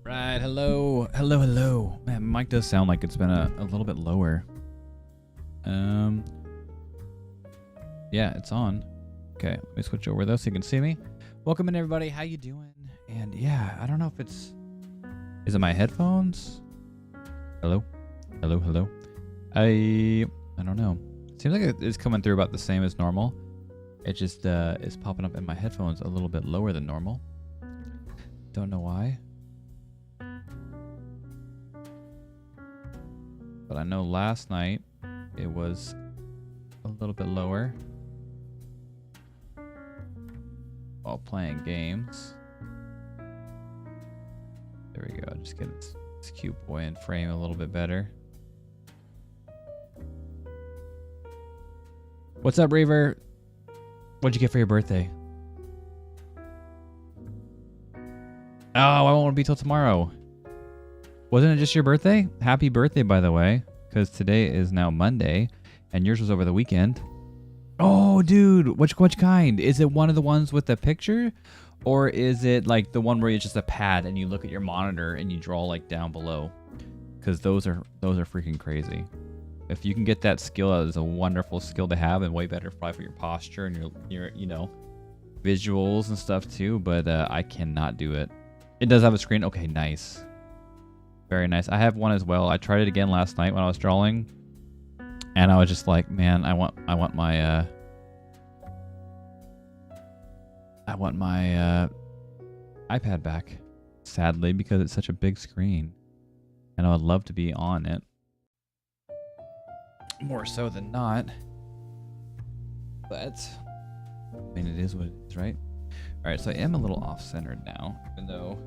Right, hello. Man, my mic does sound like it's been a little bit lower. Yeah, it's on. Okay, let me switch over though so you can see me. Welcome in, everybody. How you doing? And yeah, I don't know if it's... Is it my headphones? Hello? Hello? I don't know. It seems like it's coming through about the same as normal. It just is popping up in my headphones a little bit lower than normal. Don't know why. But I know last night it was a little bit lower while playing games. There we go. Just get this cute boy in frame a little bit better. What's up, Reaver? What'd you get for your birthday? Oh, I won't be till tomorrow. Wasn't it just your birthday? Happy birthday, by the way, because today is now Monday, and yours was over the weekend. Oh, dude, which kind? Is it one of the ones with the picture, or is it like the one where it's just a pad and you look at your monitor and you draw like down below? Because those are freaking crazy. If you can get that skill, that is a wonderful skill to have, and way better probably for your posture and your you know, visuals and stuff too. But I cannot do it. It does have a screen. Okay, nice. Very nice. I have one as well. I tried it again last night when I was drawing, and I was just like, man, I want my iPad back, sadly, because it's such a big screen, and I would love to be on it more so than not. But I mean, it is what it is, right? All right, so I am a little off-centered now, even though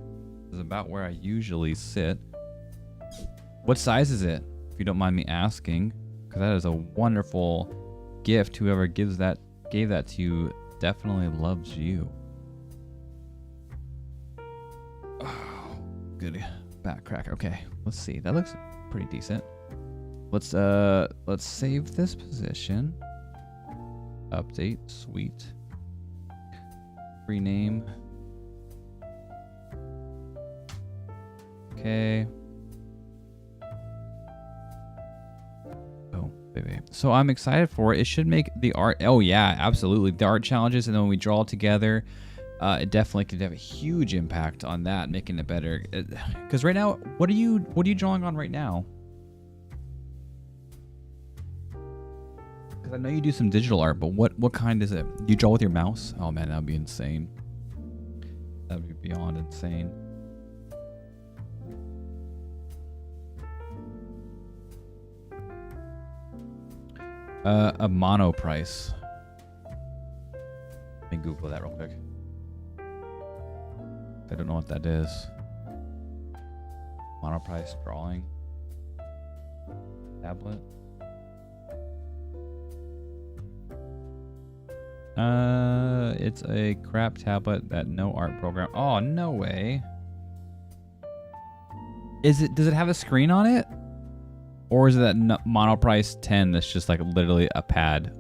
this is about where I usually sit. What size is it, if you don't mind me asking? Because that is a wonderful gift. Whoever gave that to you definitely loves you. Oh, good back crack. Okay, let's see. That looks pretty decent. Let's save this position. Update. Sweet. Rename. Okay. Oh, baby. So I'm excited for it. It should make the art. Oh yeah, absolutely. The art challenges, and then when we draw together, it definitely could have a huge impact on that, making it better. Because right now, what are you drawing on right now? Because I know you do some digital art, but what kind is it? You draw with your mouse? Oh man, that would be insane. That would be beyond insane. A mono price. Let me Google that real quick. I don't know what that is. Mono price drawing. Tablet. It's a crap tablet that no art program. Oh, no way. Does it have a screen on it? Or is it that Monoprice 10 that's just like literally a pad?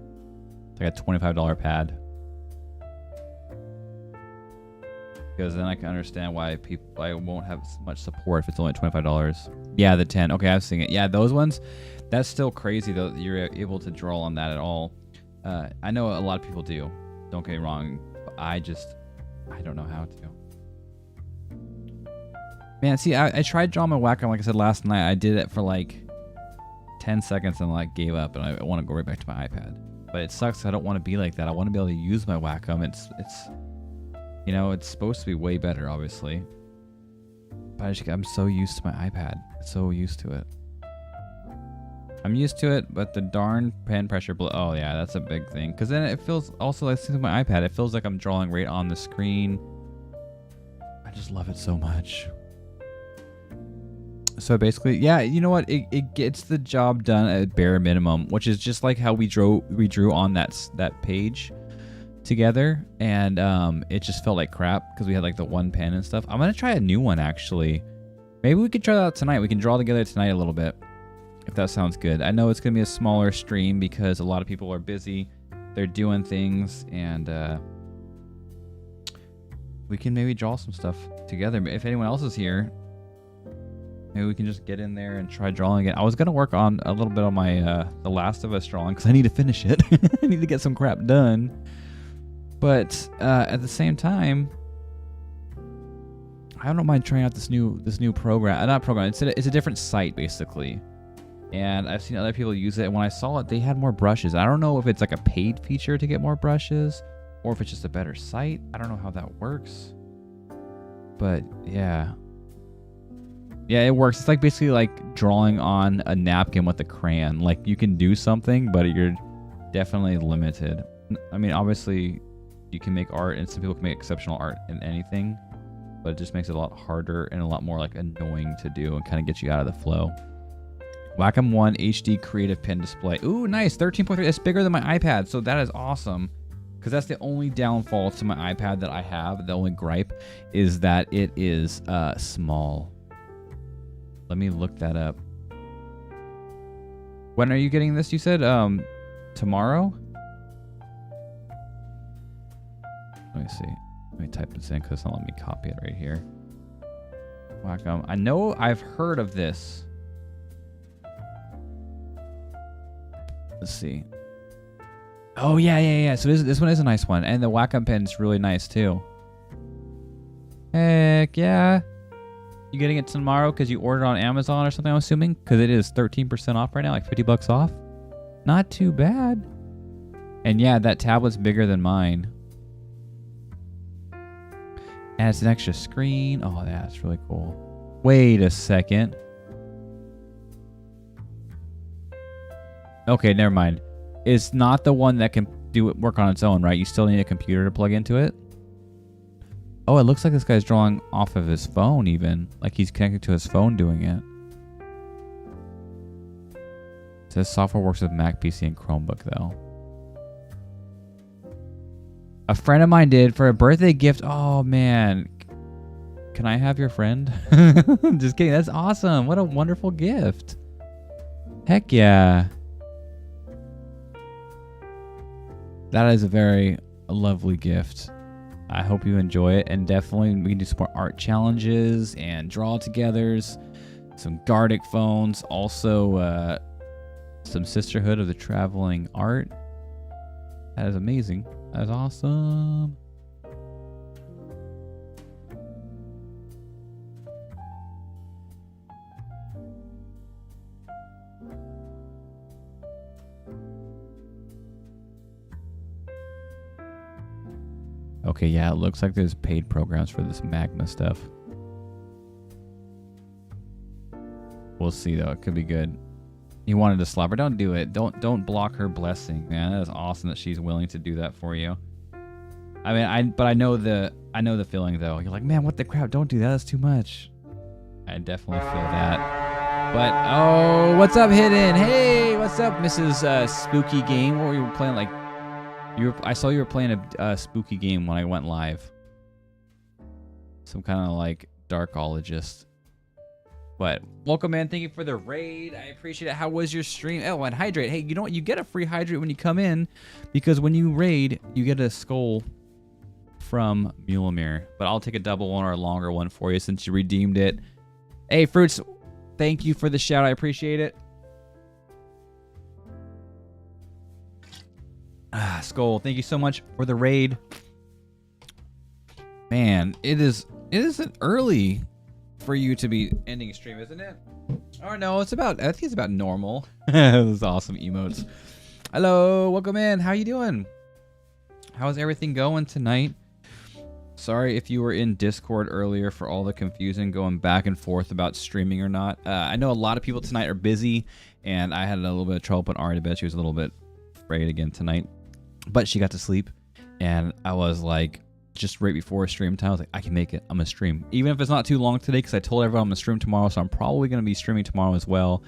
It's like a $25 pad. Because then I can understand why I won't have much support if it's only $25. Yeah, the 10. Okay, I've seen it. Yeah, those ones. That's still crazy though that you're able to draw on that at all. I know a lot of people do. Don't get me wrong. But I don't know how to. Man, see, I tried drawing my Wacom, like I said last night. I did it for like 10 seconds and like gave up, and I want to go right back to my iPad. But it sucks. I don't want to be like that. I want to be able to use my Wacom. It's you know, it's supposed to be way better, obviously. But I'm so used to my iPad. So used to it. I'm used to it, but the darn pen pressure oh yeah, that's a big thing. Because then it feels also like with my iPad, it feels like I'm drawing right on the screen. I just love it so much. So basically, yeah, you know what? It gets the job done at bare minimum, which is just like how we drew on that page together, and it just felt like crap because we had like the one pen and stuff. I'm gonna try a new one actually. Maybe we could try that out tonight. We can draw together tonight a little bit. If that sounds good. I know it's going to be a smaller stream because a lot of people are busy. They're doing things, and we can maybe draw some stuff together. If anyone else is here, maybe we can just get in there and try drawing it. I was going to work on a little bit on my The Last of Us drawing because I need to finish it. I need to get some crap done. But at the same time, I don't mind trying out this new program. Not program. It's a different site basically. And I've seen other people use it. And when I saw it, they had more brushes. I don't know if it's like a paid feature to get more brushes or if it's just a better site. I don't know how that works. But yeah. Yeah, it works. It's like basically like drawing on a napkin with a crayon. Like you can do something, but you're definitely limited. I mean, obviously you can make art and some people can make exceptional art in anything, but it just makes it a lot harder and a lot more like annoying to do and kind of gets you out of the flow. Wacom 1 HD Creative Pen Display. Ooh, nice. 13.3. It's bigger than my iPad, so that is awesome. Because that's the only downfall to my iPad that I have. The only gripe is that it is small. Let me look that up. When are you getting this? You said tomorrow? Let me see. Let me type this in because it's not letting me copy it right here. Wacom. I know I've heard of this. Let's see. Oh, yeah. So this one is a nice one. And the Wacom pen is really nice, too. Heck, yeah. You getting it tomorrow because you ordered on Amazon or something, I'm assuming? Because it is 13% off right now, like 50 bucks off. Not too bad. And yeah, that tablet's bigger than mine. And it's an extra screen. Oh, that's really cool. Wait a second. Okay, never mind. It's not the one that can work on its own, right? You still need a computer to plug into it. Oh, it looks like this guy's drawing off of his phone even. Like he's connected to his phone doing it. It says software works with Mac, PC, and Chromebook, though. A friend of mine did for a birthday gift. Oh, man. Can I have your friend? Just kidding. That's awesome. What a wonderful gift. Heck yeah. That is a very lovely gift. I hope you enjoy it, and definitely we can do some more art challenges and draw togethers, some Gardic phones, also some Sisterhood of the Traveling Art. That is amazing. That is awesome. Okay, yeah, it looks like there's paid programs for this Magma stuff. We'll see though. It could be good. You wanted to slap her. Don't do it. Don't block her blessing, man. That is awesome that she's willing to do that for you. I mean, but I know the feeling though. You're like, man, what the crap? Don't do that. That's too much. I definitely feel that. But oh, what's up, Hidden? Hey, what's up, Mrs. Spooky Game? What were you playing? Like, I saw you were playing a spooky game when I went live. Some kind of like darkologist. But welcome, man. Thank you for the raid. I appreciate it. How was your stream? Oh, and hydrate. Hey, you know what? You get a free hydrate when you come in, because when you raid, you get a skull from Mulemir. But I'll take a double one or a longer one for you since you redeemed it. Hey, Fruits, thank you for the shout. I appreciate it. Skull, thank you so much for the raid. Man, it isn't early for you to be ending a stream, isn't it? Or no, I think it's about normal. Those awesome emotes. Hello, welcome in. How you doing? How's everything going tonight? Sorry if you were in Discord earlier for all the confusion going back and forth about streaming or not. I know a lot of people tonight are busy, and I had a little bit of trouble putting Ari to bed. She was a little bit afraid again tonight, but she got to sleep, and I was like, just right before stream time, I was like, I can make it. I'm going to stream. Even if it's not too long today, because I told everyone I'm going to stream tomorrow, so I'm probably going to be streaming tomorrow as well.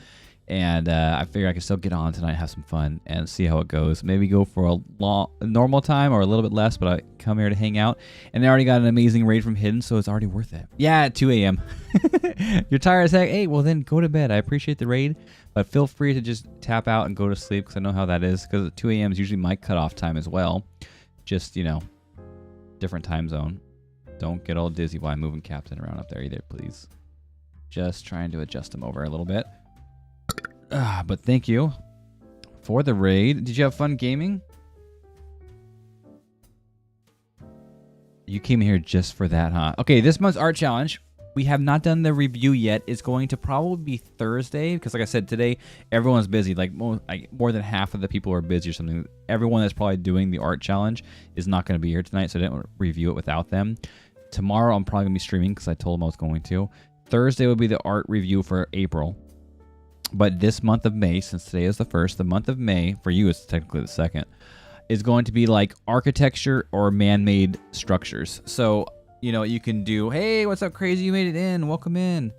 And I figure I can still get on tonight, have some fun, and see how it goes. Maybe go for a normal time or a little bit less, but I come here to hang out. And they already got an amazing raid from Hidden, so it's already worth it. Yeah, at 2 a.m. You're tired as heck? Hey, well then go to bed. I appreciate the raid, but feel free to just tap out and go to sleep, because I know how that is, because 2 a.m. is usually my cutoff time as well. Just, you know, different time zone. Don't get all dizzy while I'm moving Captain around up there either, please. Just trying to adjust him over a little bit. But thank you for the raid. Did you have fun gaming? You came here just for that, huh? Okay, this month's art challenge. We have not done the review yet. It's going to probably be Thursday, because like I said, today everyone's busy. Like more than half of the people are busy or something. Everyone that's probably doing the art challenge is not going to be here tonight, so I didn't review it without them. Tomorrow I'm probably going to be streaming, because I told them I was going to. Thursday will be the art review for April. But this month of May, since today is the 1st, the month of May, for you it's technically the 2nd, is going to be like architecture or man-made structures. So, you know, you can do, hey, what's up, crazy? You made it in. Welcome in.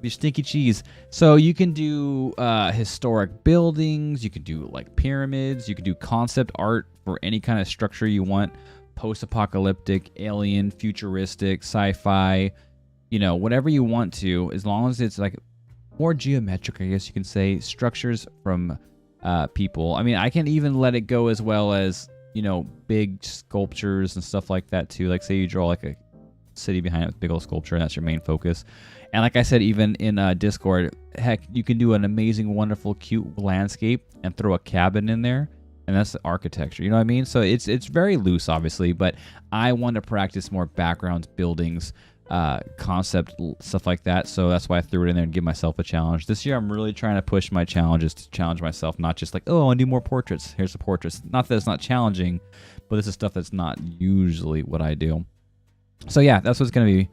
Your stinky cheese. So you can do historic buildings. You can do like pyramids. You can do concept art for any kind of structure you want. Post-apocalyptic, alien, futuristic, sci-fi, you know, whatever you want to, as long as it's like more geometric, I guess you can say, structures from people. I mean, I can even let it go as well as, you know, big sculptures and stuff like that too. Like say you draw like a city behind it with big old sculpture, and that's your main focus. And like I said, even in Discord, heck, you can do an amazing, wonderful, cute landscape and throw a cabin in there, and that's the architecture. You know what I mean? So it's very loose, obviously, but I want to practice more backgrounds, buildings, concept, stuff like that. So that's why I threw it in there and give myself a challenge. This year I'm really trying to push my challenges to challenge myself, not just like, oh, I want to do more portraits. Here's the portraits. Not that it's not challenging, but this is stuff that's not usually what I do. So yeah, that's what it's going to be.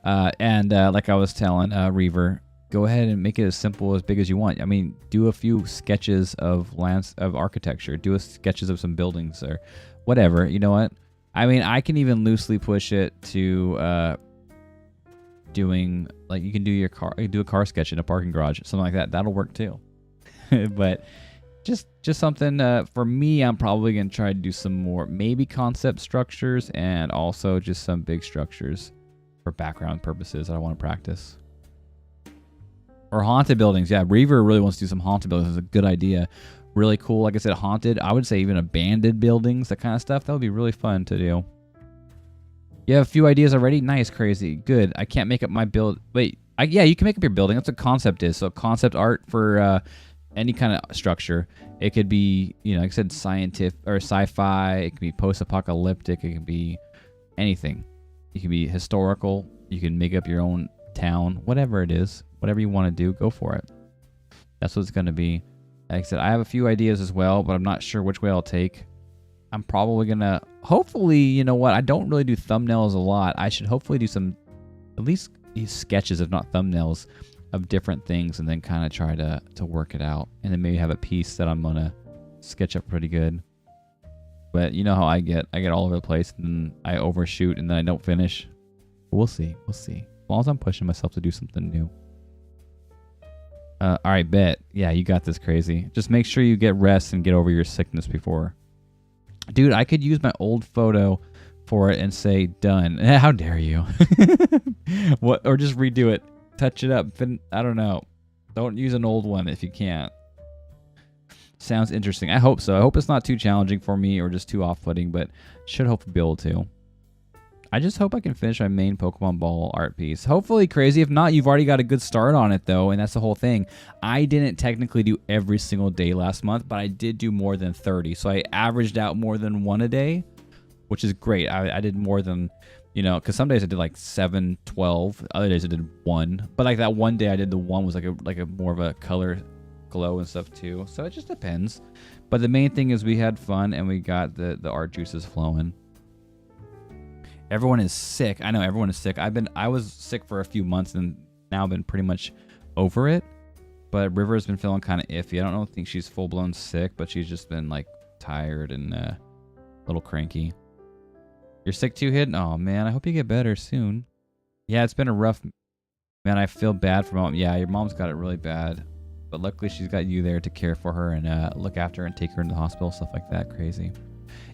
And like I was telling Reaver, go ahead and make it as simple, as big as you want. I mean, do a few sketches of architecture, do a sketches of some buildings or whatever. You know what? I mean, I can even loosely push it to doing, like, you can do your car, you can do a car sketch in a parking garage, something like that. That'll work too. But just something for me, I'm probably gonna try to do some more maybe concept structures, and also just some big structures for background purposes that I want to practice. Or haunted buildings. Yeah, Reaver really wants to do some haunted buildings. It's a good idea. Really cool. Like I said, haunted. I would say even abandoned buildings, that kind of stuff. That would be really fun to do. You have a few ideas already? Nice, crazy. Good. I can't make up my build. Wait. Yeah, you can make up your building. That's what concept is. So concept art for any kind of structure. It could be, you know, like I said, scientific or sci-fi. It could be post-apocalyptic. It could be anything. It could be historical. You can make up your own town. Whatever it is. Whatever you want to do, go for it. That's what it's going to be. Like I said, I have a few ideas as well, but I'm not sure which way I'll take. I'm probably going to, hopefully, you know what, I don't really do thumbnails a lot. I should hopefully do some, at least these sketches, if not thumbnails, of different things, and then kind of try to work it out. And then maybe have a piece that I'm going to sketch up pretty good. But you know how I get all over the place, and then I overshoot, and then I don't finish. We'll see. We'll see. As long as I'm pushing myself to do something new. All right, bet. Yeah, you got this, crazy. Just make sure you get rest and get over your sickness before. Dude, I could use my old photo for it and say done. How dare you? What? Or just redo it. Touch it up. I don't know. Don't use an old one if you can't. Sounds interesting. I hope so. I hope it's not too challenging for me or just too off-putting, but should hope to be able to. I just hope I can finish my main Pokemon Ball art piece. Hopefully, crazy. If not, you've already got a good start on it, though, and that's the whole thing. I didn't technically do every single day last month, but I did do more than 30. So I averaged out more than one a day, which is great. I did more than, you know, because some days I did like 7, 12. Other days I did 1. But like that one day I did the 1 was like a more of a color glow and stuff too. So it just depends. But the main thing is we had fun and we got the art juices flowing. Everyone is sick. I know everyone is sick. I was sick for a few months and now been pretty much over it. But River's been feeling kind of iffy. I don't think she's full blown sick, but she's just been like tired and a little cranky. You're sick too, Hidden? Oh man, I hope you get better soon. Yeah, it's been a rough. Man, I feel bad for mom. Yeah, your mom's got it really bad, but luckily she's got you there to care for her and look after her and take her into the hospital, stuff like that. Crazy.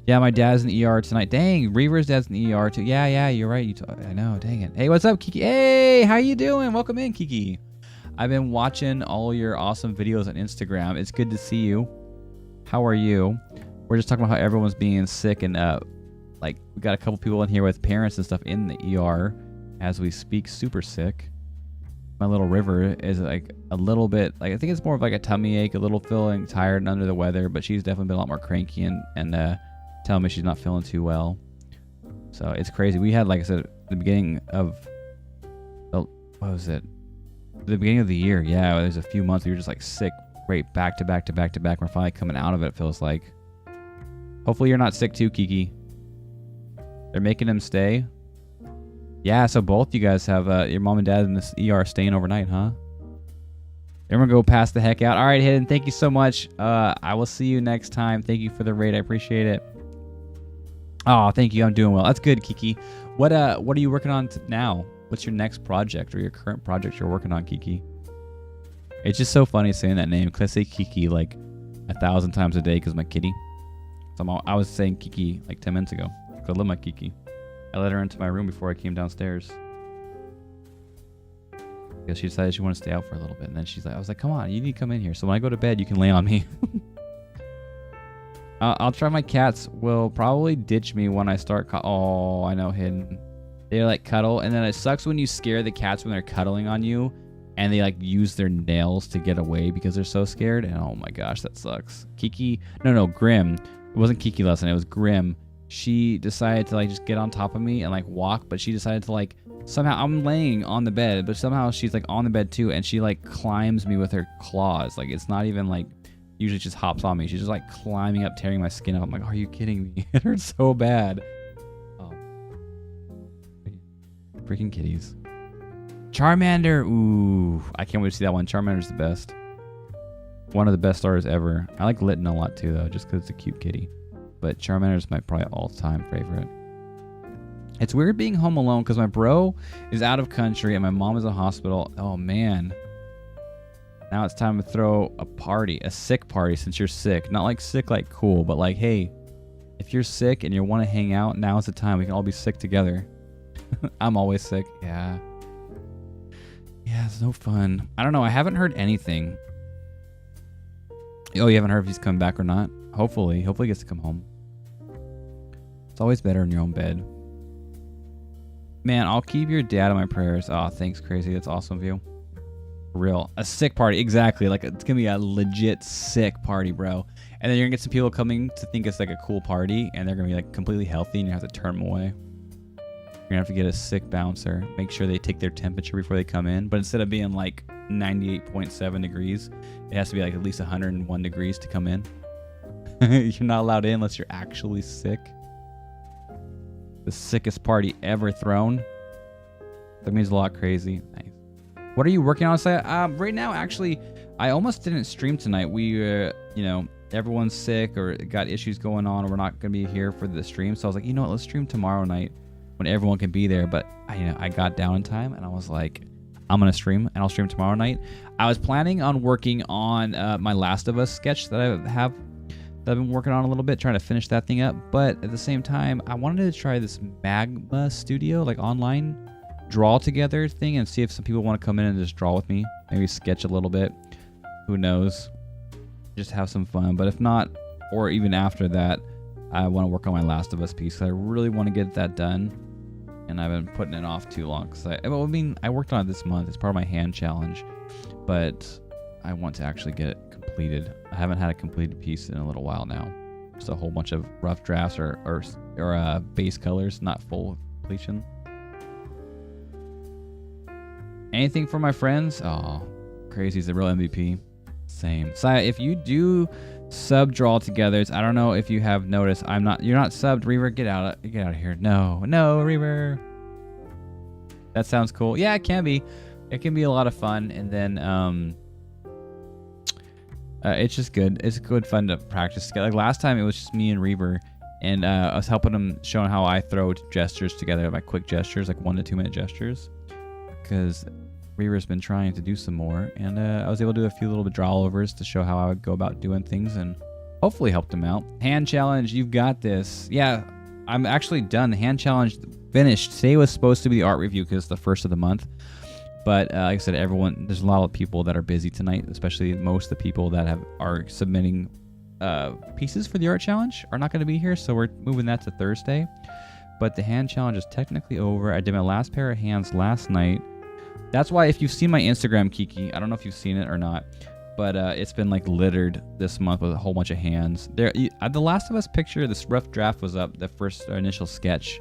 Yeah, my dad's in the ER tonight. Dang, Reaver's dad's in the ER too. Yeah, you're right. I know. Dang it. Hey, what's up, Kiki? Hey, how you doing? Welcome in, Kiki. I've been watching all your awesome videos on Instagram. It's good to see you. How are you? We're just talking about how everyone's being sick and like we got a couple people in here with parents and stuff in the ER as we speak, super sick. My little River is like a little bit like I think it's more of like a tummy ache, a little feeling tired and under the weather, but she's definitely been a lot more cranky and telling me she's not feeling too well. So it's crazy. We had, like I said, at the beginning of what was it? The beginning of the year, yeah, there's a few months we were just like sick, right, back to back to back to back. We're finally coming out of it, feels like. Hopefully you're not sick too, Kiki. They're making him stay. Yeah, so both you guys have your mom and dad in this ER staying overnight, huh? Everyone go pass the heck out. All right, Hidden, thank you so much. I will see you next time. Thank you for the raid. I appreciate it. Oh, thank you. I'm doing well. That's good, Kiki. What are you working on now? What's your next project or your current project you're working on, Kiki? It's just so funny saying that name because I say Kiki like 1,000 times a day because my kitty. So I was saying Kiki like 10 minutes ago because I love my Kiki. I let her into my room before I came downstairs. Because she decided she wanted to stay out for a little bit. And then I was like, come on, you need to come in here. So when I go to bed, you can lay on me. I'll try. My cats will probably ditch me when I start. Oh, I know, Hidden. They like cuddle. And then it sucks when you scare the cats when they're cuddling on you. And they like use their nails to get away because they're so scared. And oh my gosh, that sucks. Kiki. No, Grim. It wasn't Kiki last night. It was Grim. She decided to like just get on top of me and like walk. But she decided to like somehow I'm laying on the bed. But somehow she's like on the bed too. And she like climbs me with her claws. Like it's not even like. Usually just hops on me. She's just like climbing up, tearing my skin up. I'm like, are you kidding me? It hurts so bad. Oh. Freaking kitties. Charmander. Ooh. I can't wait to see that one. Charmander's the best. One of the best starters ever. I like Litten a lot too, though, just because it's a cute kitty. But Charmander's my probably all-time favorite. It's weird being home alone because my bro is out of country and my mom is in the hospital. Oh, man. Now it's time to throw a party, a sick party since you're sick. Not like sick like cool, but like, hey, if you're sick and you want to hang out, now's the time. We can all be sick together. I'm always sick. Yeah. Yeah, it's no fun. I don't know. I haven't heard anything. Oh, you haven't heard if he's coming back or not? Hopefully. Hopefully he gets to come home. It's always better in your own bed. Man, I'll keep your dad in my prayers. Oh, thanks, Crazy. That's awesome of you. Real. A sick party. Exactly. Like, it's going to be a legit sick party, bro. And then you're going to get some people coming to think it's like a cool party, and they're going to be like completely healthy, and you have to turn them away. You're going to have to get a sick bouncer. Make sure they take their temperature before they come in. But instead of being like 98.7 degrees, it has to be like at least 101 degrees to come in. You're not allowed in unless you're actually sick. The sickest party ever thrown. That means a lot. Crazy. Nice. What are you working on? Right now, actually, I almost didn't stream tonight. We, everyone's sick or got issues going on, or we're not going to be here for the stream. So I was like, you know what? Let's stream tomorrow night when everyone can be there. But I got down in time, and I was like, I'm going to stream, and I'll stream tomorrow night. I was planning on working on my Last of Us sketch that I've been working on a little bit, trying to finish that thing up. But at the same time, I wanted to try this Magma Studio, like online draw together thing, and see if some people want to come in and just draw with me, maybe sketch a little bit. Who knows? Just have some fun. But if not, or even after that, I want to work on my Last of Us piece. I really want to get that done, and I've been putting it off too long. I worked on it this month. It's part of my hand challenge, but I want to actually get it completed. I haven't had a completed piece in a little while now. Just a whole bunch of rough drafts or base colors, not full completion. Anything for my friends? Oh, Crazy's the real MVP. Same. Saya, if you do sub draw togethers. I don't know if you have noticed. You're not subbed, Reaver. Get out of here. No, Reaver. That sounds cool. Yeah, it can be. It can be a lot of fun, and then it's just good. It's good fun to practice together. Like last time, it was just me and Reaver, and I was helping him, showing how I throw gestures together, my quick gestures, like 1 to 2 minute gestures, because Reaver's been trying to do some more, and I was able to do a few little bit draw overs to show how I would go about doing things, and hopefully helped him out. Hand challenge, you've got this. Yeah, I'm actually done. The hand challenge finished. Today was supposed to be the art review because it's the first of the month. But like I said, there's a lot of people that are busy tonight, especially most of the people that are submitting pieces for the art challenge are not going to be here. So we're moving that to Thursday. But the hand challenge is technically over. I did my last pair of hands last night. That's why if you've seen my Instagram, Kiki, I don't know if you've seen it or not, but it's been like littered this month with a whole bunch of hands. The Last of Us picture, this rough draft was up. The first initial sketch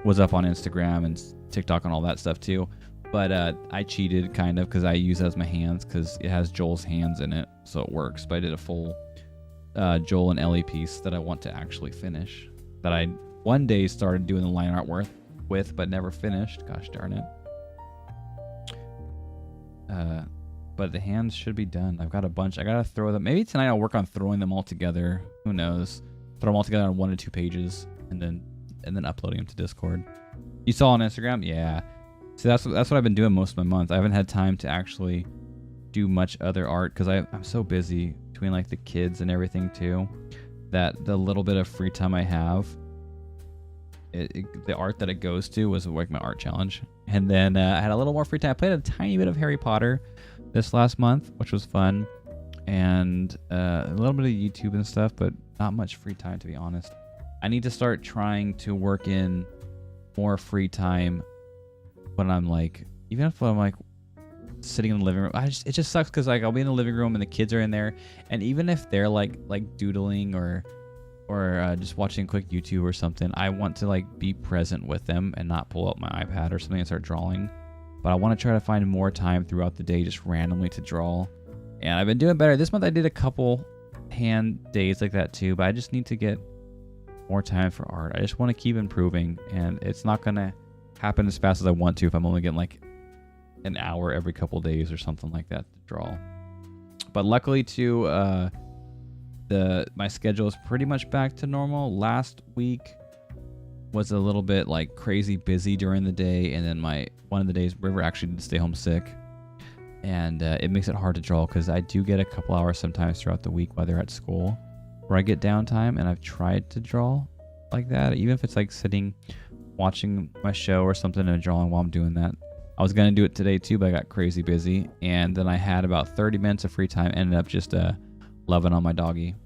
was up on Instagram and TikTok and all that stuff too. But I cheated kind of because I use it as my hands because it has Joel's hands in it, so it works. But I did a full Joel and Ellie piece that I want to actually finish. That I one day started doing the line art with, but never finished. Gosh darn it. But the hands should be done. I've got a bunch. I gotta throw them. Maybe tonight I'll work on throwing them all together. Who knows? Throw them all together on 1 to 2 pages, and then uploading them to Discord. You saw on Instagram, yeah. So that's what I've been doing most of my month. I haven't had time to actually do much other art because I'm so busy between like the kids and everything too, that the little bit of free time I have, the art that it goes to was like my art challenge. And then I had a little more free time. I played a tiny bit of Harry Potter this last month, which was fun, and a little bit of YouTube and stuff, but not much free time to be honest. I need to start trying to work in more free time when I'm like, even if I'm like sitting in the living room, it just sucks because like I'll be in the living room and the kids are in there, and even if they're like doodling or just watching a quick YouTube or something, I want to like be present with them and not pull up my iPad or something and start drawing. But I want to try to find more time throughout the day just randomly to draw, and I've been doing better. This month I did a couple hand days like that too, but I just need to get more time for art. I just want to keep improving, and it's not gonna happen as fast as I want to if I'm only getting like an hour every couple days or something like that to draw. But luckily too, my schedule is pretty much back to normal. Last week was a little bit like crazy busy during the day, and then one of the days River actually did stay home sick, and it makes it hard to draw because I do get a couple hours sometimes throughout the week while they're at school where I get downtime, and I've tried to draw like that, even if it's like sitting watching my show or something and drawing while I'm doing that. I was gonna do it today too, but I got crazy busy, and then I had about 30 minutes of free time. Ended up just loving on my doggy,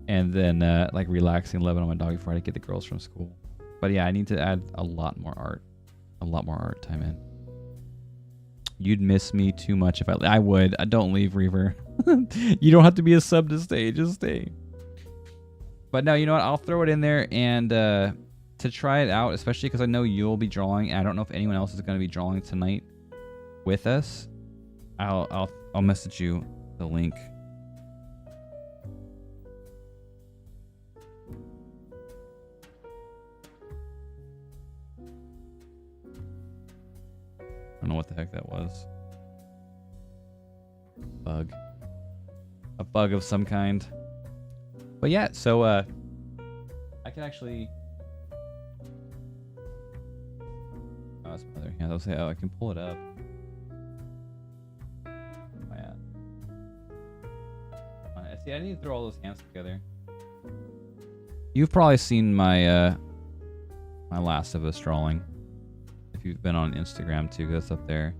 and then like relaxing, loving on my doggy before I get the girls from school. But yeah, I need to add a lot more art time in. You'd miss me too much if I would. Don't leave, Reaver. You don't have to be a sub to stay. Just stay. But no, you know what? I'll throw it in there and to try it out, especially because I know you'll be drawing. I don't know if anyone else is going to be drawing tonight with us. I'll message you the link. I don't know what the heck that was. Bug. A bug of some kind. But yeah, so I can actually... Oh, that's my other hand. I'll say, I can pull it up. Where am I at? See, I need to throw all those hands together. You've probably seen my my Last of Us drawing. If you've been on Instagram too, that's up there.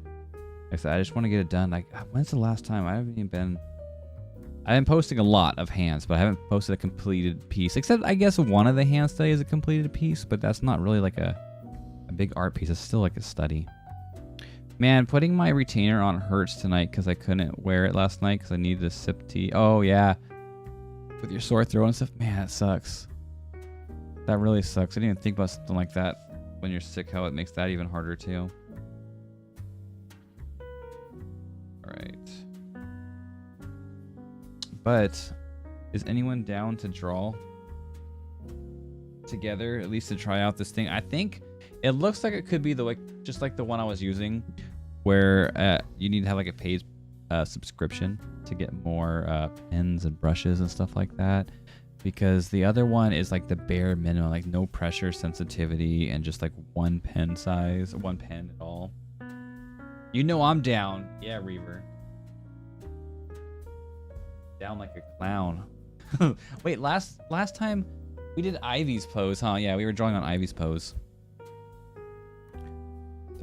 Like I said, I just want to get it done. Like, when's the last time? I've been posting a lot of hands, but I haven't posted a completed piece. Except, I guess, one of the hands today is a completed piece, but that's not really like a big art piece. It's still like a study. Man, putting my retainer on hurts tonight because I couldn't wear it last night because I needed to sip tea. Oh, yeah. With your sore throat and stuff. Man, it sucks. That really sucks. I didn't even think about something like that when you're sick, how it makes that even harder, too. All right. But Is anyone down to draw together, at least to try out this thing? I think it looks like it could be just like the one I was using, where you need to have like a paid subscription to get more pens and brushes and stuff like that. Because the other one is like the bare minimum, like no pressure sensitivity and just like one pen size, one pen at all. You know I'm down. Yeah, Reaver. Down like a clown. Wait, last time we did Ivy's pose, huh? Yeah, we were drawing on Ivy's pose.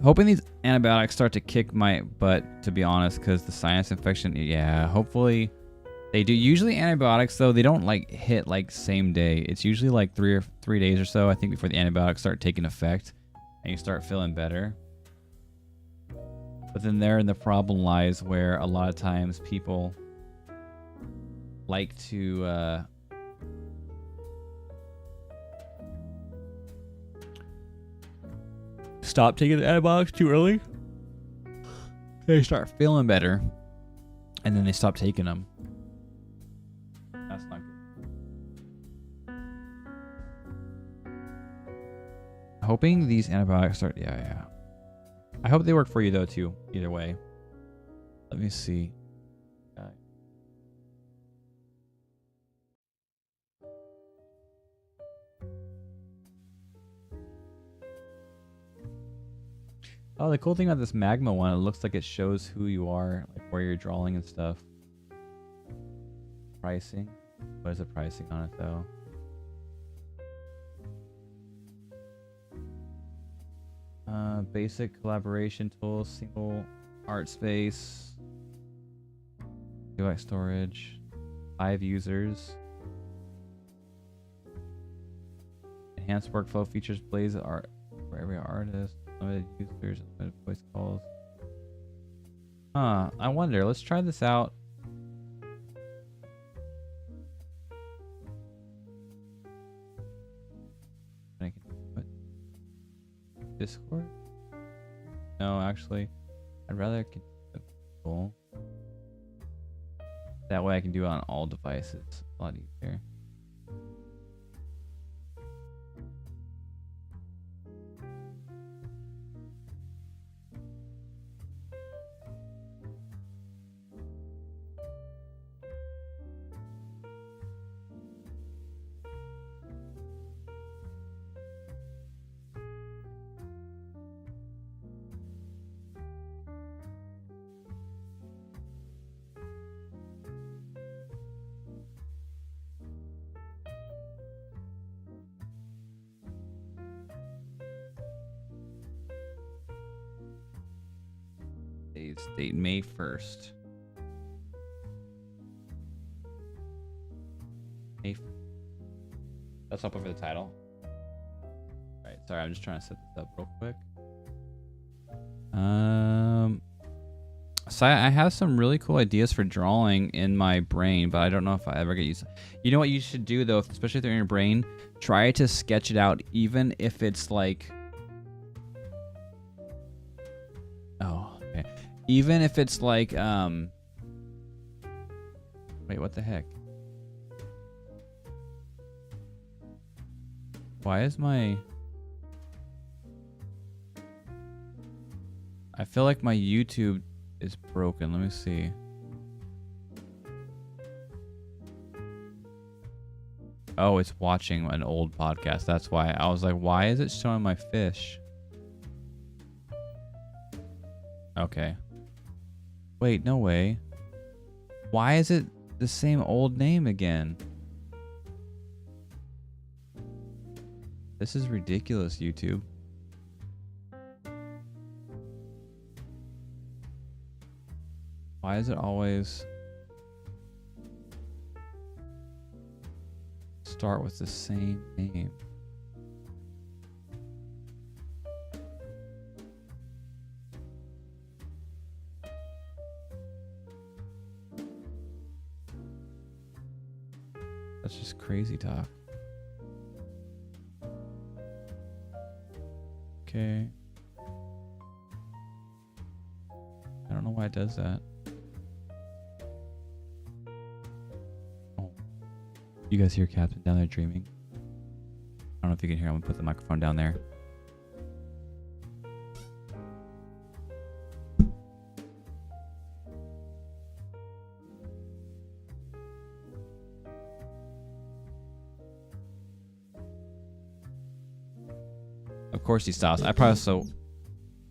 Hoping these antibiotics start to kick my butt, to be honest, because the sinus infection, yeah, hopefully they do. Usually antibiotics, though, they don't like hit like same day. It's usually like 3 days or so, I think, before the antibiotics start taking effect and you start feeling better. But then therein the problem lies, where a lot of times people like to stop taking the antibiotics too early. They start feeling better and then they stop taking them. That's not good. Hoping these antibiotics start. Yeah. I hope they work for you though too. Either way. Let me see. Oh, the cool thing about this magma one, it looks like it shows who you are, like where you're drawing and stuff. Pricing. What is the pricing on it though? Basic collaboration tools, single art space, UI storage, 5 users, enhanced workflow features, blaze art for every artist, limited users, limited voice calls. I wonder. Let's try this out. I can put Discord. No, actually, I'd rather Google. That way I can do it on all devices. A lot easier. Date May 1st. Let's hop over the title. Alright, sorry, I'm just trying to set this up real quick. So I have some really cool ideas for drawing in my brain, but I don't know if I ever get used. You know what you should do though, especially if they're in your brain, try to sketch it out, even if it's like, even if it's like, wait, what the heck? Why is my... I feel like my YouTube is broken. Let me see. Oh, it's watching an old podcast. That's why. I was like, why is it showing my fish? Okay. Wait, no way. Why is it the same old name again? This is ridiculous, YouTube. Why is it always start with the same name? That's just crazy talk. Okay. I don't know why it does that. Oh. You guys hear Captain down there dreaming? I don't know if you can hear. I'm gonna put the microphone down there. Of course he stops. I probably so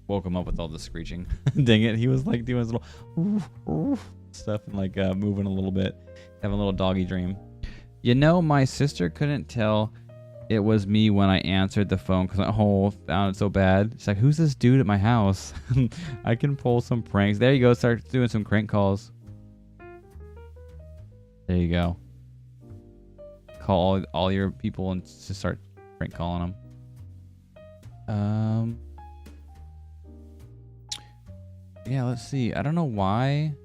woke him up with all the screeching. Dang it. He was like doing his little oof, oof stuff and like moving a little bit. Having a little doggy dream. You know, my sister couldn't tell it was me when I answered the phone because I found it so bad. She's like, who's this dude at my house? I can pull some pranks. There you go. Start doing some crank calls. There you go. Call all your people and just start prank calling them. Yeah, let's see. I don't know why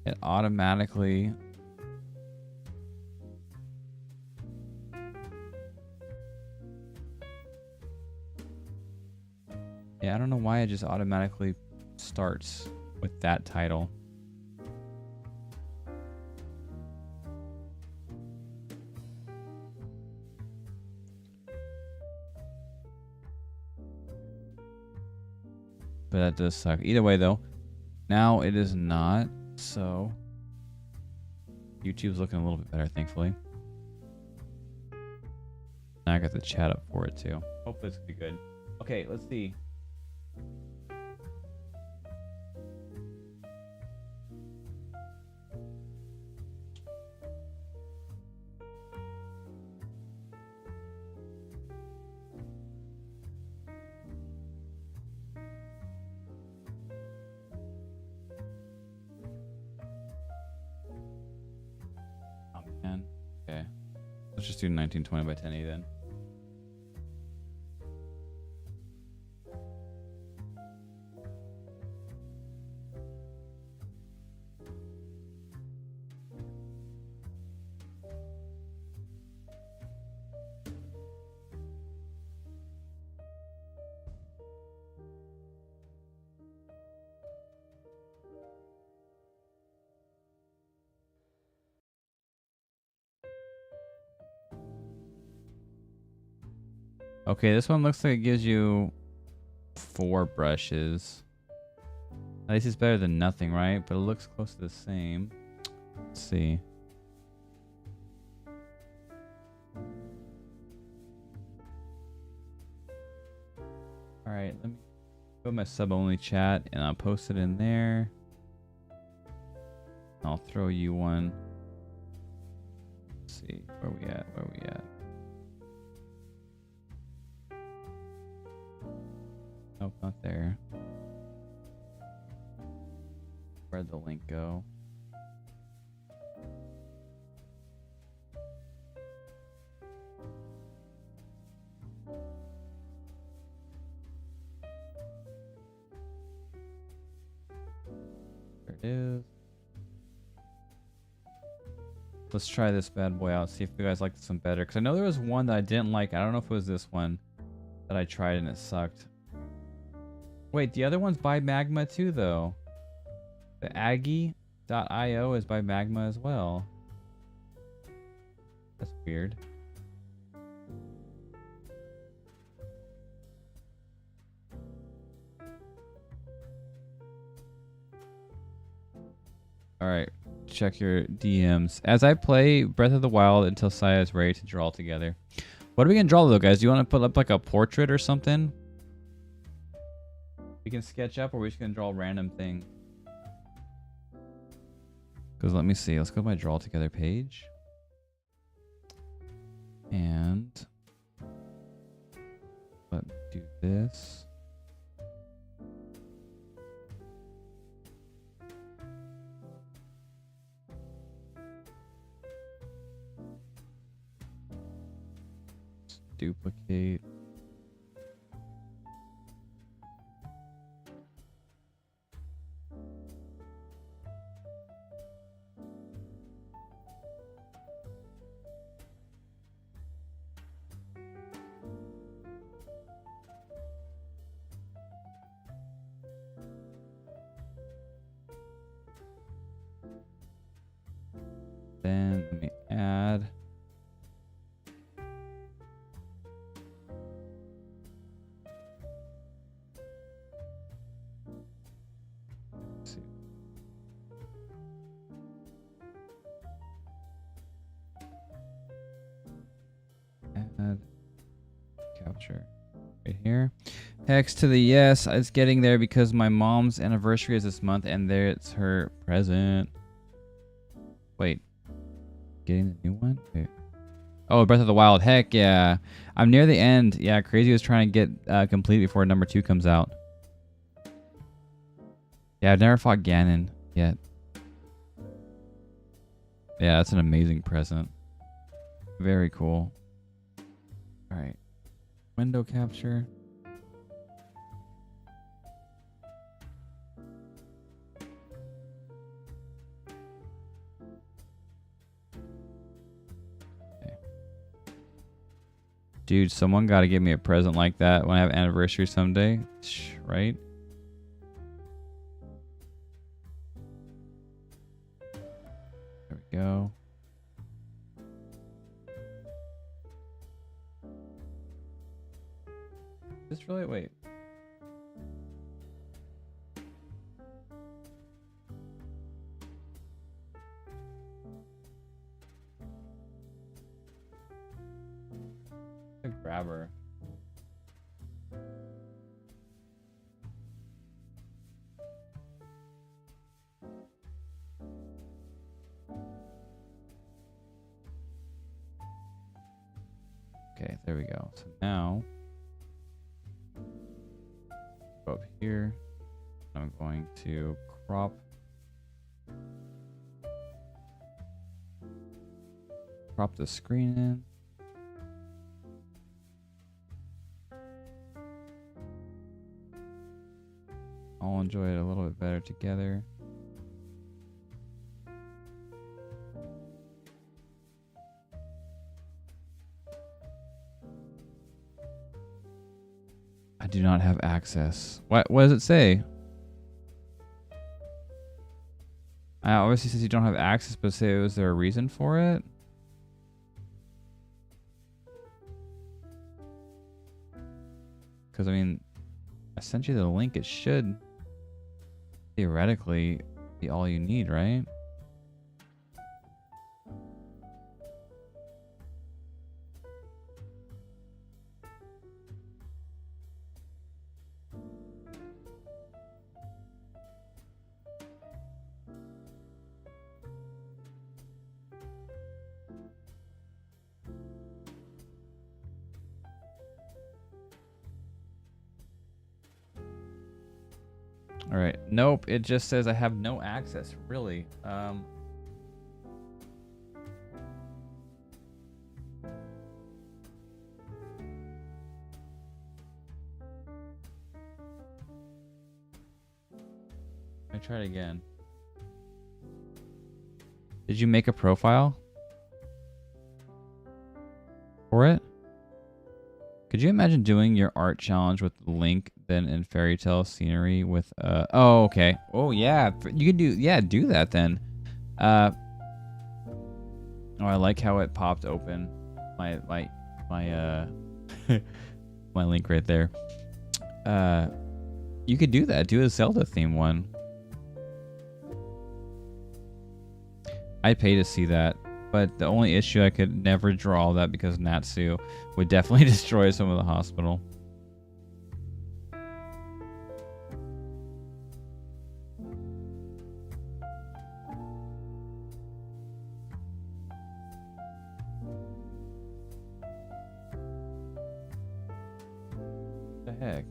it automatically I don't know why it just automatically starts with that title. But that does suck. Either way, though, now it is not. So YouTube's looking a little bit better, thankfully. Now I got the chat up for it too. Hopefully it's gonna be good. Okay, let's see. Okay. Let's just do 1920 by 1080 then. Okay, this one looks like it gives you 4 brushes. At least it's better than nothing, right? But it looks close to the same. Let's see. Alright, let me go to my sub-only chat and I'll post it in there. I'll throw you one. Let's see, where we at? Where we at? Nope, not there. Where'd the link go? There it is. Let's try this bad boy out, see if you guys like this one better. Because I know there was one that I didn't like. I don't know if it was this one that I tried and it sucked. Wait, the other one's by Magma too, though. The Aggie.io is by Magma as well. That's weird. Alright, check your DMs. As I play Breath of the Wild until Saya is ready to draw together. What are we going to draw, though, guys? Do you want to put up like a portrait or something? We can sketch up, or we're just going to draw a random thing. Because let me see. Let's go to my draw together page. And let me do this. Duplicate. Then let me add. Let's see. Add capture right here. Hex to the yes. It's getting there because my mom's anniversary is this month, and there it's her present. Wait, getting the new one? Wait. Oh, Breath of the Wild. Heck yeah. I'm near the end. Yeah, Crazy was trying to get complete before number 2 comes out. Yeah, I've never fought Ganon yet. Yeah, that's an amazing present. Very cool. All right. Window capture. Dude, someone got to give me a present like that when I have anniversary someday, right? There we go. Just really wait. A grabber. Okay, there we go. So now go up here. I'm going to crop the screen in. I'll enjoy it a little bit better together. I do not have access. What does it say? I obviously says you don't have access, but say, was there a reason for it? Because I mean, I sent you the link. It should theoretically be all you need, right? All right. Nope. It just says I have no access. Really. I tried again. Did you make a profile for it? Could you imagine doing your art challenge with Link, then in fairy tale scenery with oh, okay. Oh yeah, you could do that then. Oh, I like how it popped open my my link right there. You could do that. Do a Zelda theme one. I'd pay to see that, but the only issue, I could never draw that because Natsu would definitely destroy some of the hospital. What the heck?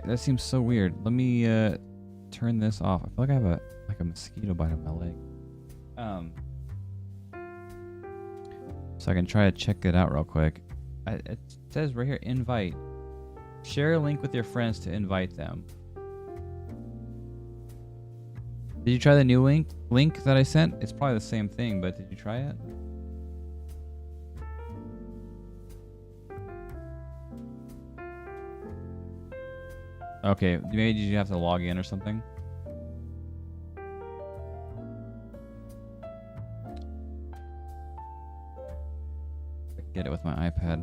That seems so weird. Let me turn this off. I feel like I have a mosquito bite on my leg. So I can try to check it out real quick. It says right here, invite. Share a link with your friends to invite them. Did you try the new link that I sent? It's probably the same thing, but did you try it? Okay, maybe did you have to log in or something? I can get it with my iPad.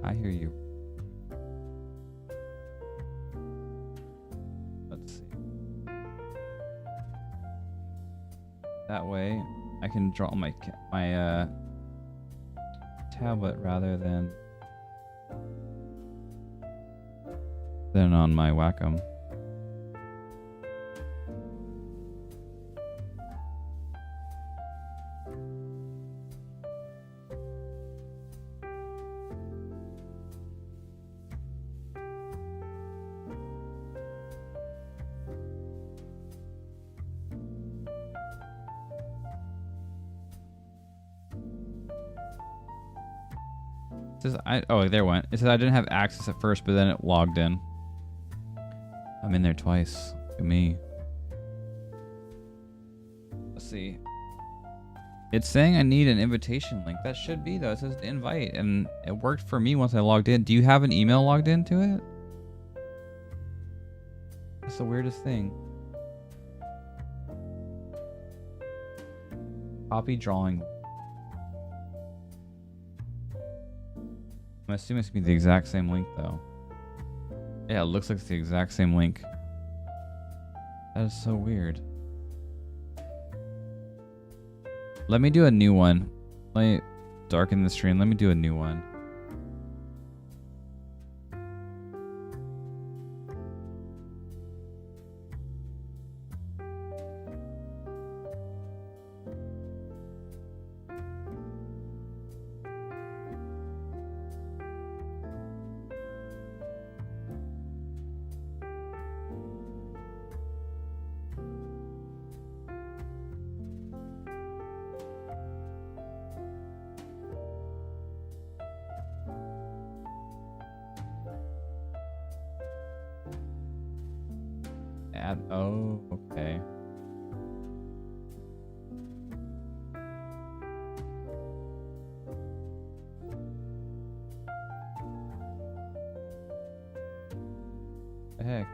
I hear you. Let's see. That way, I can draw my tablet rather than on my Wacom. It says oh, there it went. It says I didn't have access at first, but then it logged in. I'm in there twice. Look at me. Let's see. It's saying I need an invitation link. That should be though. It says invite, and it worked for me once I logged in. Do you have an email logged into it? That's the weirdest thing. Copy drawing. I'm assuming it's gonna be the exact same link though. Yeah, it looks like it's the exact same link. That is so weird. Let me do a new one. Let me darken the screen. Let me do a new one. Oh, okay. The heck?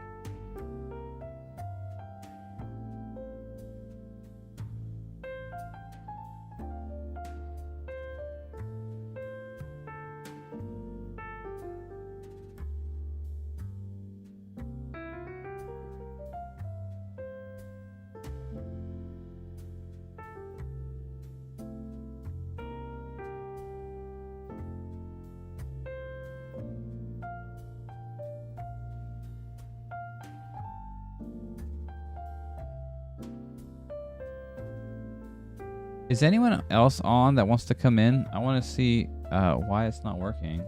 Is anyone else on that wants to come in? I want to see why it's not working.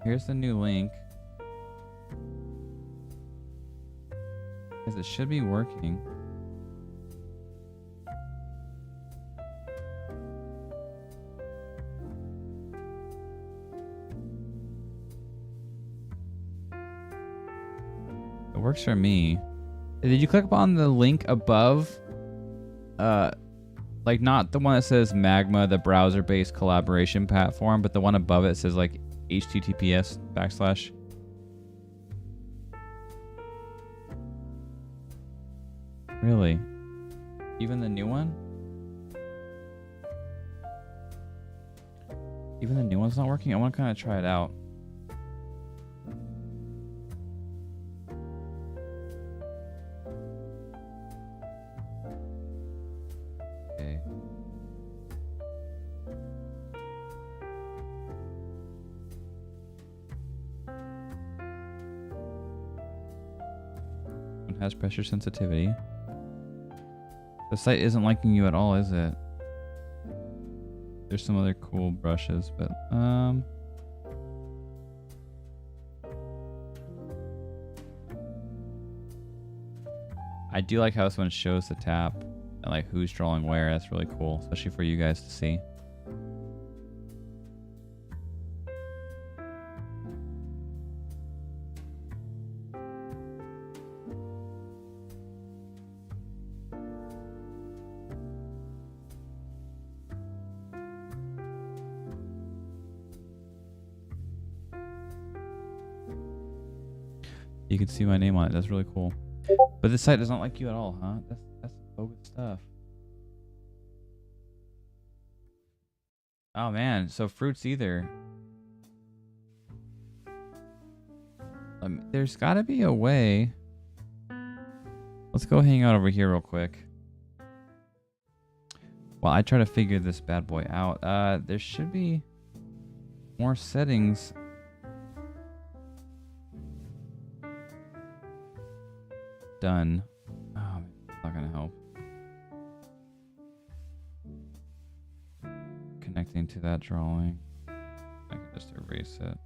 Here's the new link. Because it should be working. It works for me. Did you click on the link above? Like not the one that says Magma, the browser-based collaboration platform, but the one above it says like https:// Really? Even the new one? Even the new one's not working? I want to kind of try it out. Okay. It has pressure sensitivity. The site isn't liking you at all, is it? There's some other cool brushes, but I do like how this one shows the tap and like who's drawing where. That's really cool, especially for you guys to see. You can see my name on it. That's really cool. But this site does not like you at all, huh? That's bogus stuff. Oh man, so fruits either. There's gotta be a way. Let's go hang out over here real quick. While I try to figure this bad boy out. There should be more settings. Done. Oh, it's not gonna help. Connecting to that drawing. I can just erase it.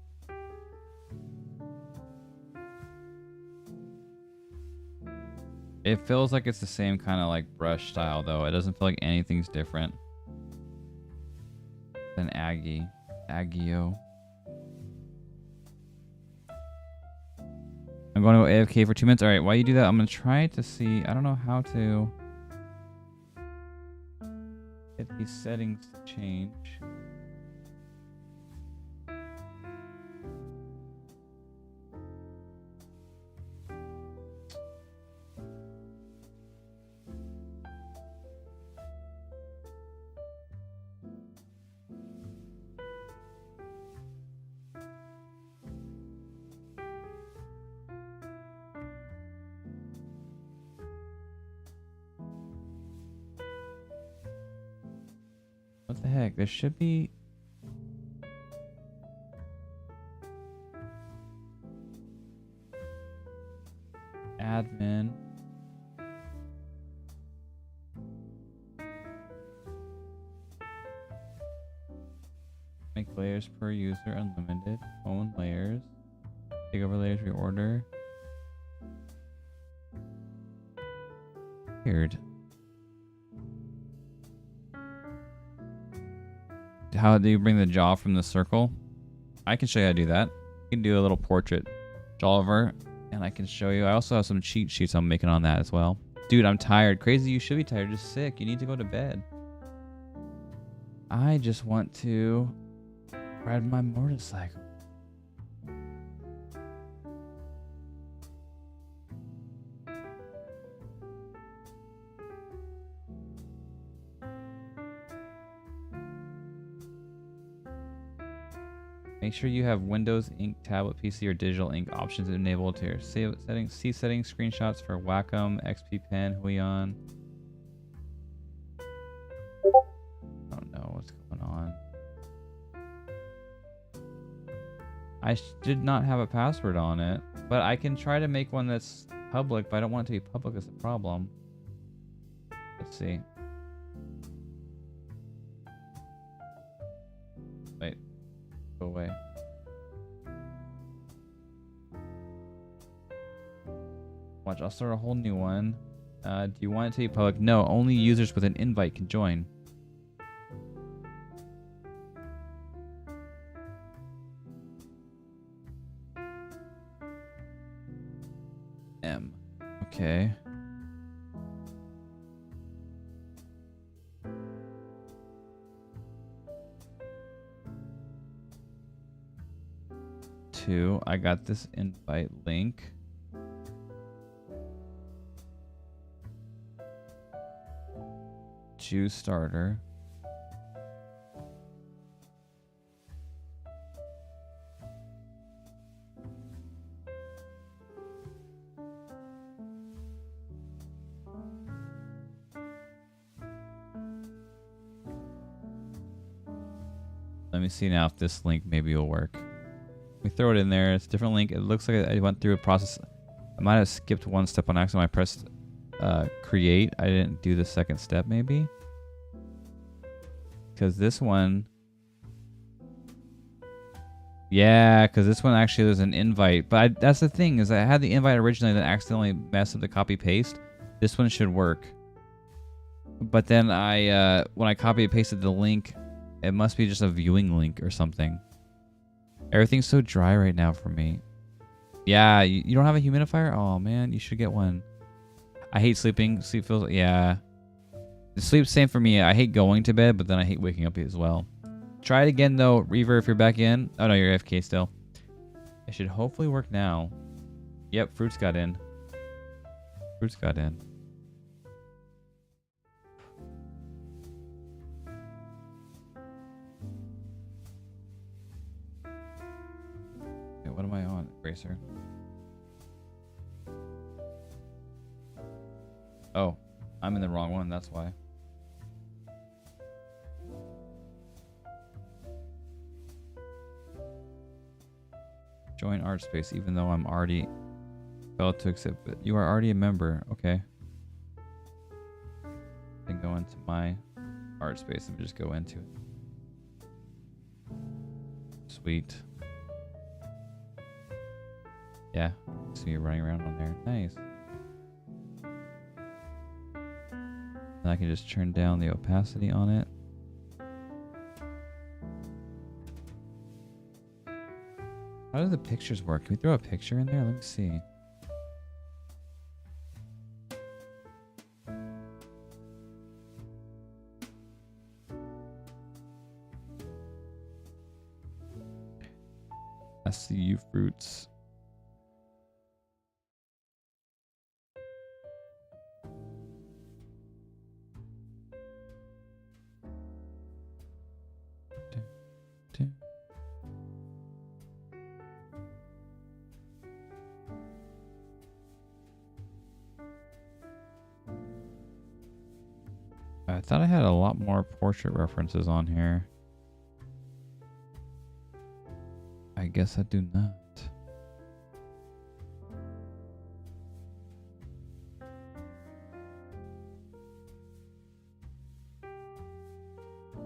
It feels like it's the same kind of like brush style though. It doesn't feel like anything's different than Agio. I'm going to go AFK for 2 minutes. All right, while you do that, I'm going to try to see. I don't know how to get these settings to change. What the heck? There should be... Admin. Make layers per user unlimited. Own layers. Take over layers reorder. Weird. How do you bring the jaw from the circle? I can show you how to do that. You can do a little portrait Jawver, and I can show you. I also have some cheat sheets I'm making on that as well. Dude, I'm tired. Crazy, you should be tired. You're just sick. You need to go to bed. I just want to ride my motorcycle. Make sure you have Windows Ink, tablet, PC, or digital ink options enabled here. Save settings, see settings, screenshots for Wacom, XP Pen, Huion. I don't know what's going on. I did not have a password on it, but I can try to make one that's public, but I don't want it to be public as a problem. Let's see. Wait. Go away. Watch, I'll start a whole new one. Do you want it to be public? No, only users with an invite can join. M. Okay. I got this invite link. Juice starter. Let me see now if this link maybe will work. We throw it in there. It's a different link. It looks like I went through a process. I might have skipped one step on accident. I pressed create. I didn't do the second step maybe. Because this one... Yeah, because this one actually there's an invite. But that's the thing, is I had the invite originally that accidentally messed up the copy paste. This one should work. But then when I copy and pasted the link, it must be just a viewing link or something. Everything's so dry right now for me. Yeah, you don't have a humidifier? Oh man, you should get one. I hate sleeping. Sleep feels... Yeah. The sleep's same for me. I hate going to bed, but then I hate waking up as well. Try it again though, Reaver, if you're back in. Oh no, you're AFK still. It should hopefully work now. Yep, fruits got in. Fruits got in. Okay, what am I on, Racer? Oh, I'm in the wrong one, that's why. Join art space, even though I'm already failed to accept it. You are already a member. Okay. Then go into my art space and just go into it. Sweet. Yeah. See you running around on there. Nice. And I can just turn down the opacity on it. How do the pictures work? Can we throw a picture in there? Let me see. I see you, fruits. I thought I had a lot more portrait references on here. I guess I do not.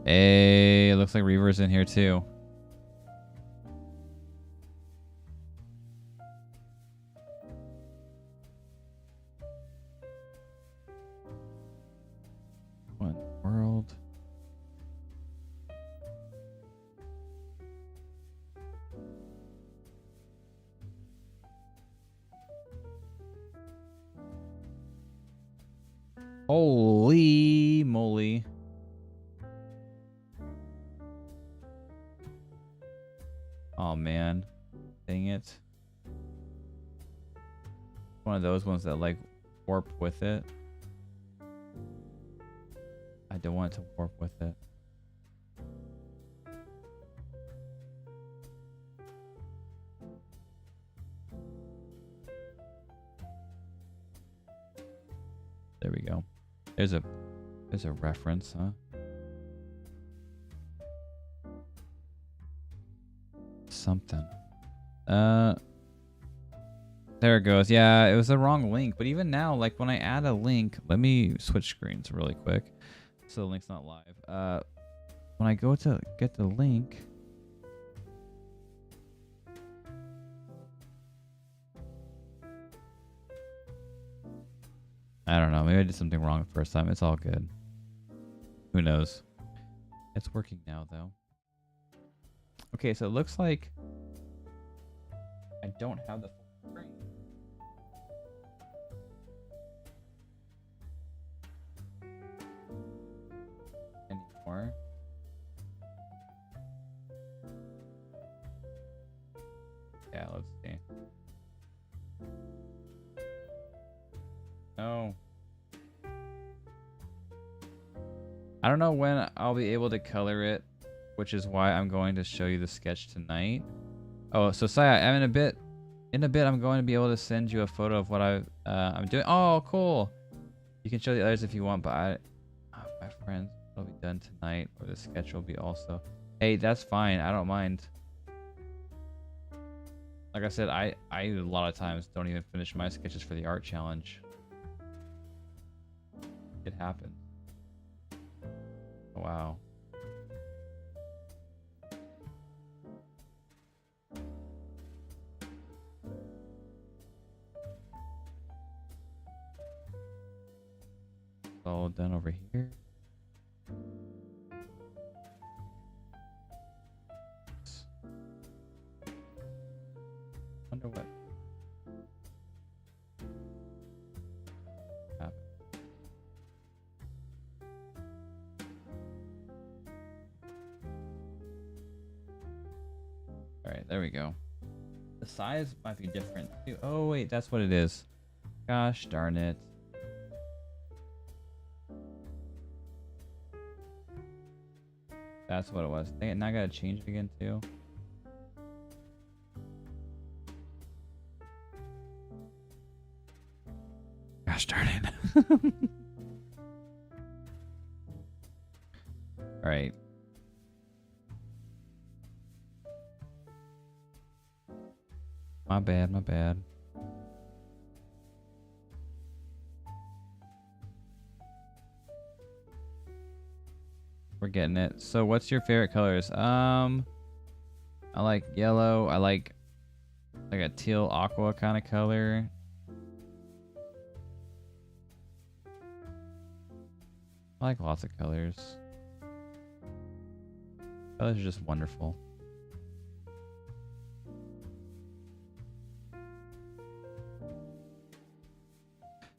Hey, it looks like Reaver's in here too. What in the world? Holy moly. Oh man. Dang it. One of those ones that like warp with it. I don't want it to warp with it. There we go. There's a reference, huh? Something. There it goes. Yeah, it was the wrong link. But even now, like when I add a link, let me switch screens really quick so the link's not live. When I go to get the link, I don't know. Maybe I did something wrong the first time. It's all good. Who knows? It's working now, though. Okay, so it looks like I don't have the full screen. Anymore. Yeah, let's see. No. I don't know when I'll be able to color it, which is why I'm going to show you the sketch tonight. Oh, so Saya, I'm in a bit I'm going to be able to send you a photo of what I'm doing. Oh, cool. You can show the others if you want, but my friends, it'll be done tonight, or the sketch will be also. Hey, that's fine. I don't mind. Like I said, I a lot of times don't even finish my sketches for the art challenge. It happened. Wow. It's all done over here. Wonder what happened. All right, there we go. The size might be different too. Oh wait, that's what it is. Gosh darn it. That's what it was. Dang it, now I gotta change it again too. Gosh darn it. Alright. My bad, my bad. We're getting it. So what's your favorite colors? I like yellow. I like a teal aqua kind of color. I like lots of colors. Colors are just wonderful.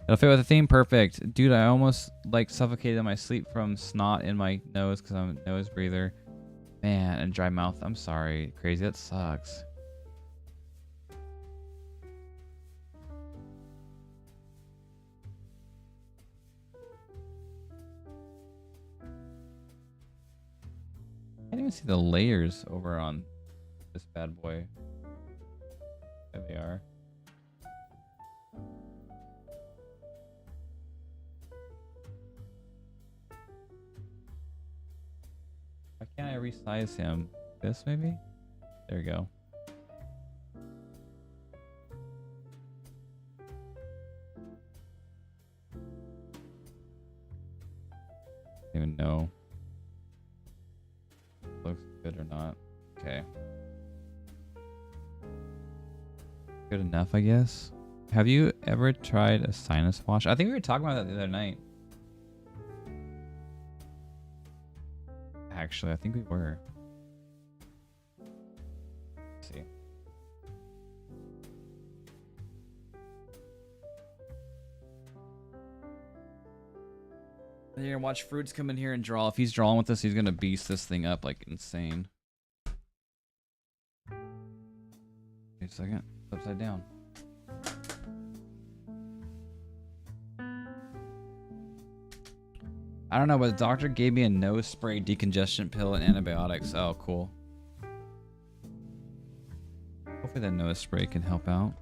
It'll fit with the theme perfect. Dude, I almost like suffocated in my sleep from snot in my nose because I'm a nose breather. Man, and dry mouth. I'm sorry. Crazy, that sucks. I can't even see the layers over on this bad boy. There they are. Why can't I resize him? This maybe? There we go. Don't even know. Looks good or not. Okay. Good enough, I guess. Have you ever tried a sinus wash? I think we were talking about that the other night. Actually, I think we were. Let's see. You're gonna watch Fruits come in here and draw. If he's drawing with us, he's gonna beast this thing up like insane. Wait a second. It's upside down. I don't know, but the doctor gave me a nose spray decongestion pill and antibiotics. Oh, cool. Hopefully that nose spray can help out.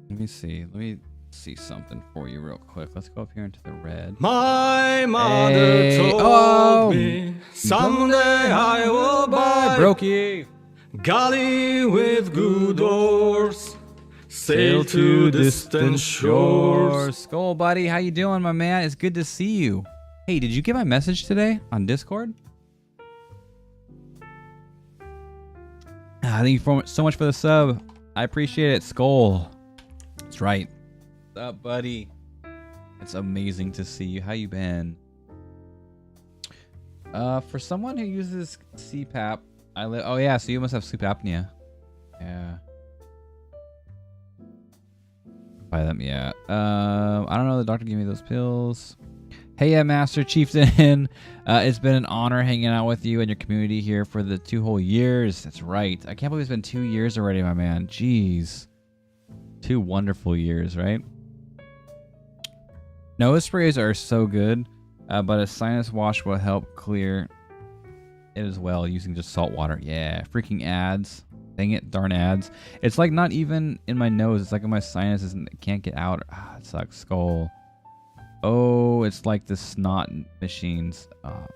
Let me see. Let me see something for you real quick. Let's go up here into the red. My mother told me someday I will buy Brokey. galley with good oars, sail to distant shores. Skull buddy, how you doing, my man? It's good to see you. Hey, did you get my message today on Discord? Thank you so much for the sub. I appreciate it, Skull. That's right. What's up, buddy? It's amazing to see you. How you been? For someone who uses CPAP, oh yeah, so you must have sleep apnea. Yeah. Buy them, yeah. I don't know. The doctor gave me those pills. Hey, yeah, Master Chieftain. It's been an honor hanging out with you and your community here for the 2 whole years. That's right. I can't believe it's been 2 years already, my man. Jeez. 2 wonderful years, right? Nose sprays are so good, but a sinus wash will help clear it as well using just salt water. Yeah, freaking ads. Dang it, darn ads. It's like not even in my nose. It's like in my sinuses and it can't get out. Ah, it sucks. Skull. Oh, it's like the snot machines.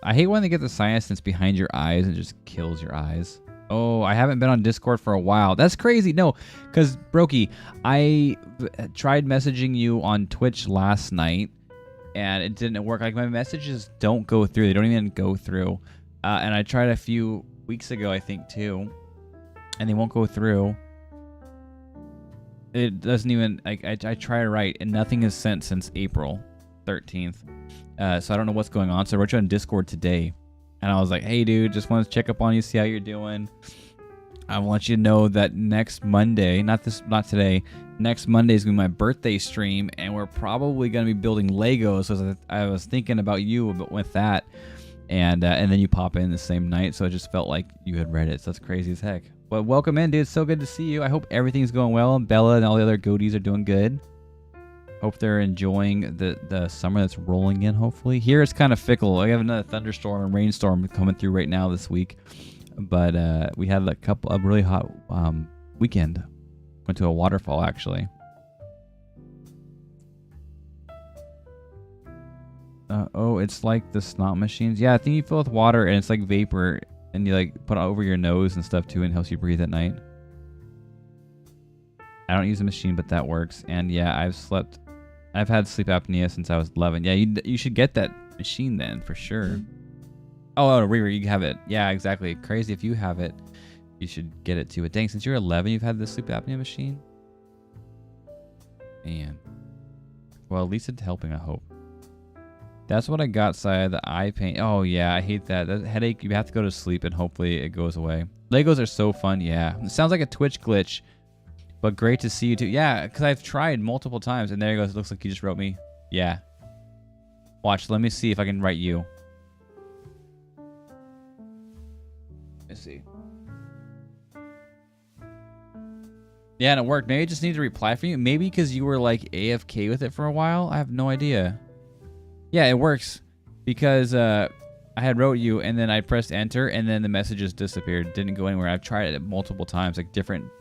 I hate when they get the sinus and it's behind your eyes and just kills your eyes. Oh, I haven't been on Discord for a while. That's crazy. No, because, Brokey, I tried messaging you on Twitch last night, and it didn't work. Like, my messages don't go through. They don't even go through. And I tried a few weeks ago, I think, too, and they won't go through. It doesn't even... I try to write, and nothing is sent since April 13th. So I don't know what's going on. So I wrote you on Discord today. And I was like, hey, dude, just wanted to check up on you, see how you're doing. I want you to know that next Monday, not today, next Monday is going to be my birthday stream, and we're probably going to be building Legos. So I was thinking about you with that, and then you pop in the same night, so it just felt like you had read it. So that's crazy as heck. But welcome in, dude. It's so good to see you. I hope everything's going well, and Bella and all the other goaties are doing good. Hope they're enjoying the summer that's rolling in, hopefully. Here it's kind of fickle. I have another thunderstorm and rainstorm coming through right now this week. But we had a really hot weekend. Went to a waterfall, actually. Oh, it's like the snot machines. Yeah, I think you fill it with water and it's like vapor, and you like put it over your nose and stuff too, and helps you breathe at night. I don't use a machine, but that works. And yeah, I've had sleep apnea since I was 11. Yeah, you should get that machine then for sure. Oh, Reaver, you have it. Yeah, exactly. Crazy if you have it. You should get it too. But dang, since you're 11, you've had the sleep apnea machine? Man. Well, at least it's helping, I hope. That's what I got, Saya, the eye pain. Oh, yeah, I hate that. That headache, you have to go to sleep, and hopefully it goes away. Legos are so fun, yeah. It sounds like a Twitch glitch, but great to see you, too. Yeah, because I've tried multiple times, and there he goes. It looks like you just wrote me. Yeah. Watch, let me see if I can write you. Let's see. Yeah, and it worked. Maybe I just need to reply for you. Maybe because you were like AFK with it for a while. I have no idea. Yeah, it works because I had wrote you and then I pressed enter and then the message just disappeared. Didn't go anywhere. I've tried it multiple times, like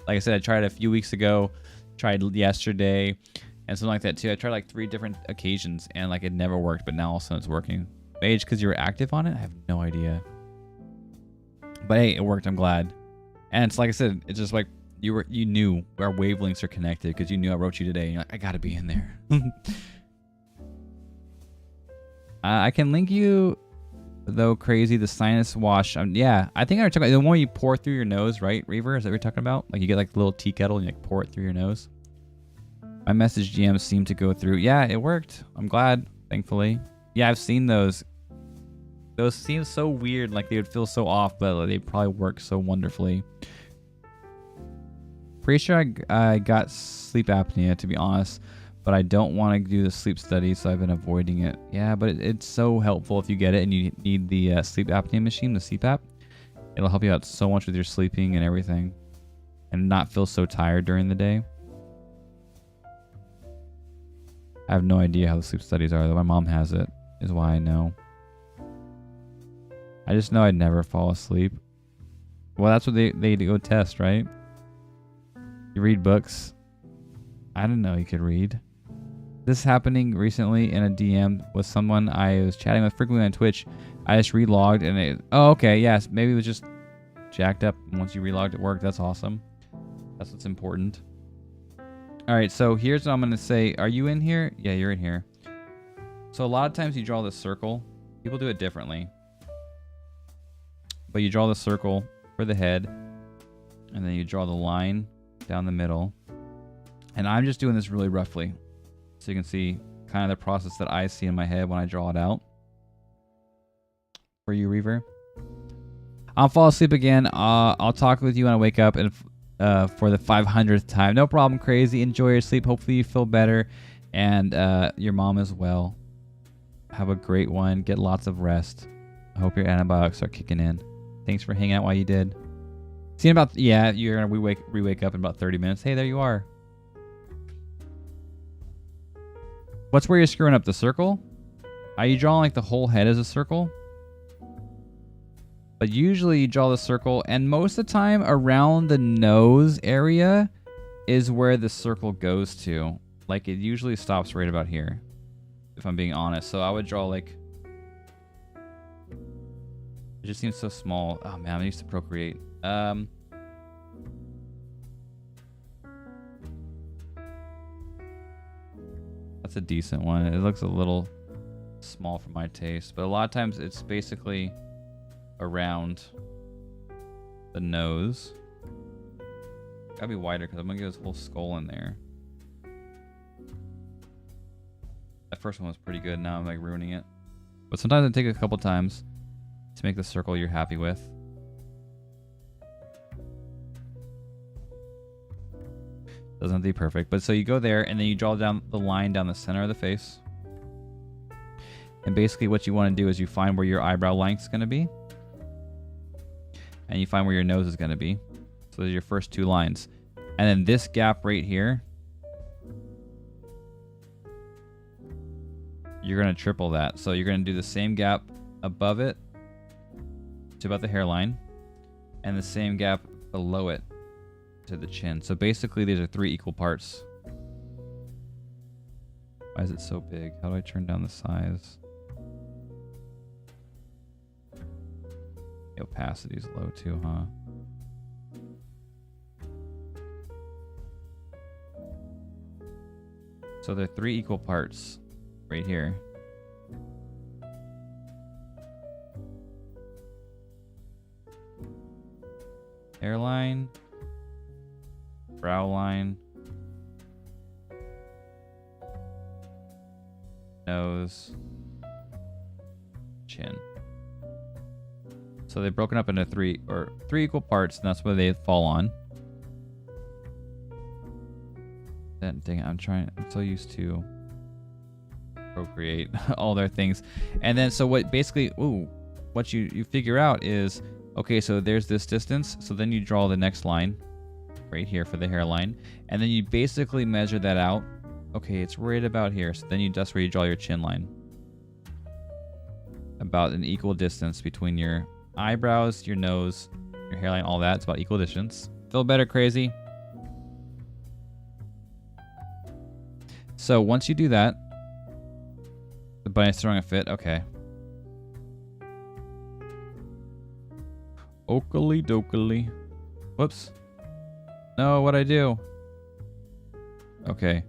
I said, I tried it a few weeks ago, tried yesterday, and something like that too. I tried like 3 different occasions and like it never worked, but now all of a sudden it's working. Age because you were active on it? I have no idea. But hey, it worked. I'm glad. And it's like I said, it's just like you knew our wavelengths are connected because you knew I wrote you today. And you're like, I gotta be in there. I can link you though. Crazy, the sinus wash. Yeah, I think I was talking about the one you pour through your nose, right, Reaver? Is that what you're talking about? Like you get like a little tea kettle and you like pour it through your nose. My message GMs seemed to go through. Yeah, it worked. I'm glad, thankfully. Yeah, I've seen those. Those seem so weird, like they would feel so off, but they probably work so wonderfully. Pretty sure I got sleep apnea, to be honest, but I don't want to do the sleep study, so I've been avoiding it. Yeah, but it's so helpful if you get it and you need the sleep apnea machine, the CPAP. It'll help you out so much with your sleeping and everything, and not feel so tired during the day. I have no idea how the sleep studies are, though. My mom has it, is why I know. I just know I'd never fall asleep. Well, that's what they go test, right? You read books. I didn't know you could read. This happening recently in a DM with someone I was chatting with frequently on Twitch. I just relogged and it... Oh, okay, yes. Maybe it was just jacked up. Once you relogged, it worked. That's awesome. That's what's important. All right, so here's what I'm going to say. Are you in here? Yeah, you're in here. So a lot of times you draw this circle. People do it differently. But you draw the circle for the head, and then you draw the line down the middle. And I'm just doing this really roughly, so you can see kind of the process that I see in my head when I draw it out. For you, Reaver. I'll fall asleep again. I'll talk with you when I wake up and for the 500th time. No problem, Crazy. Enjoy your sleep. Hopefully you feel better, and your mom as well. Have a great one. Get lots of rest. I hope your antibiotics are kicking in. Thanks for hanging out while you did. See you in about... Yeah, you're going to re-wake up in about 30 minutes. Hey, there you are. What's where you're screwing up? The circle? Are you drawing like the whole head as a circle? But usually you draw the circle, and most of the time around the nose area is where the circle goes to. Like it usually stops right about here, if I'm being honest. So I would draw like... It just seems so small. Oh man, I used to procreate. That's a decent one. It looks a little small for my taste, but a lot of times it's basically around the nose. Gotta be wider because I'm gonna get this whole skull in there. That first one was pretty good. Now I'm like ruining it. But sometimes I take a couple times to make the circle you're happy with. Doesn't have to be perfect. But so you go there and then you draw down the line down the center of the face. And basically what you want to do is you find where your eyebrow length is going to be. And you find where your nose is going to be. So those are your first 2 lines. And then this gap right here, you're going to triple that. So you're going to do the same gap above it to about the hairline. And the same gap below it to the chin. So basically these are 3 equal parts. Why is it so big? How do I turn down the size? The opacity is low too, huh? So they're 3 equal parts right here. Hairline, brow line, nose, chin. So they've broken up into 3 equal parts, and that's where they fall on. Then dang it, I'm so used to Procreate all their things. And then so what basically what you figure out is, okay, so there's this distance, so then you draw the next line right here for the hairline, and then you basically measure that out. Okay, it's right about here, so then that's where you draw your chin line. About an equal distance between your eyebrows, your nose, your hairline, all that. It's about equal distance. Feel better, crazy? So once you do that, the bunny's throwing a fit. Okay. Oakley dokley. Whoops. No, what'd I do? Okay.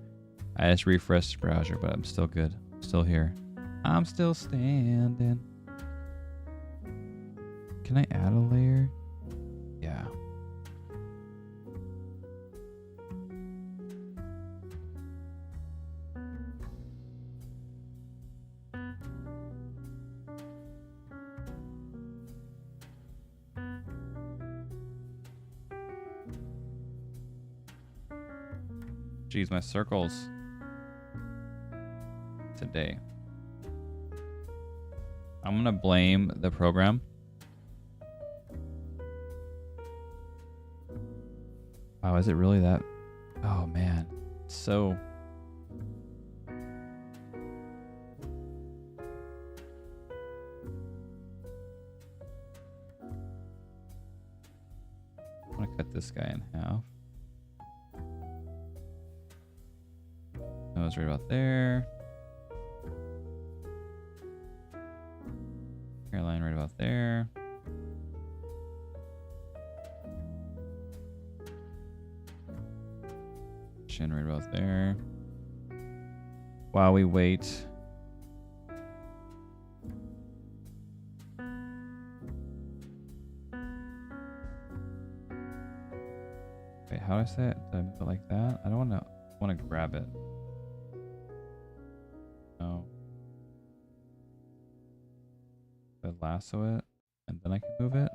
I just refreshed the browser, but I'm still good. I'm still here. I'm still standing. Can I add a layer? Yeah. Jeez, my circles today. I'm gonna blame the program. Wow, is it really that? Oh man, so. I'm gonna cut this guy in half. Nose right about there. Hairline right about there. Chin right about there. While we wait. Wait, how do I say it? Did I move it like that? I don't want to grab it. No. I lasso it, and then I can move it.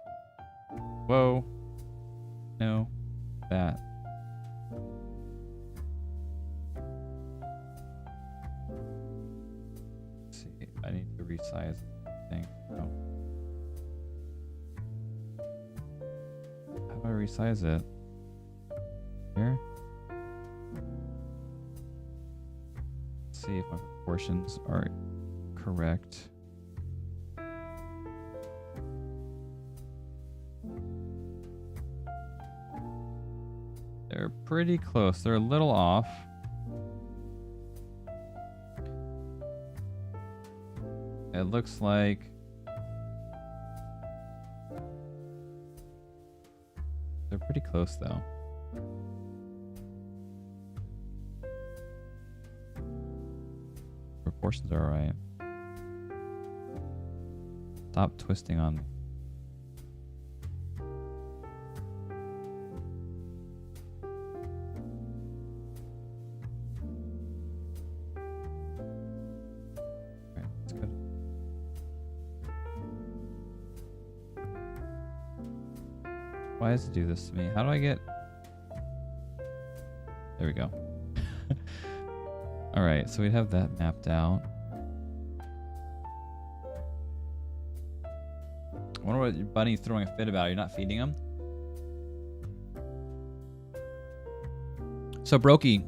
Whoa. No. That. Let's see. I need to resize the thing. No. How do I resize it? Here? Let's see if my proportions are correct. They're pretty close. They're a little off. It looks like they're pretty close though. Proportions are alright. Stop twisting on me. Alright, that's good. Why does it do this to me? How do I get... There we go. All right, so we have that mapped out. I wonder what your bunny's throwing a fit about. You're not feeding him? So, Brokey.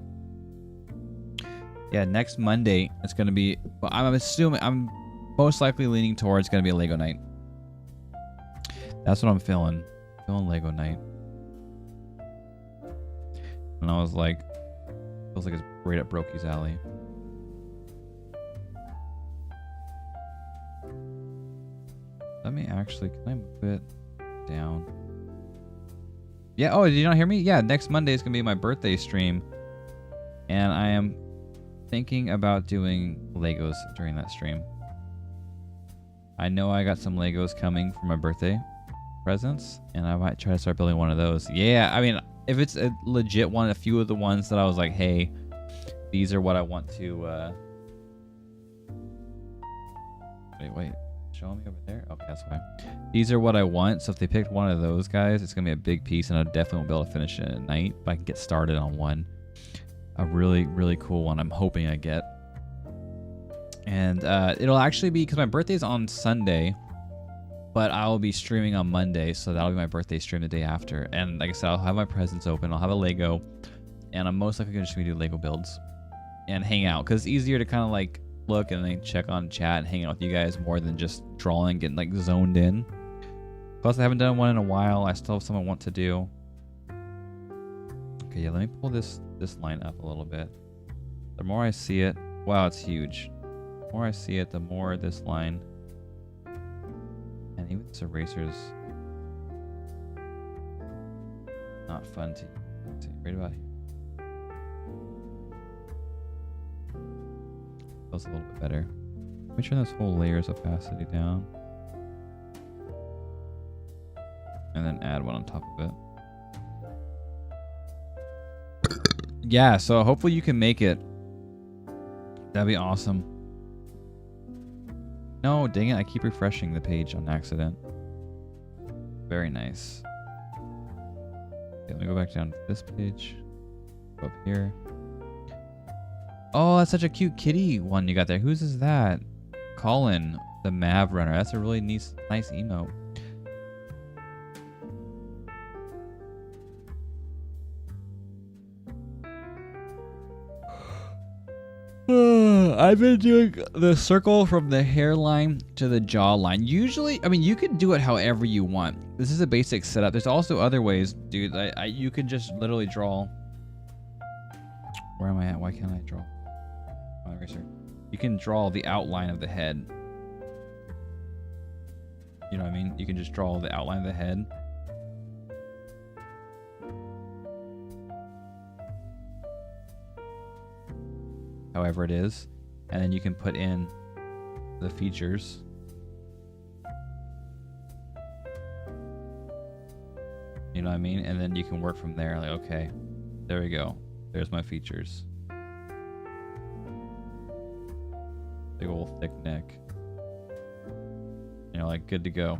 Yeah, next Monday, it's going to be... Well, I'm most likely leaning towards going to be a Lego night. That's what I'm feeling. Feeling Lego night. And I was like... Feels like it's right up Brokey's alley. Let me actually... Can I move it down? Yeah, oh, did you not hear me? Yeah, next Monday is going to be my birthday stream. And I am thinking about doing Legos during that stream. I know I got some Legos coming for my birthday presents. And I might try to start building one of those. Yeah, I mean, if it's a legit one, a few of the ones that I was like, hey, these are what I want to... Wait. Show me over there? Okay, that's fine. These are what I want. So if they picked one of those guys, it's going to be a big piece. And I definitely won't be able to finish it at night. But I can get started on one. A really, really cool one I'm hoping I get. And it'll actually be... Because my birthday's on Sunday. But I'll be streaming on Monday. So that'll be my birthday stream the day after. And like I said, I'll have my presents open. I'll have a Lego. And I'm most likely going to just do Lego builds. And hang out. Because it's easier to kind of like... look and then check on chat and hang out with you guys more than just drawing, getting like zoned in. Plus I haven't done one in a while. I still have some I want to do. Okay, yeah, let me pull this line up a little bit. The more I see it, wow, it's huge. The more I see it, the more this line, and even this eraser's not fun to see. Right about here. A little bit better. Let me turn this whole layer's opacity down. And then add one on top of it. Yeah, so hopefully you can make it. That'd be awesome. No, dang it, I keep refreshing the page on accident. Very nice. Okay, let me go back down to this page. Go up here. Oh, that's such a cute kitty one you got there. Whose is that? Colin, the Mav Runner. That's a really nice emote. I've been doing the circle from the hairline to the jawline. Usually, I mean, you can do it however you want. This is a basic setup. There's also other ways, dude. You can just literally draw. Where am I at? Why can't I draw? Eraser. You can draw the outline of the head. You know what I mean? You can just draw the outline of the head. However it is. And then you can put in the features. You know what I mean? And then you can work from there. Like, okay, there we go. There's my features. Big old thick neck. You know, like good to go.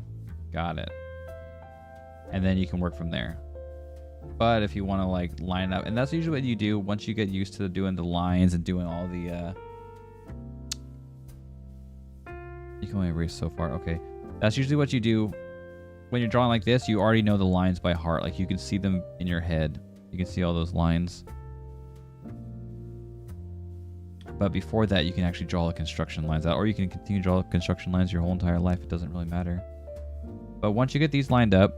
Got it. And then you can work from there. But if you want to like line up, and that's usually what you do once you get used to doing the lines and doing all the you can only erase so far. Okay. That's usually what you do when you're drawing like this. You already know the lines by heart. Like you can see them in your head. You can see all those lines. But before that, you can actually draw the construction lines out, or you can continue to draw construction lines your whole entire life. It doesn't really matter. But once you get these lined up,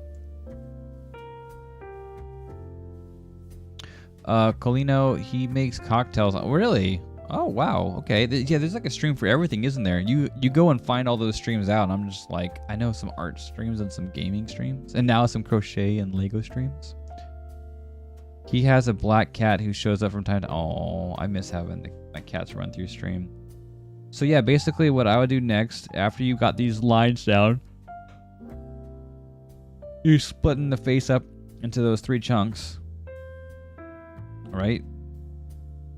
Colino, he makes cocktails. Really? Oh, wow. Okay. Yeah, there's like a stream for everything, isn't there? You go and find all those streams out, and I'm just like, I know some art streams and some gaming streams, and now some crochet and Lego streams. He has a black cat who shows up from time to... Oh, I miss having my cats run through stream. So yeah, basically what I would do next, after you got these lines down, you're splitting the face up into those 3 chunks. Right?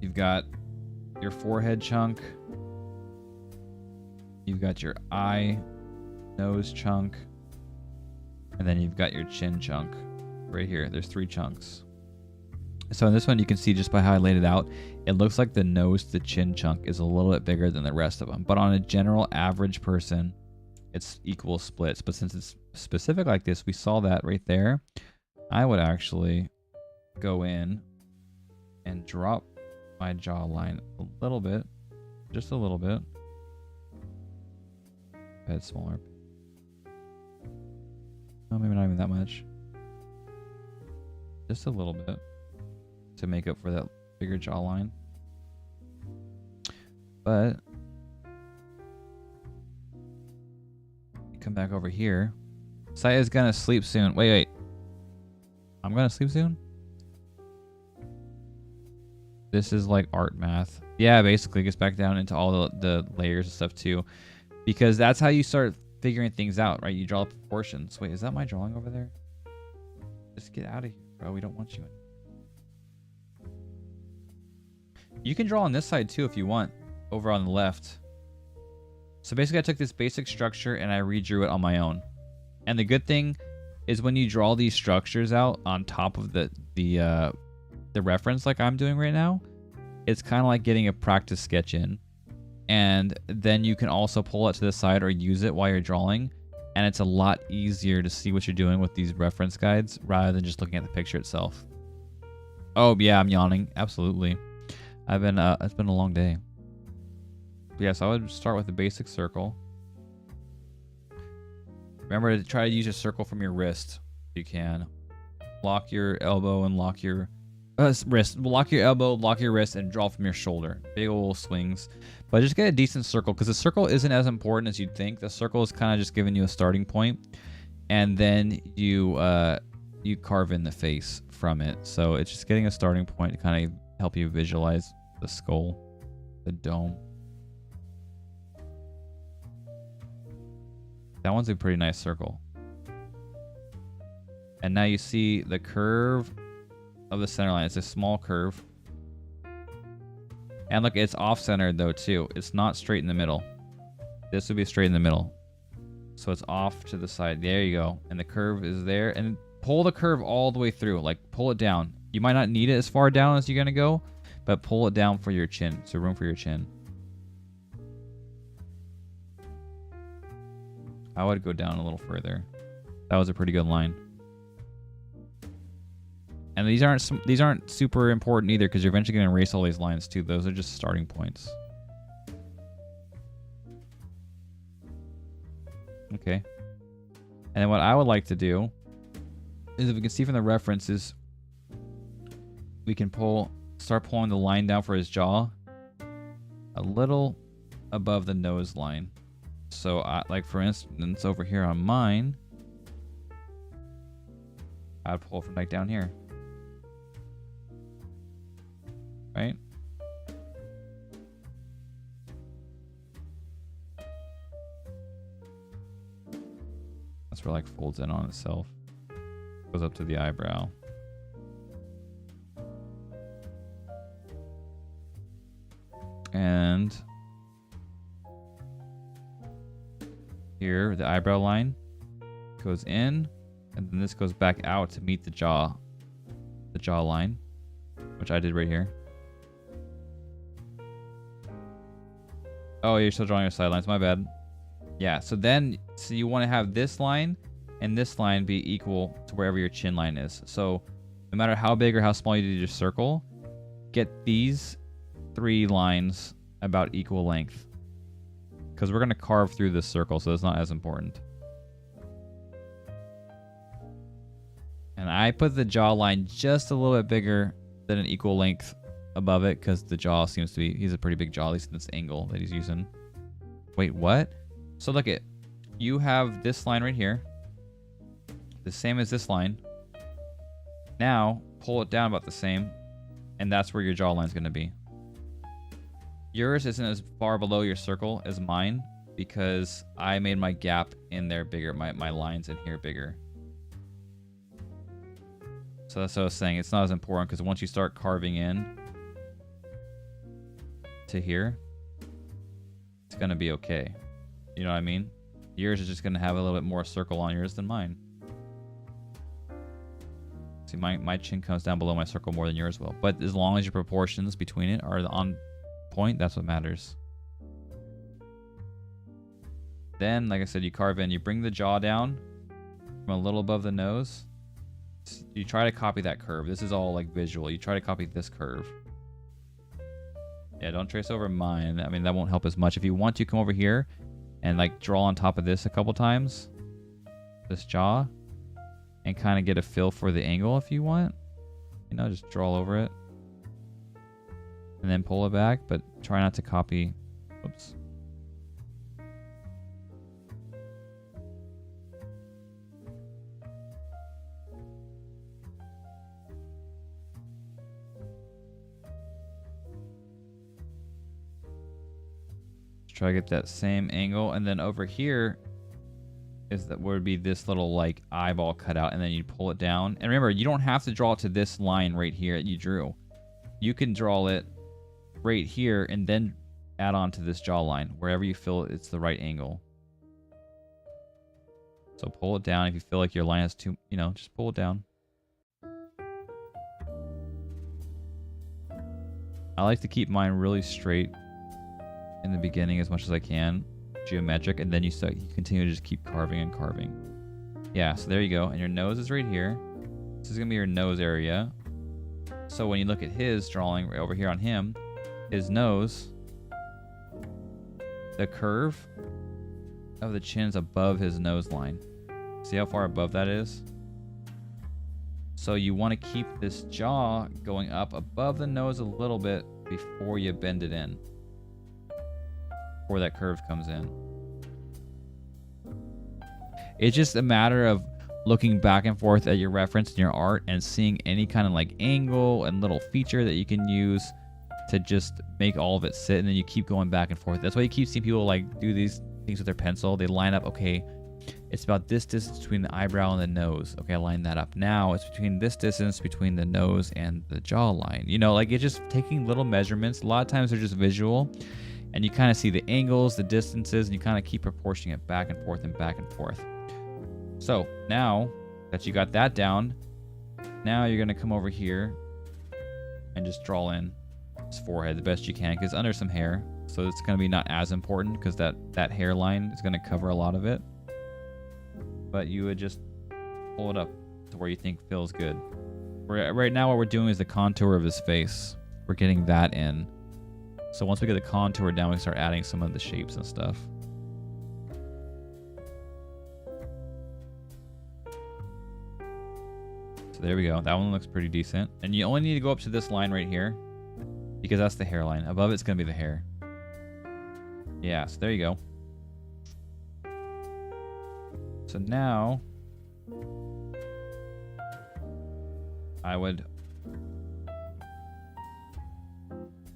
You've got your forehead chunk. You've got your eye, nose chunk. And then you've got your chin chunk. Right here. There's 3 chunks. So in this one, you can see just by how I laid it out, it looks like the nose to chin chunk is a little bit bigger than the rest of them. But on a general average person, it's equal splits. But since it's specific like this, we saw that right there. I would actually go in and drop my jawline a little bit, just a little bit. A bit smaller. Oh, maybe not even that much. Just a little bit to make up for that bigger jawline. But come back over here. Saya's gonna sleep soon. Wait. I'm gonna sleep soon? This is like art math. Yeah, basically it gets back down into all the layers and stuff too. Because that's how you start figuring things out, right? You draw proportions. Wait, is that my drawing over there? Just get out of here, bro. We don't want you in. You can draw on this side too if you want, over on the left. So basically I took this basic structure and I redrew it on my own. And the good thing is when you draw these structures out on top of the reference like I'm doing right now, it's kind of like getting a practice sketch in. And then you can also pull it to the side or use it while you're drawing. And it's a lot easier to see what you're doing with these reference guides rather than just looking at the picture itself. Oh yeah, I'm yawning. Absolutely. It's been a long day. But yeah, so I would start with a basic circle. Remember to try to use a circle from your wrist if you can. Lock your elbow and lock your wrist. Lock your elbow, lock your wrist, and draw from your shoulder. Big old swings. But just get a decent circle, because the circle isn't as important as you'd think. The circle is kind of just giving you a starting point, and then you carve in the face from it. So it's just getting a starting point to kind of help you visualize the skull, the dome. That one's a pretty nice circle. And now you see the curve of the center line. It's a small curve. And look, it's off-centered though too. It's not straight in the middle. This would be straight in the middle. So it's off to the side. There you go. And the curve is there. And pull the curve all the way through. Like, pull it down. You might not need it as far down as you're going to go, but pull it down for your chin. So room for your chin. I would go down a little further. That was a pretty good line. And these aren't super important either, because you're eventually going to erase all these lines too. Those are just starting points. Okay. And then what I would like to do is, if we can see from the references, we can start pulling the line down for his jaw a little above the nose line. So, like for instance, over here on mine, I'd pull from like down here. Right? That's where like folds in on itself. Goes up to the eyebrow. And here, the eyebrow line goes in, and then this goes back out to meet the jaw line, which I did right here. Oh, you're still drawing your sidelines. My bad. Yeah, so you want to have this line and this line be equal to wherever your chin line is. So no matter how big or how small you do your circle, get these 3 lines about equal length. Because we're going to carve through this circle, so it's not as important. And I put the jawline just a little bit bigger than an equal length above it, because the jaw seems to be, he's a pretty big jaw, at least in this angle that he's using. Wait, what? So look at, you have this line right here, the same as this line. Now, pull it down about the same, and that's where your jawline's going to be. Yours isn't as far below your circle as mine, because I made my gap in there bigger, my lines in here bigger. So that's what I was saying, it's not as important, because once you start carving in to here, it's going to be okay. You know what I mean? Yours is just going to have a little bit more circle on yours than mine. See, my chin comes down below my circle more than yours will. But as long as your proportions between it are on point, that's what matters. Then, like I said, you carve in. You bring the jaw down from a little above the nose. You try to copy that curve. This is all like visual. You try to copy this curve. Yeah, don't trace over mine. I mean, that won't help as much. If you want to, come over here and like draw on top of this a couple times. This jaw. And kind of get a feel for the angle if you want. You know, just draw over it. And then pull it back, but try not to copy. Oops. Try to get that same angle, and then over here is that would be this little like eyeball cut out, and then you pull it down. And remember, you don't have to draw it to this line right here that you drew. You can draw it right here and then add on to this jawline wherever you feel it's the right angle. So pull it down if you feel like your line has too, you know, just pull it down. I like to keep mine really straight in the beginning as much as I can, geometric, and then you continue to just keep carving and carving. Yeah, so there you go. And your nose is right here. This is gonna be your nose area. So when you look at his drawing right over here on him, his nose, the curve of the chin is above his nose line. See how far above that is? So you want to keep this jaw going up above the nose a little bit before you bend it in. Before that curve comes in. It's just a matter of looking back and forth at your reference in your art and seeing any kind of like angle and little feature that you can use to just make all of it sit, and then you keep going back and forth. That's why you keep seeing people like do these things with their pencil. They line up, okay, it's about this distance between the eyebrow and the nose. Okay, I line that up. Now it's between this distance between the nose and the jawline. You know, like it's just taking little measurements. A lot of times they're just visual. And you kind of see the angles, the distances, and you kind of keep proportioning it back and forth and back and forth. So now that you got that down, now you're going to come over here and just draw in his forehead the best you can, because under some hair. So it's going to be not as important because that hairline is going to cover a lot of it. But you would just pull it up to where you think feels good. Right now what we're doing is the contour of his face. We're getting that in. So once we get the contour down, we start adding some of the shapes and stuff. So there we go. That one looks pretty decent. And you only need to go up to this line right here, because that's the hairline. Above it's going to be the hair. Yeah, so there you go. So now I would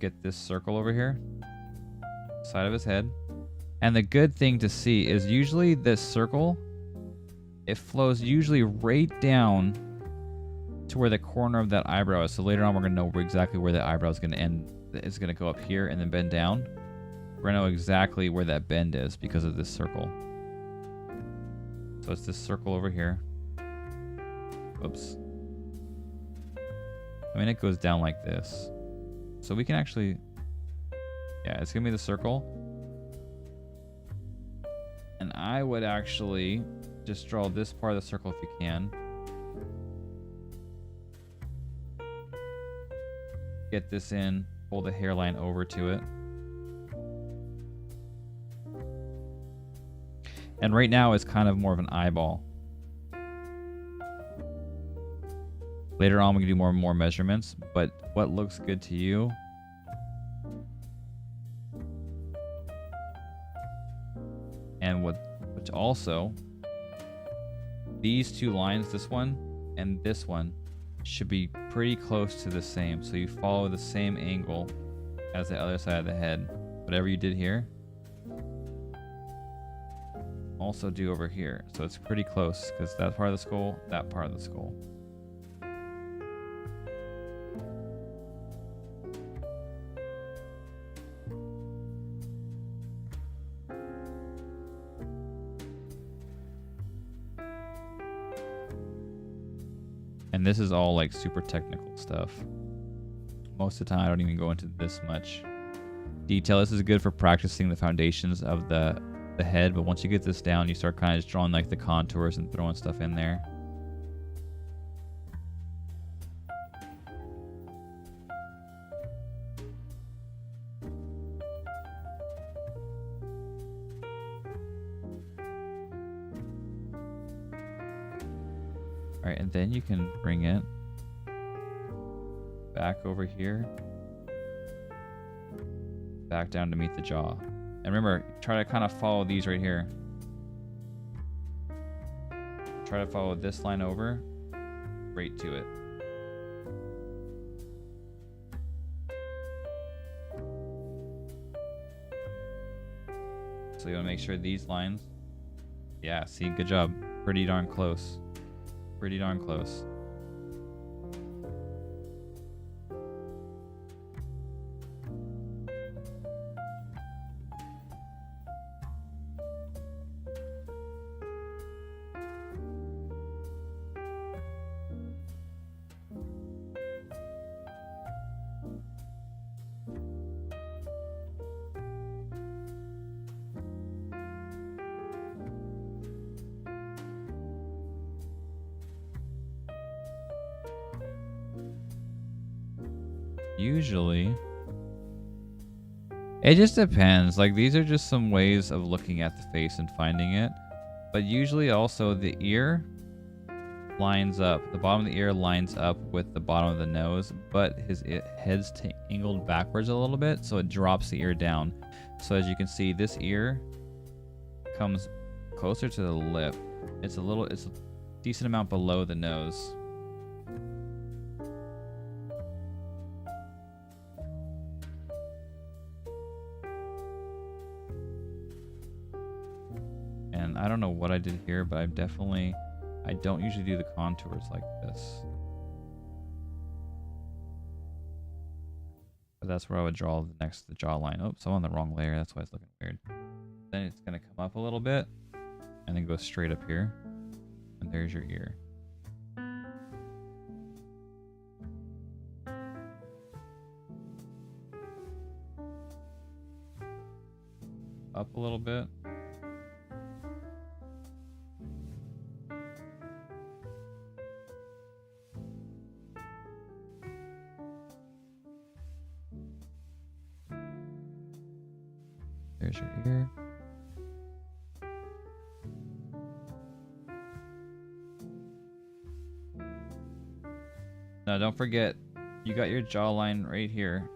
get this circle over here, side of his head. And the good thing to see is usually this circle, it flows usually right down to where the corner of that eyebrow is. So later on we're going to know exactly where the eyebrow is going to end. It's going to go up here and then bend down. We're going to know exactly where that bend is because of this circle. So it's this circle over here. Oops. I mean, it goes down like this. So we can actually, yeah, it's gonna be the circle. And I would actually just draw this part of the circle if you can. Get this in, pull the hairline over to it. And right now it's kind of more of an eyeball. Later on we can do more and more measurements, but what looks good to you and which also, these two lines, this one and this one, should be pretty close to the same. So you follow the same angle as the other side of the head. Whatever you did here, also do over here. So it's pretty close because that part of the skull, that part of the skull. And this is all like super technical stuff. Most of the time I don't even go into this much detail. This is good for practicing the foundations of the head, but once you get this down, you start kind of just drawing like the contours and throwing stuff in there. All right, and then you can bring it back over here, back down to meet the jaw. And remember, try to kind of follow these right here. Try to follow this line over, right to it. So you want to make sure these lines, yeah, see, good job. Pretty darn close. Pretty darn close. Usually, it just depends. Like, these are just some ways of looking at the face and finding it. But usually also the ear lines up. The bottom of the ear lines up with the bottom of the nose, but his head's angled backwards a little bit, so it drops the ear down. So as you can see, this ear comes closer to the lip. It's a decent amount below the nose. And I don't know what I did here, but I don't usually do the contours like this. But that's where I would draw next to the jawline. Oops, I'm on the wrong layer. That's why it's looking weird. Then it's going to come up a little bit and then go straight up here. And there's your ear. Up a little bit. There's your ear. Now don't forget, you got your jawline right here.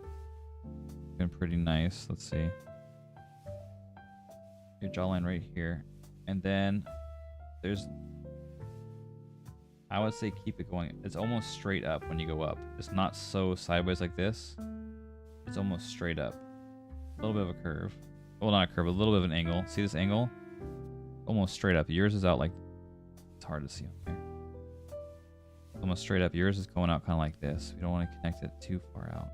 Looking pretty nice. Let's see. Your jawline right here. And then I would say keep it going. It's almost straight up when you go up. It's not so sideways like this. It's almost straight up. A little bit of a curve. Well, not a curve, a little bit of an angle. See this angle? Almost straight up. Yours is out like, it's hard to see on there. Almost straight up. Yours is going out kind of like this. We don't want to connect it too far out.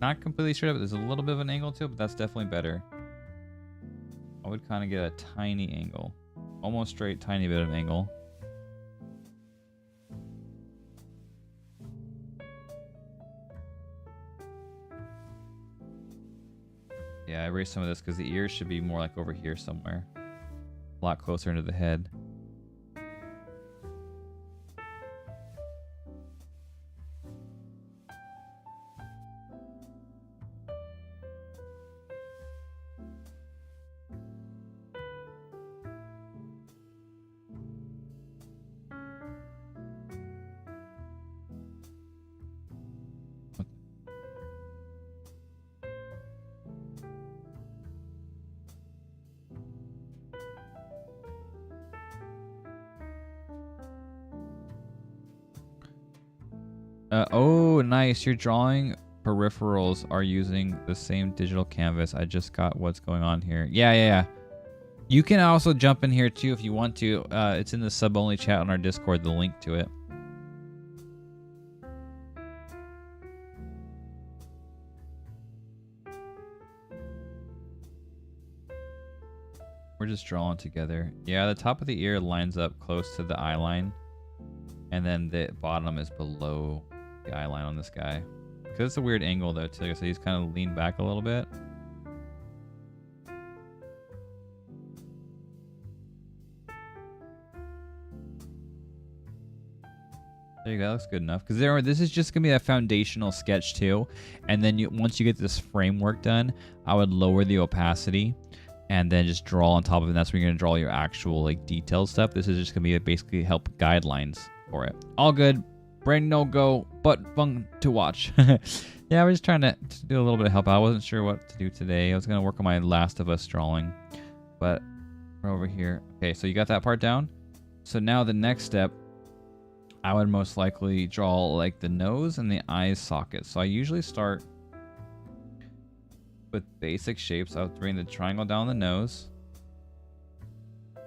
Not completely straight up. There's a little bit of an angle to it, but that's definitely better. I would kind of get a tiny angle. Almost straight, tiny bit of angle. Yeah, I erased some of this because the ears should be more like over here somewhere. A lot closer into the head. Oh, nice. Your drawing peripherals are using the same digital canvas. I just got what's going on here. Yeah. You can also jump in here too if you want to. It's in the sub-only chat on our Discord, the link to it. We're just drawing together. Yeah, the top of the ear lines up close to the eye line. And then the bottom is below the eye line on this guy. Because it's a weird angle though too, so he's kind of leaned back a little bit. There you go, that looks good enough. Because this is just gonna be a foundational sketch too. And then once you get this framework done, I would lower the opacity and then just draw on top of it. And that's when you're gonna draw your actual like detailed stuff. This is just gonna be basically help guidelines for it. All good. Brain no go, but fun to watch. Yeah, we're just trying to do a little bit of help out. I wasn't sure what to do today. I was gonna work on my Last of Us drawing, but we're over here. Okay, so you got that part down. So now the next step, I would most likely draw like the nose and the eyes socket. So I usually start with basic shapes. I would bring the triangle down the nose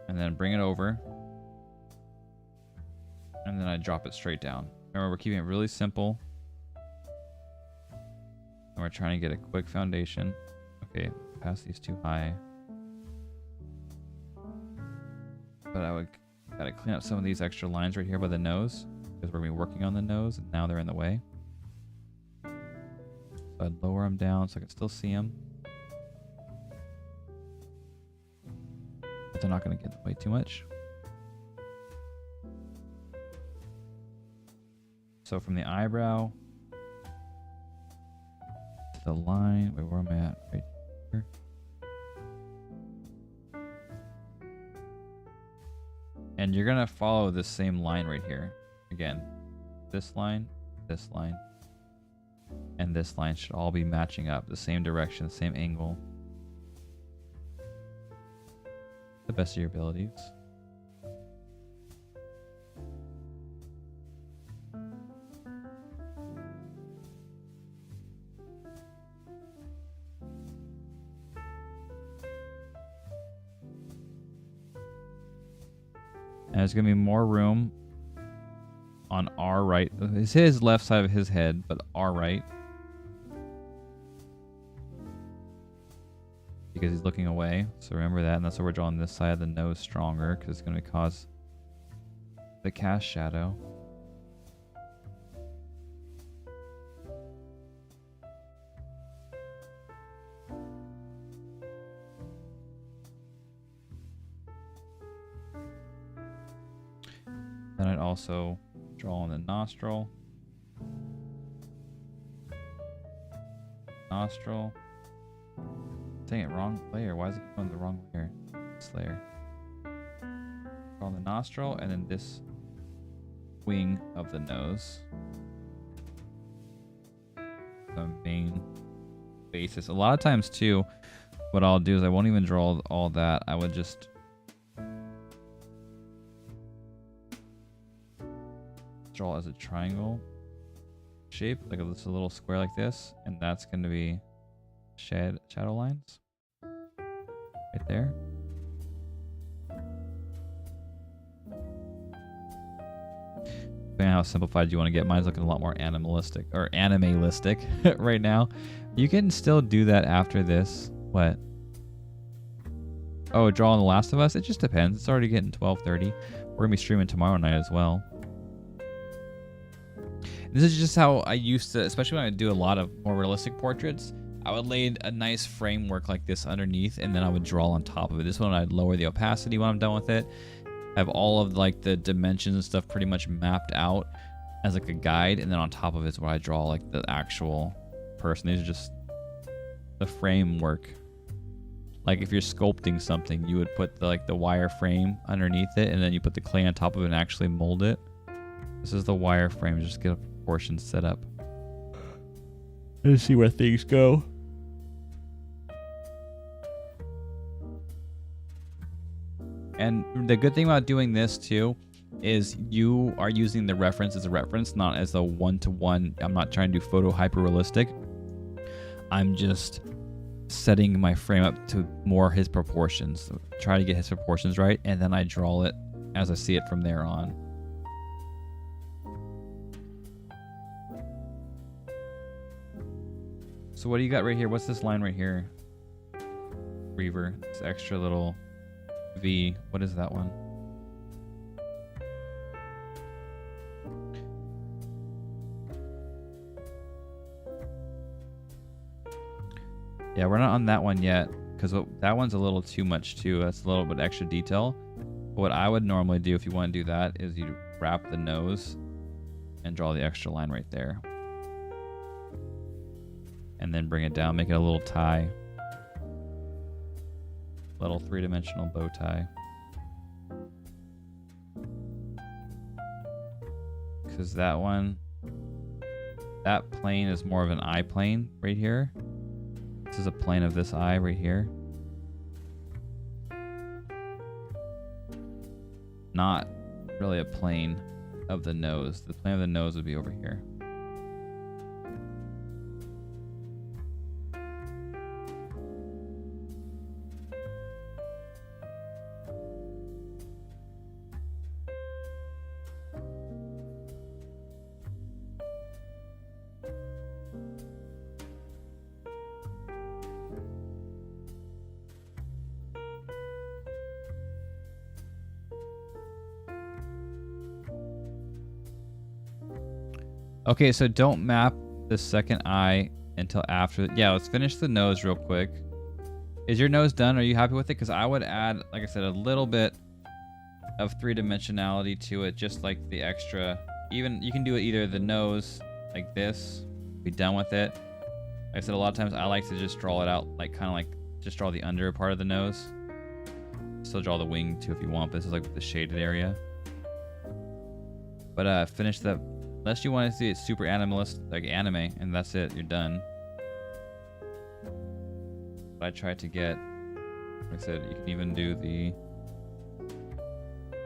and then bring it over. And then I drop it straight down. Remember, we're keeping it really simple. And we're trying to get a quick foundation. Okay, opacity's too high. But I would gotta clean up some of these extra lines right here by the nose, because we're gonna be working on the nose and now they're in the way. So I'd lower them down so I can still see them. But they're not gonna get in the way too much. So from the eyebrow to the line, wait, where am I at? Right here. And you're gonna follow this same line right here. Again, this line, and this line should all be matching up. The same direction, same angle. The best of your abilities. And there's going to be more room on our right. It's his left side of his head, but our right. Because he's looking away. So remember that. And that's why we're drawing this side of the nose stronger. Because it's going to cause the cast shadow. Then I'd also draw on the nostril. Nostril. Dang it, wrong layer. Why is it going the wrong layer? This layer. Draw on the nostril and then this wing of the nose. The main basis. A lot of times too, what I'll do is I won't even draw all that. I would just draw as a triangle shape, like a little square like this, and that's going to be shadow lines right there. Depending on how simplified you want to get, mine's looking a lot more animalistic or animalistic right now. You can still do that after this. What? Oh, draw on The Last of Us? It just depends. It's already getting 12:30. We're gonna be streaming tomorrow night as well. This is just how I used to, especially when I do a lot of more realistic portraits, I would lay a nice framework like this underneath and then I would draw on top of it. This one I'd lower the opacity when I'm done with it. Have all of like the dimensions and stuff pretty much mapped out as like a guide, and then on top of it is where I draw like the actual person. These are just the framework. Like if you're sculpting something, you would put the wire frame underneath it and then you put the clay on top of it and actually mold it. This is the wire frame. Just get a proportion set up. Let's see where things go. And the good thing about doing this too is you are using the reference as a reference, not as a one-to-one. I'm not trying to do photo hyper-realistic. I'm just setting my frame up to more his proportions. So try to get his proportions right, and then I draw it as I see it from there on. So what do you got right here? What's this line right here? Reaver. This extra little V. What is that one? Yeah, we're not on that one yet because that one's a little too much too. That's a little bit extra detail. What I would normally do if you want to do that is you wrap the nose and draw the extra line right there. And then bring it down, make it a little tie. Little three-dimensional bow tie. Because that one, that plane is more of an eye plane right here. This is a plane of this eye right here. Not really a plane of the nose. The plane of the nose would be over here. Okay, so don't map the second eye until after. Yeah, let's finish the nose real quick. Is your nose done? Are you happy with it? Because I would add, like I said, a little bit of three-dimensionality to it, just like the extra. Even you can do it either the nose like this, be done with it. Like I said, a lot of times I like to just draw it out, like kind of like just draw the under part of the nose. Still draw the wing too if you want, but this is like the shaded area. But finish the. Unless you want to see it super animalist, like anime, and that's it, you're done. But I tried to get, like I said, you can even do the,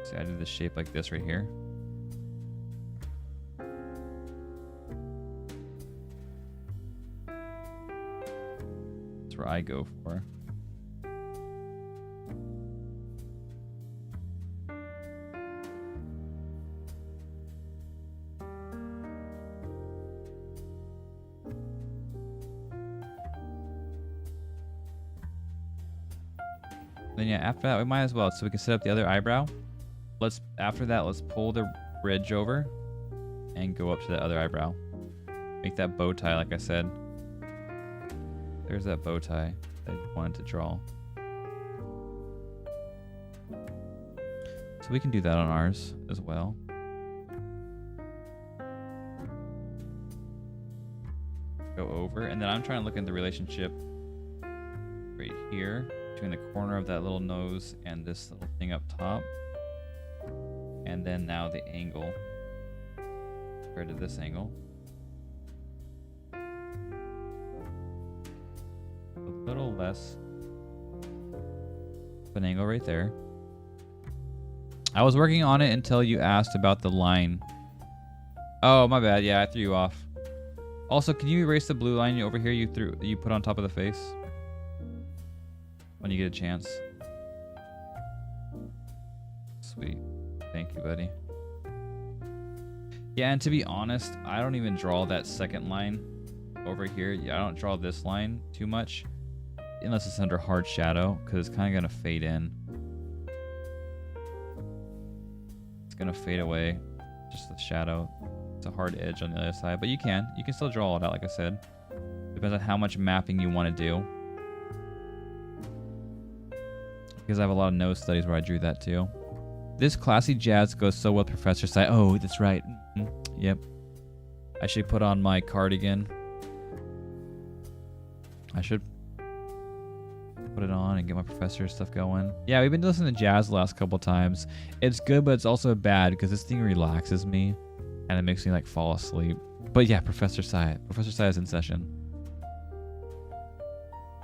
see I did the shape like this right here. That's where I go for. Then yeah, after that we might as well, so we can set up the other eyebrow. After that, let's pull the bridge over and go up to the other eyebrow. Make that bow tie like I said. There's that bow tie that I wanted to draw. So we can do that on ours as well. Go over, and then I'm trying to look at the relationship right here between the corner of that little nose and this little thing up top. And then now the angle compared to this angle. A little less of an angle right there. I was working on it until you asked about the line. Oh, my bad. Yeah, I threw you off. Also, can you erase the blue line over here you put on top of the face? When you get a chance. Sweet. Thank you, buddy. Yeah, and to be honest, I don't even draw that second line over here. Yeah, I don't draw this line too much. Unless it's under hard shadow, because it's kind of going to fade in. It's going to fade away. Just the shadow. It's a hard edge on the other side. But you can still draw it out, like I said. Depends on how much mapping you want to do. Because I have a lot of nose studies where I drew that too. This classy jazz goes so well with Professor Sai. Oh, that's right. Mm-hmm. Yep. I should put on my cardigan. I should put it on and get my professor stuff going. Yeah, we've been listening to jazz the last couple times. It's good, but it's also bad because this thing relaxes me and it makes me like fall asleep. But yeah, Professor Sai is in session.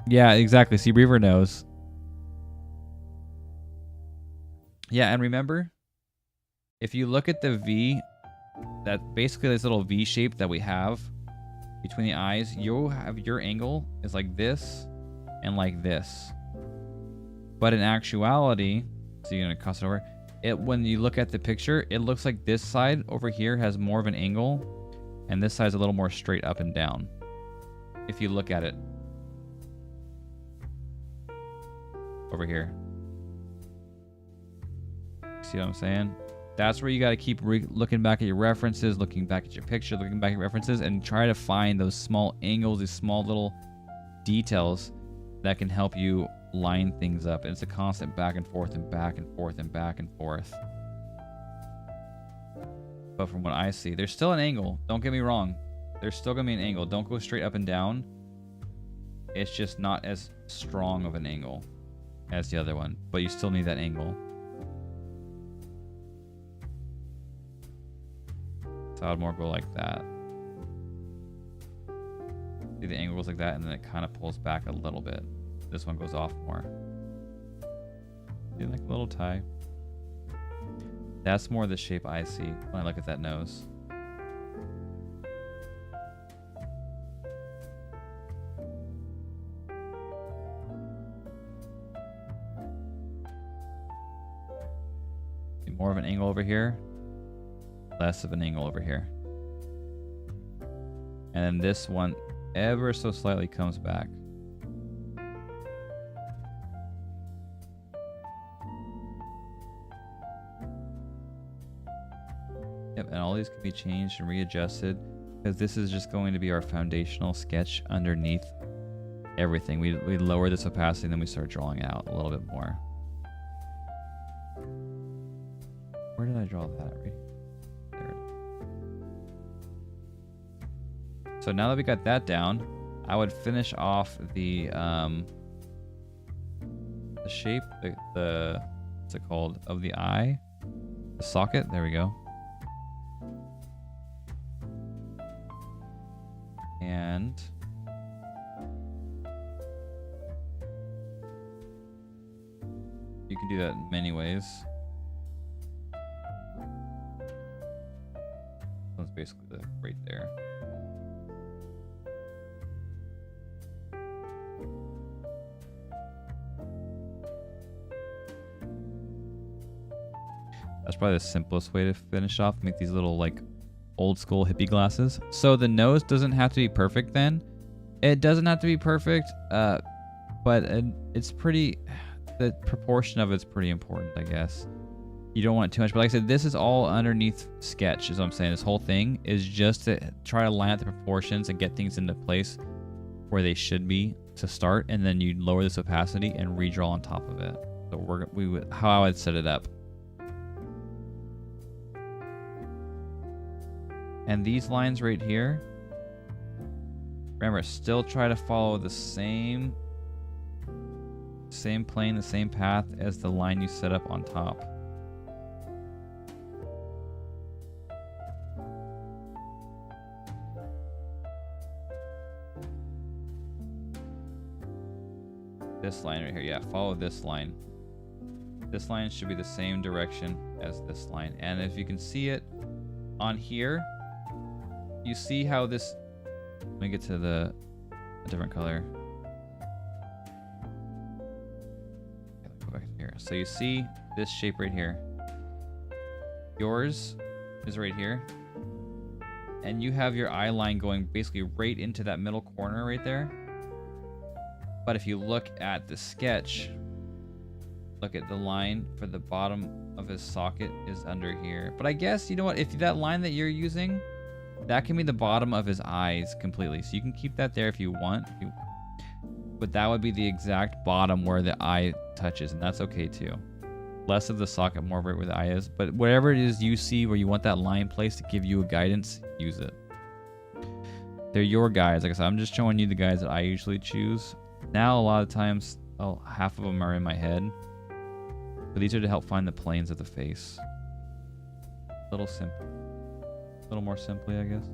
Yeah, exactly. See, Reaver knows. Yeah, and remember, if you look at the V, that basically this little V shape that we have between the eyes, you'll have your angle is like this and like this. But in actuality, so you're gonna cross it over, when you look at the picture, it looks like this side over here has more of an angle, and this side's a little more straight up and down. If you look at it over here. see what I'm saying? That's where you got to keep looking back at your references, looking back at your picture, looking back at references, and try to find those small angles, these small little details that can help you line things up. And it's a constant back and forth and back and forth and back and forth. But from what I see, there's still an angle. Don't get me wrong. There's still going to be an angle. Don't go straight up and down. It's just not as strong of an angle as the other one. But you still need that angle. So I would more go like that. See, the angle goes like that, and then it kind of pulls back a little bit. This one goes off more. See, like a little tie. That's more the shape I see when I look at that nose. See, more of an angle over here. Less of an angle over here. And then this one ever so slightly comes back. Yep, and all these can be changed and readjusted because this is just going to be our foundational sketch underneath everything. We lower this opacity and then we start drawing out a little bit more. Where did I draw that? Right there. So now that we got that down, I would finish off the shape, the what's it called, of the eye, the socket. There we go. And you can do that in many ways. That's basically right there. That's probably the simplest way to finish off. Make these little like old school hippie glasses. So the nose doesn't have to be perfect then. It doesn't have to be perfect, but it's pretty, the proportion of it's pretty important, I guess. You don't want it too much, but like I said, this is all underneath sketch, is what I'm saying. This whole thing is just to try to line up the proportions and get things into place where they should be to start, and then you lower this opacity and redraw on top of it. So how I would set it up. And these lines right here, remember, still try to follow the same plane, the same path as the line you set up on top. This line right here, yeah, follow this line. This line should be the same direction as this line. And if you can see it on here, you see how this, let me get to a different color. Okay, go back here. So you see this shape right here. Yours is right here. And you have your eye line going basically right into that middle corner right there. But if you look at the sketch, look at the line for the bottom of his socket is under here. But I guess, you know what, if that line that you're using, that can be the bottom of his eyes completely. So you can keep that there if you want. But that would be the exact bottom where the eye touches, and that's okay too. Less of the socket, more right where the eye is. But whatever it is you see where you want that line placed to give you a guidance, use it. They're your guides. Like I said, I'm just showing you the guides that I usually choose. Now, a lot of times, half of them are in my head. But these are to help find the planes of the face. A little simple. A little more simply, I guess.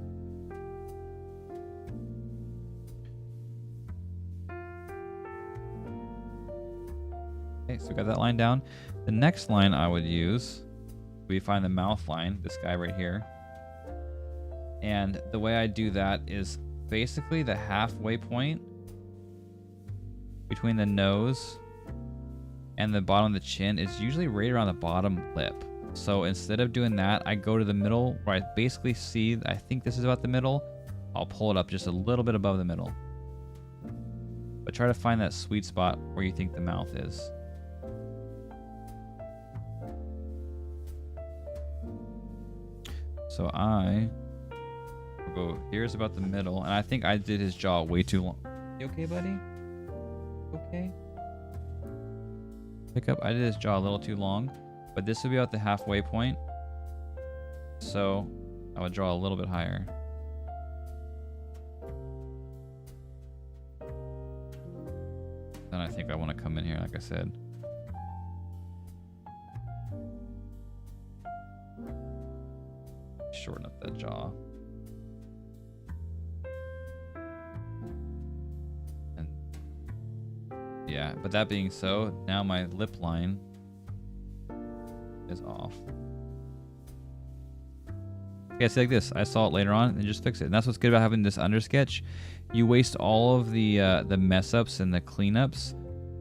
Okay, so we got that line down. The next line I would use, we find the mouth line, this guy right here. And the way I do that is basically the halfway point between the nose and the bottom of the chin is usually right around the bottom lip. So instead of doing that, I go to the middle where I basically see, I think this is about the middle. I'll pull it up just a little bit above the middle. But try to find that sweet spot where you think the mouth is. So I will go, here's about the middle, and I think I did his jaw way too long. You okay, buddy? Okay. Pick up, I did his jaw a little too long, but this would be about the halfway point. So I would draw a little bit higher. Then I think I want to come in here, like I said. Shorten up that jaw. And yeah, but that being so, now my lip line is off. Okay, it's like this. I saw it later on and just fix it. And that's what's good about having this under sketch. You waste all of the mess ups and the cleanups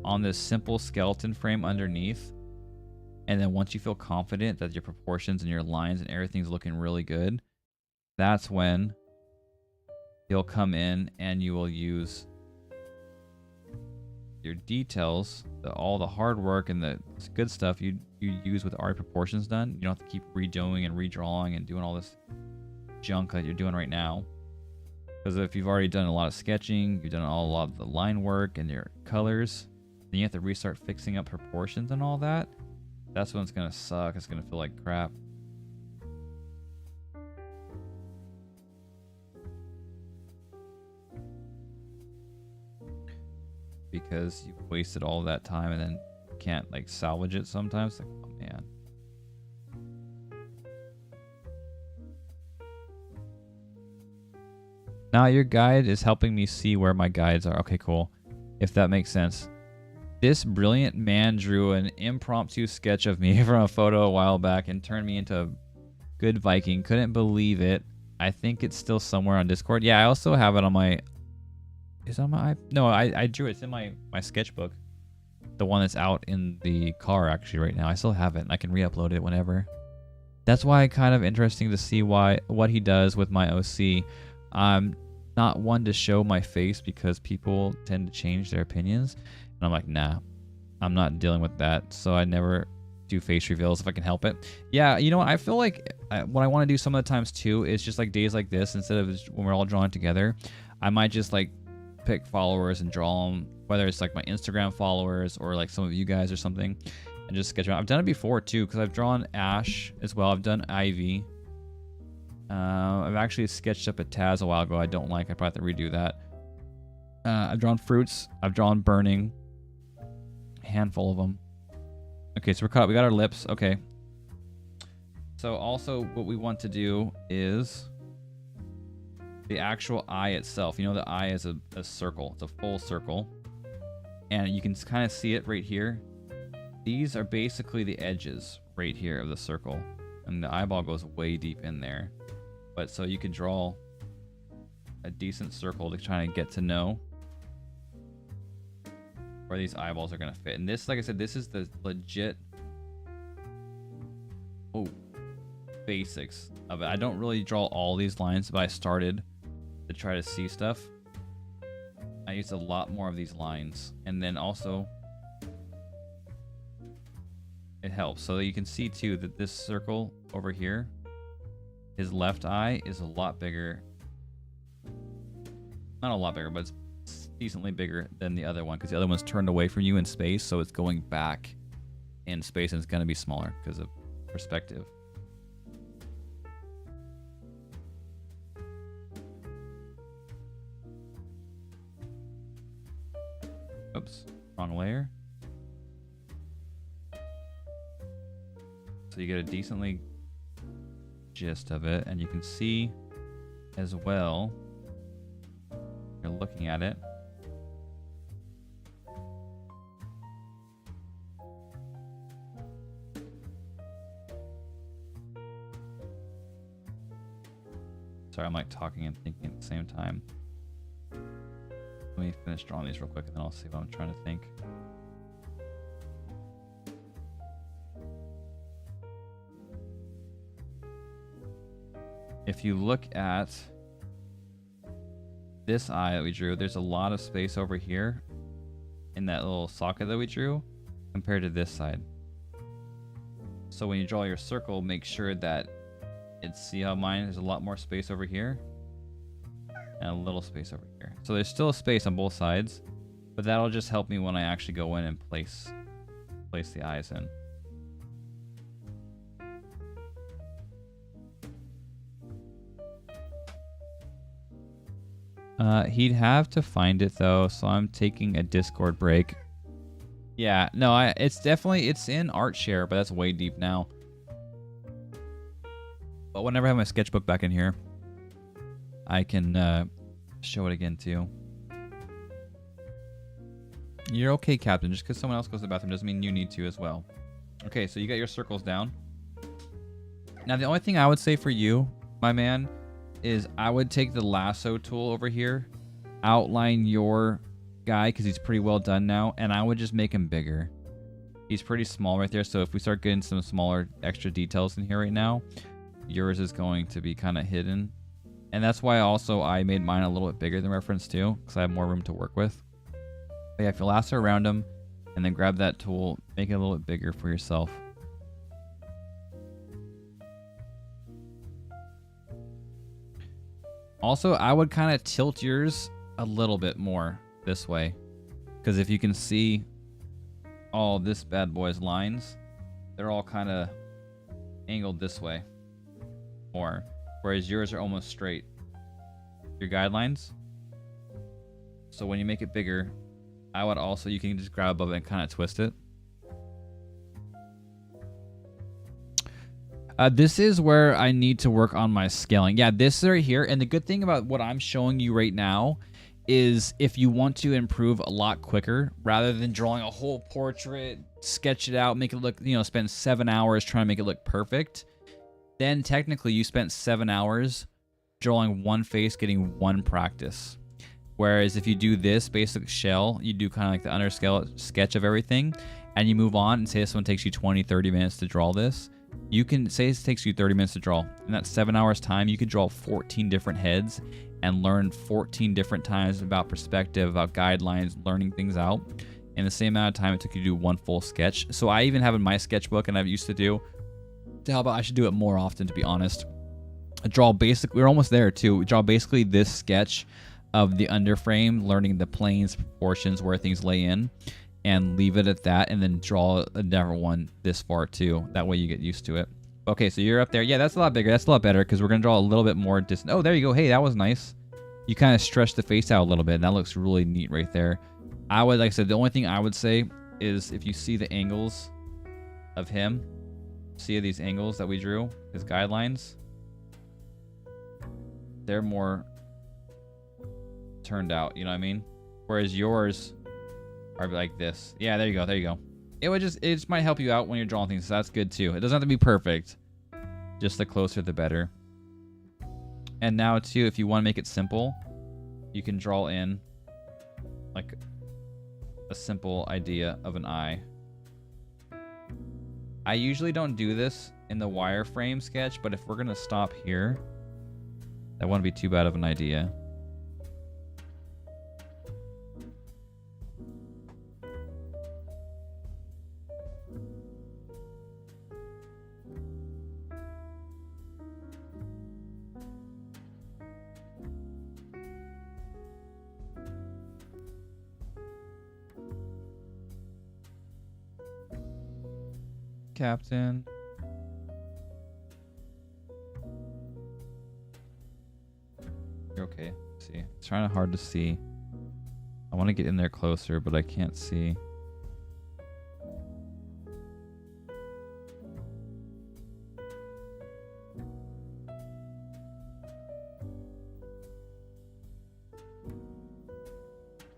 on this simple skeleton frame underneath. And then once you feel confident that your proportions and your lines and everything's looking really good, that's when you'll come in and you will use your details, all the hard work and the good stuff you use with already proportions done. You don't have to keep redoing and redrawing and doing all this junk that you're doing right now. Because if you've already done a lot of sketching, you've done a lot of the line work and your colors, then you have to restart fixing up proportions and all that. That's when it's gonna suck. It's gonna feel like crap. Because you've wasted all that time and then can't like salvage it sometimes. Like, oh man. Now your guide is helping me see where my guides are. Okay, cool. If that makes sense. This brilliant man drew an impromptu sketch of me from a photo a while back and turned me into a good Viking. Couldn't believe it. I think it's still somewhere on Discord. Yeah, I also have it on my... Is it on my... No, I drew it. It's in my sketchbook. The one that's out in the car actually right now. I still have it. And I can re-upload it whenever. That's why kind of interesting to see what he does with my OC. I'm not one to show my face because people tend to change their opinions. And I'm like, nah, I'm not dealing with that. So I never do face reveals if I can help it. Yeah, you know what? I feel like what I want to do some of the times too is just like days like this, instead of when we're all drawing together, I might just like pick followers and draw them, whether it's like my Instagram followers or like some of you guys or something, and just sketch around. I've done it before too, because I've drawn Ash as well. I've done Ivy. I've actually sketched up a Taz a while ago. I don't like. I probably have to redo that. I've drawn fruits. I've drawn burning. Handful of them. Okay, so we're caught up. We got our lips. Okay. So also what we want to do is the actual eye itself. You know, the eye is a circle. It's a full circle. And you can kind of see it right here. These are basically the edges right here of the circle. And the eyeball goes way deep in there. But so you can draw a decent circle to try and get to know where these eyeballs are going to fit. And this, like I said, this is the legit basics of it. I don't really draw all these lines, but I started to try to see stuff. I used a lot more of these lines. And then also, it helps. So you can see too that this circle over here, his left eye is a lot bigger. Not a lot bigger, but it's decently bigger than the other one, because the other one's turned away from you in space, so it's going back in space and it's going to be smaller because of perspective. Oops, wrong layer. So you get a decently gist of it, and you can see as well, you're looking at it, sorry, I'm like talking and thinking at the same time. Let me finish drawing these real quick and then I'll see what I'm trying to think. If you look at this eye that we drew, there's a lot of space over here in that little socket that we drew compared to this side. So when you draw your circle, make sure that see how mine there's a lot more space over here and a little space over here. So there's still a space on both sides, but that'll just help me when I actually go in and place the eyes in. He'd have to find it though, so I'm taking a Discord break. Yeah, no, it's in ArtShare, but that's way deep now. But whenever I have my sketchbook back in here, I can show it again too. You're okay, Captain. Just because someone else goes to the bathroom doesn't mean you need to as well. Okay, so you got your circles down. Now, the only thing I would say for you, my man, is I would take the lasso tool over here, outline your guy because he's pretty well done now, and I would just make him bigger. He's pretty small right there, so if we start getting some smaller extra details in here right now, yours is going to be kind of hidden. And that's why also I made mine a little bit bigger than reference too, because I have more room to work with. But yeah, if you lasso around him and then grab that tool, make it a little bit bigger for yourself. Also, I would kind of tilt yours a little bit more this way, because if you can see all this bad boy's lines, they're all kind of angled this way more, whereas yours are almost straight. Your guidelines. So when you make it bigger, I would also, you can just grab above it and kind of twist it. This is where I need to work on my scaling. Yeah, this right here. And the good thing about what I'm showing you right now is if you want to improve a lot quicker, rather than drawing a whole portrait, sketch it out, make it look, spend 7 hours trying to make it look perfect, then technically you spent 7 hours drawing one face, getting one practice. Whereas if you do this basic shell, you do kind of like the underscale sketch of everything, and you move on and say this one takes you 20-30 minutes to draw this. You can say it takes you 30 minutes to draw. In that 7 hours time, you could draw 14 different heads and learn 14 different times about perspective, about guidelines, learning things out in the same amount of time it took you to do one full sketch. So I even have in my sketchbook, and I've used to do, how about I should do it more often, to be honest. I draw basically, we're almost there too. We draw basically this sketch of the underframe, learning the planes, proportions, where things lay in, and leave it at that, and then draw a different one this far too. That way you get used to it. Okay, so you're up there. Yeah, that's a lot bigger. That's a lot better because we're going to draw a little bit more distant. Oh, there you go. Hey, that was nice. You kind of stretch the face out a little bit, and that looks really neat right there. I would, like I said, the only thing I would say is if you see the angles of him, see these angles that we drew, his guidelines, they're more turned out, you know what I mean? Whereas yours are like this. Yeah, there you go. There you go. It just might help you out when you're drawing things, so that's good too. It doesn't have to be perfect. Just the closer, the better. And now too, if you want to make it simple, you can draw in like a simple idea of an eye. I usually don't do this in the wireframe sketch, but if we're going to stop here, that wouldn't be too bad of an idea. Captain. You're okay. See, it's kind of hard to see. I want to get in there closer, but I can't see.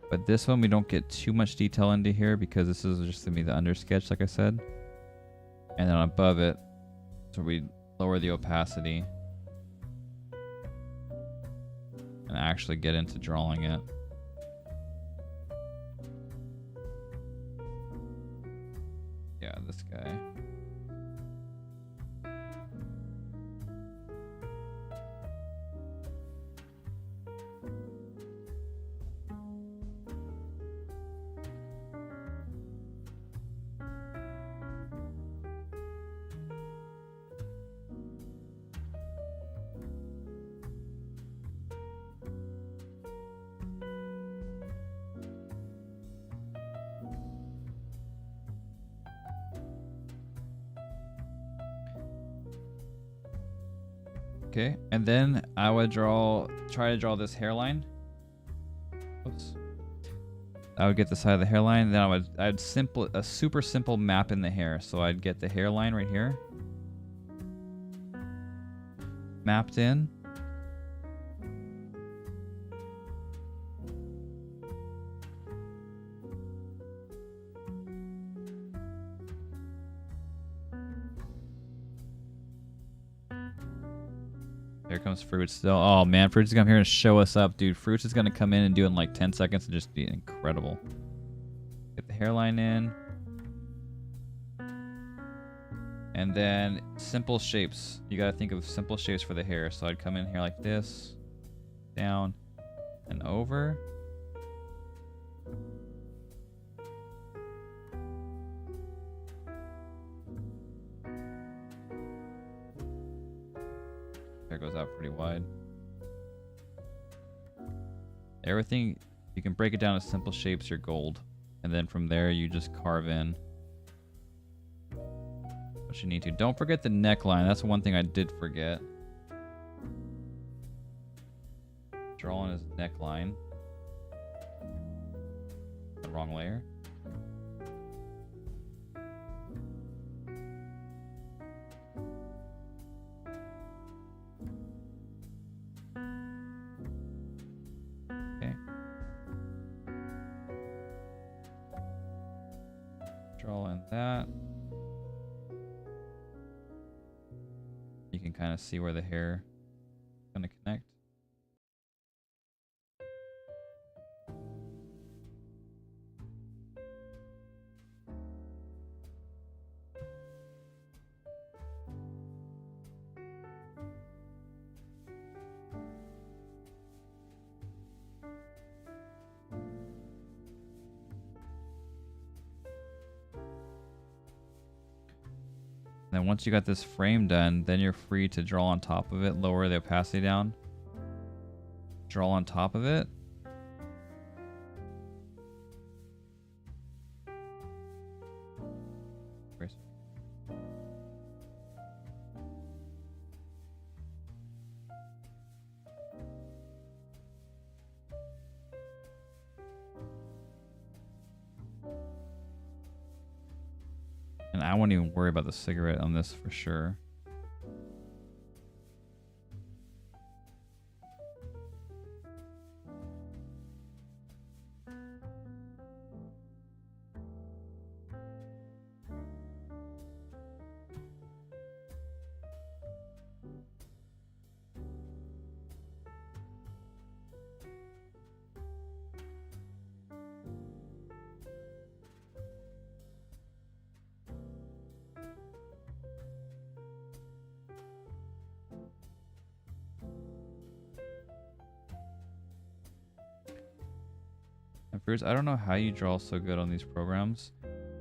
But this one, we don't get too much detail into here because this is just going to be the under sketch, like I said. And then above it, so we lower the opacity and actually get into drawing it. Yeah, this guy. Okay, and then I would try to draw this hairline. Oops. I would get the side of the hairline, then I'd a super simple map in the hair. So I'd get the hairline right here. Mapped in. Here comes Fruits still. Oh man, Fruits is coming here to show us up, dude. Fruits is gonna come in and do it in like 10 seconds and just be incredible. Get the hairline in. And then simple shapes. You gotta think of simple shapes for the hair. So I'd come in here like this, down, and over. Hair goes out pretty wide. Everything, you can break it down to simple shapes, you're gold. And then from there, you just carve in what you need to. Don't forget the neckline. That's one thing I did forget. Draw on his neckline. The wrong layer. Okay. Draw in that. You can kind of see where the hair is going to connect. And then once you got this frame done, then you're free to draw on top of it, lower the opacity down, draw on top of it. And I won't even worry about the cigarette on this for sure. And first, I don't know how you draw so good on these programs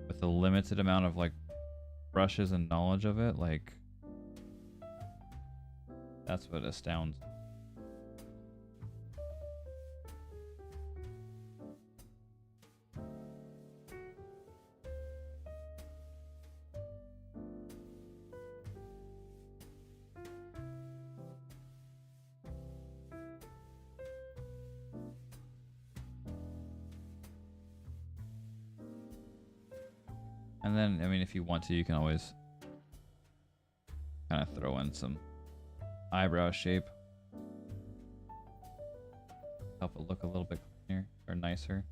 with a limited amount of like brushes and knowledge of it. Like, that's what astounds me. And then, I mean, if you want to, you can always kind of throw in some eyebrow shape. Help it look a little bit cleaner or nicer.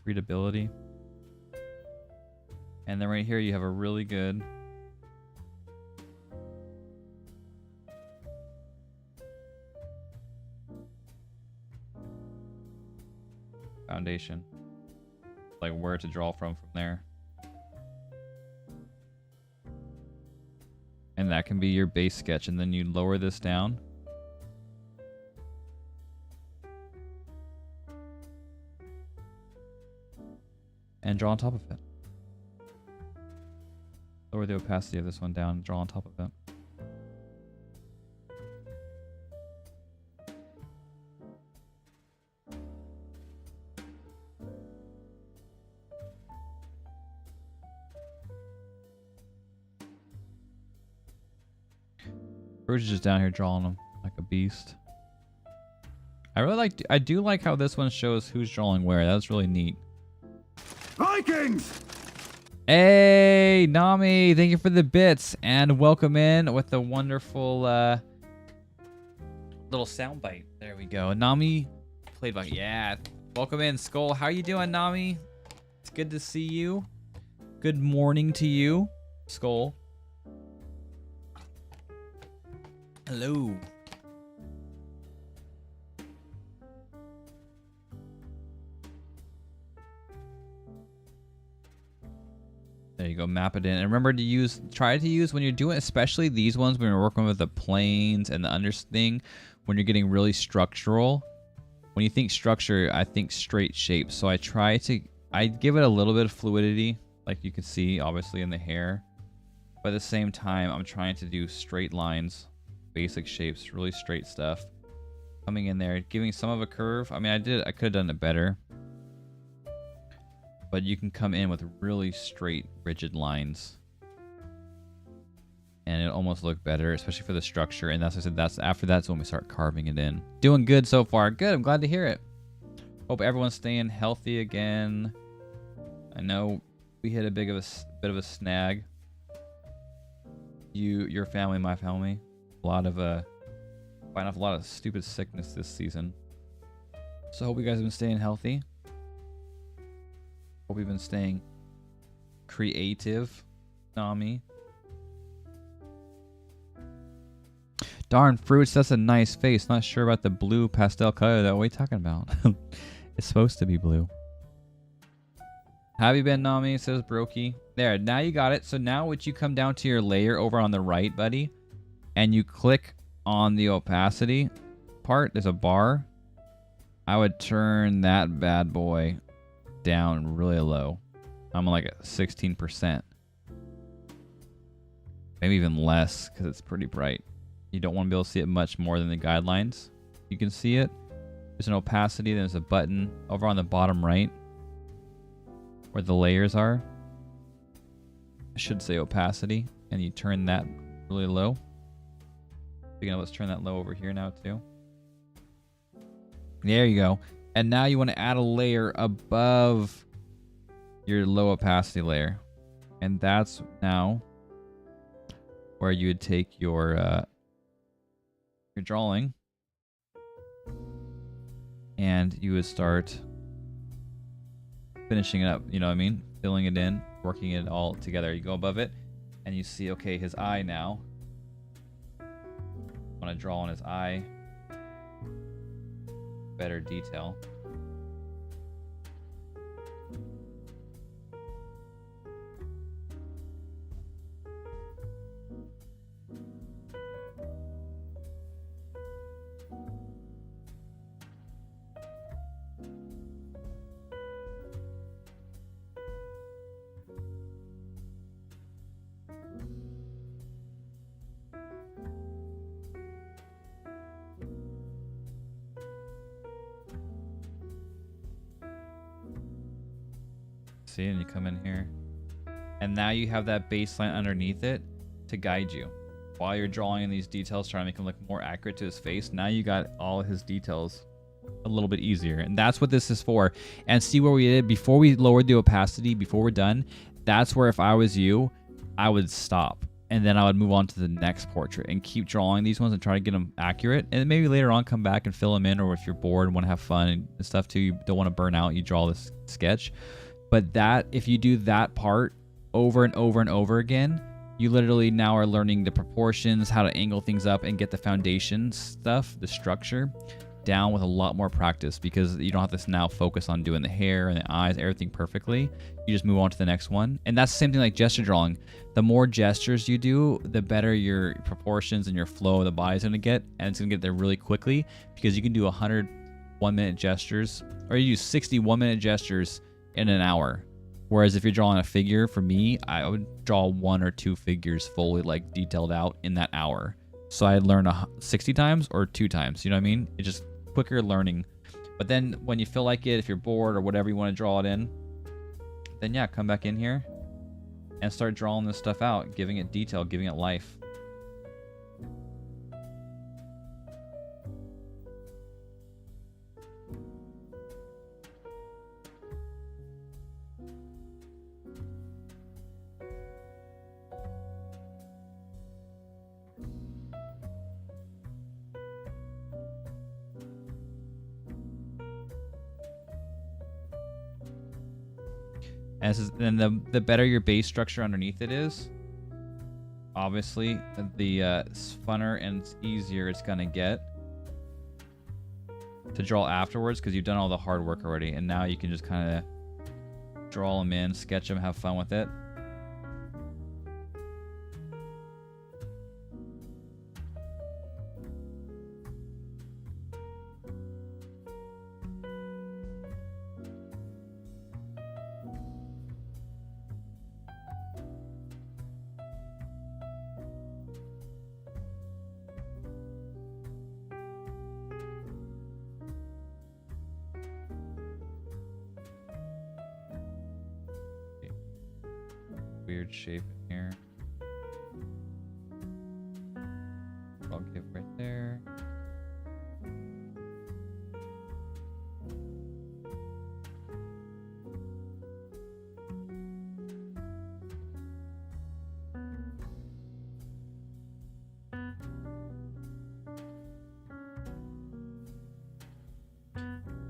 Readability. And then right here you have a really good foundation, like where to draw from there. And that can be your base sketch, and then you lower this down. And draw on top of it. Lower the opacity of this one down, draw on top of it. Fruits is just down here drawing them like a beast. I do like how this one shows who's drawing where. That's really neat. Vikings! Hey, Nami, thank you for the bits and welcome in with the wonderful little soundbite. There we go. Nami played by, yeah. Welcome in, Skull. How you doing, Nami? It's good to see you. Good morning to you, Skull. Hello. There you go, map it in. And remember to try to use when you're doing, especially these ones when you're working with the planes and the under thing, when you're getting really structural. When you think structure, I think straight shapes. So I give it a little bit of fluidity, like you can see, obviously, in the hair. But at the same time, I'm trying to do straight lines, basic shapes, really straight stuff. Coming in there, giving some of a curve. I mean, I could have done it better. But you can come in with really straight, rigid lines. And it almost look better, especially for the structure. And that's what I said, after that's when we start carving it in. Doing good so far. Good, I'm glad to hear it. Hope everyone's staying healthy again. I know we hit a bit of a snag. Your family, my family. Find off a lot of stupid sickness this season. So hope you guys have been staying healthy. Hope you've been staying creative, Nami. Darn, Fruits, that's a nice face. Not sure about the blue pastel color though. What are you talking about? It's supposed to be blue. Have you been, Nami? Says Brokey. There, now you got it. So now would you come down to your layer over on the right, buddy? And you click on the opacity part. There's a bar. I would turn that bad boy down really low. I'm like at 16%. Maybe even less because it's pretty bright. You don't want to be able to see it much more than the guidelines. You can see it. There's an opacity. There's a button over on the bottom right where the layers are. I should say opacity. And you turn that really low. Let's turn that low over here now too. There you go. And now you want to add a layer above your low opacity layer. And that's now where you would take your drawing and you would start finishing it up, you know what I mean? Filling it in, working it all together. You go above it and you see, okay, his eye now. I want to draw on his eye. Better detail. See, and you come in here and now you have that baseline underneath it to guide you while you're drawing in these details, trying to make him look more accurate to his face. Now you got all his details a little bit easier, and that's what this is for. And see where we did before we lowered the opacity before we're done. That's where if I was you, I would stop and then I would move on to the next portrait and keep drawing these ones and try to get them accurate, and maybe later on come back and fill them in, or if you're bored and want to have fun and stuff too, you don't want to burn out, you draw this sketch. But that, if you do that part over and over and over again, you literally now are learning the proportions, how to angle things up and get the foundation stuff, the structure down with a lot more practice, because you don't have to now focus on doing the hair and the eyes, everything perfectly. You just move on to the next one. And that's the same thing like gesture drawing. The more gestures you do, the better your proportions and your flow of the body is going to get. And it's going to get there really quickly, because you can do 100 1-minute gestures, or you use 60 1-minute gestures in an hour. Whereas if you're drawing a figure, for me, I would draw 1 or 2 figures fully like detailed out in that hour. So I'd learn 60 times or 2 times, you know what I mean? It's just quicker learning. But then when you feel like it, if you're bored or whatever you want to draw it in, then yeah, come back in here and start drawing this stuff out, giving it detail, giving it life. And the better your base structure underneath it is, obviously, the funner and easier it's gonna get to draw afterwards, because you've done all the hard work already, and now you can just kind of draw them in, sketch them, have fun with it. Weird shape in here. I'll give right there.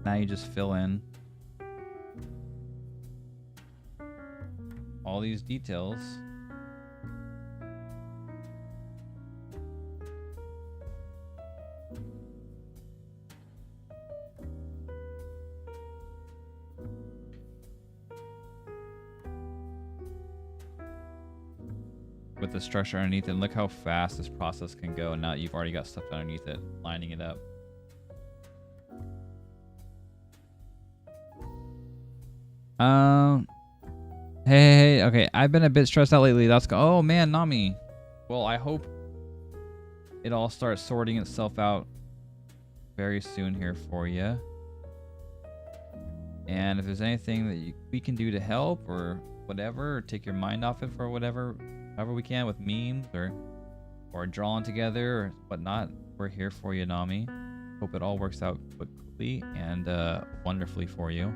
Now you just fill in all these details. With the structure underneath it, and look how fast this process can go. Now you've already got stuff underneath it, lining it up. Hey, okay. I've been a bit stressed out lately. That's oh man, Nami. Well, I hope it all starts sorting itself out very soon here for you. And if there's anything that we can do to help or whatever, or take your mind off it for whatever, however we can with memes or drawing together or whatnot, we're here for you, Nami. Hope it all works out quickly and wonderfully for you.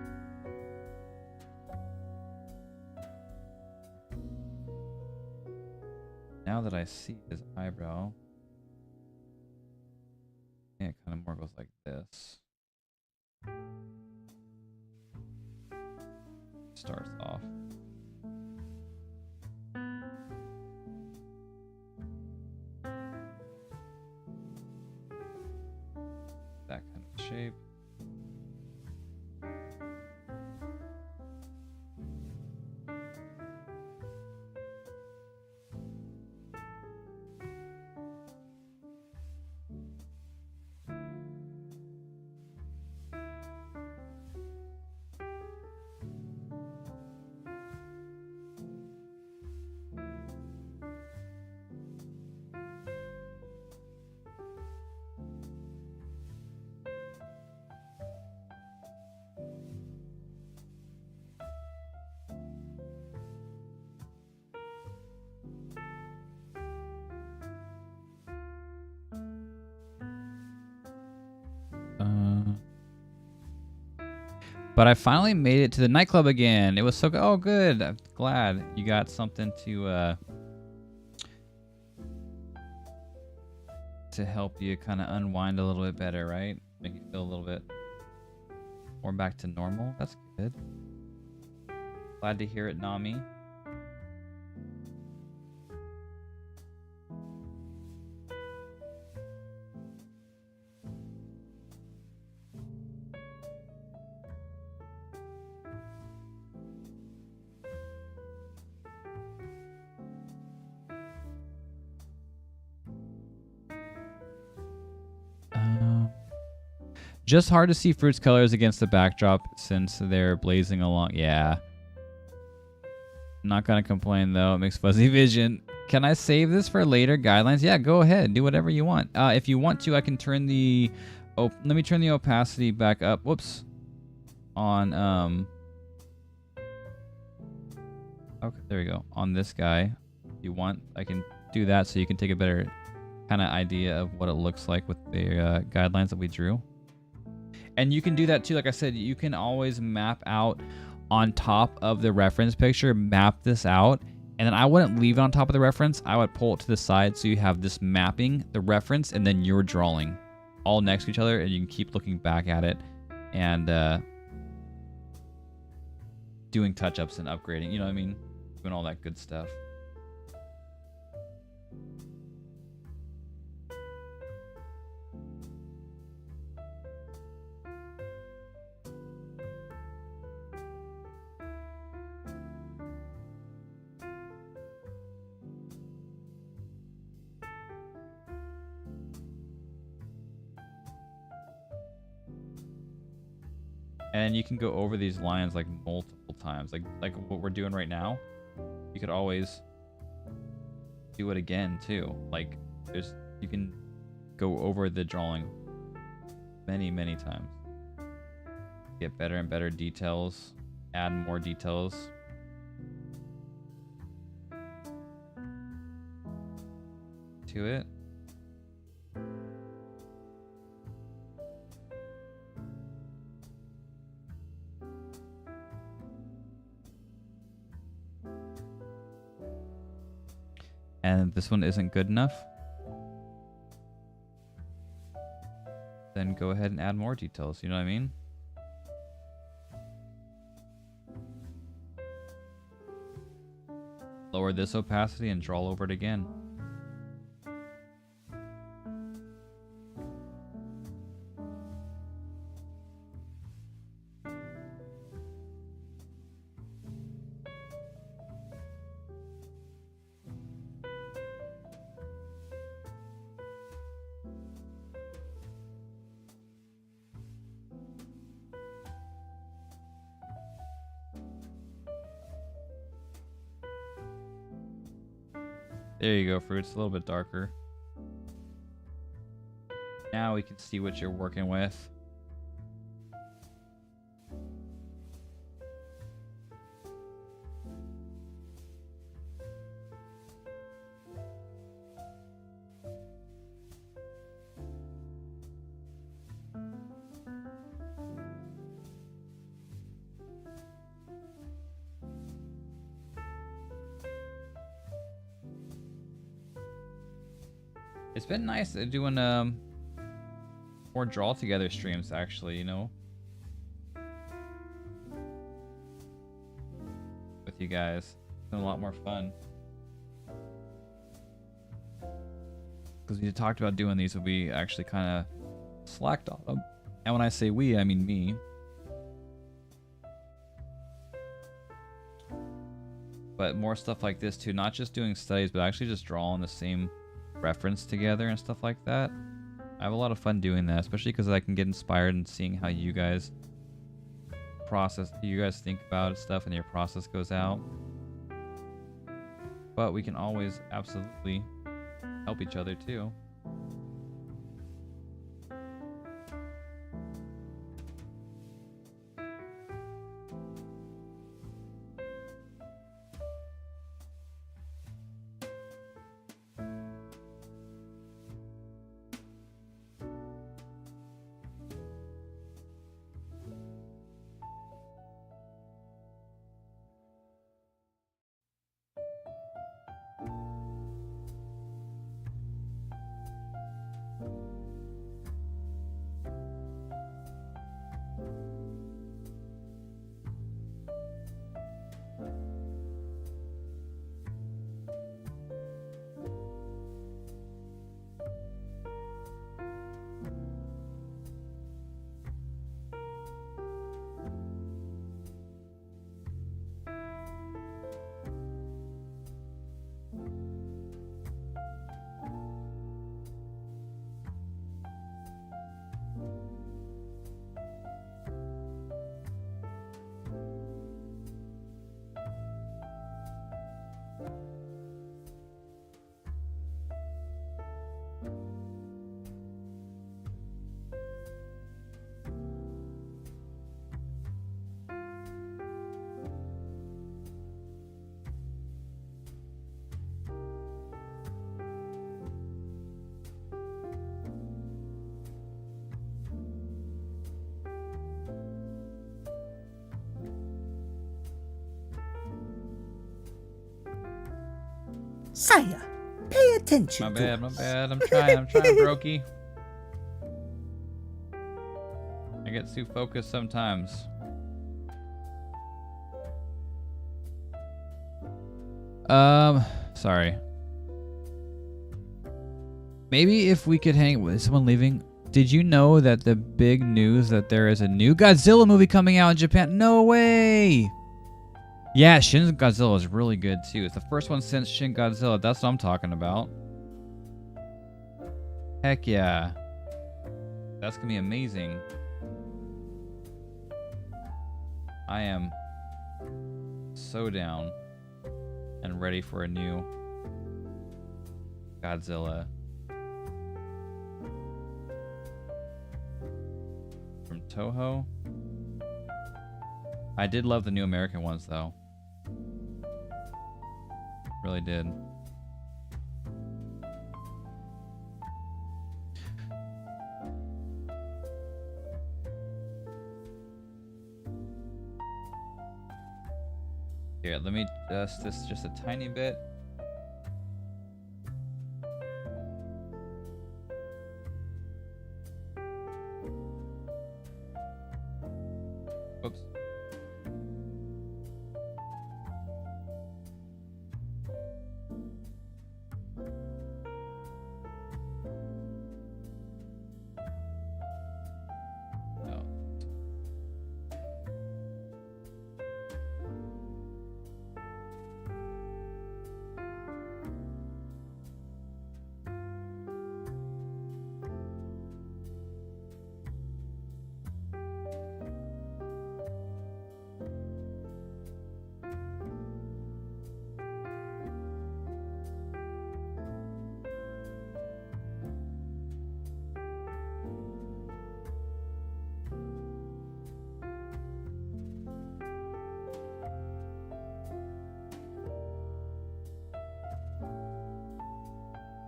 Now that I see his eyebrow, it kind of more goes like this. Starts off. That kind of shape. But I finally made it to the nightclub again. It was so good. Oh, good. I'm glad you got something to help you kind of unwind a little bit better, right? Make you feel a little bit more back to normal. That's good. Glad to hear it, Nami. Just hard to see fruits colors against the backdrop since they're blazing along. Yeah. Not gonna complain though. It makes fuzzy vision. Can I save this for later guidelines? Yeah, go ahead. Do whatever you want. If you want to, I can turn the... Oh, let me turn the opacity back up. Whoops. On, okay, there we go. On this guy. If you want, I can do that so you can take a better kind of idea of what it looks like with the guidelines that we drew. And you can do that too. Like I said, you can always map out on top of the reference picture, map this out. And then I wouldn't leave it on top of the reference. I would pull it to the side so you have this mapping, the reference, and then your drawing all next to each other. And you can keep looking back at it and do doing touch-ups and upgrading, you know what I mean? Doing all that good stuff. And you can go over these lines like multiple times, like what we're doing right now. You could always do it again too. Like you can go over the drawing many times. Get better and better details, add more details. To it. And if this one isn't good enough, then go ahead and add more details, you know what I mean? Lower this opacity and draw over it again. There you go, Fruits. A little bit darker. Now we can see what you're working with. It's been nice doing more draw together streams, actually, you know, with you guys. It's been a lot more fun because we talked about doing these, but we actually kind of slacked on them. And when I say we, I mean me. But more stuff like this too, not just doing studies, but actually just drawing the same reference together and stuff like that. I have a lot of fun doing that, especially because I can get inspired and seeing how you guys think about stuff and your process goes out. But we can always absolutely help each other too. Sire, pay attention to us. My bad. I'm trying, Brokey. I get too focused sometimes. Sorry. Maybe if we could hang with someone leaving. Did you know that the big news that there is a new Godzilla movie coming out in Japan? No way! Yeah, Shin Godzilla is really good too. It's the first one since Shin Godzilla. That's what I'm talking about. Heck yeah. That's gonna be amazing. I am so down and ready for a new Godzilla. From Toho. I did love the new American ones though. Really did. Here, let me adjust this just a tiny bit. Oops. No.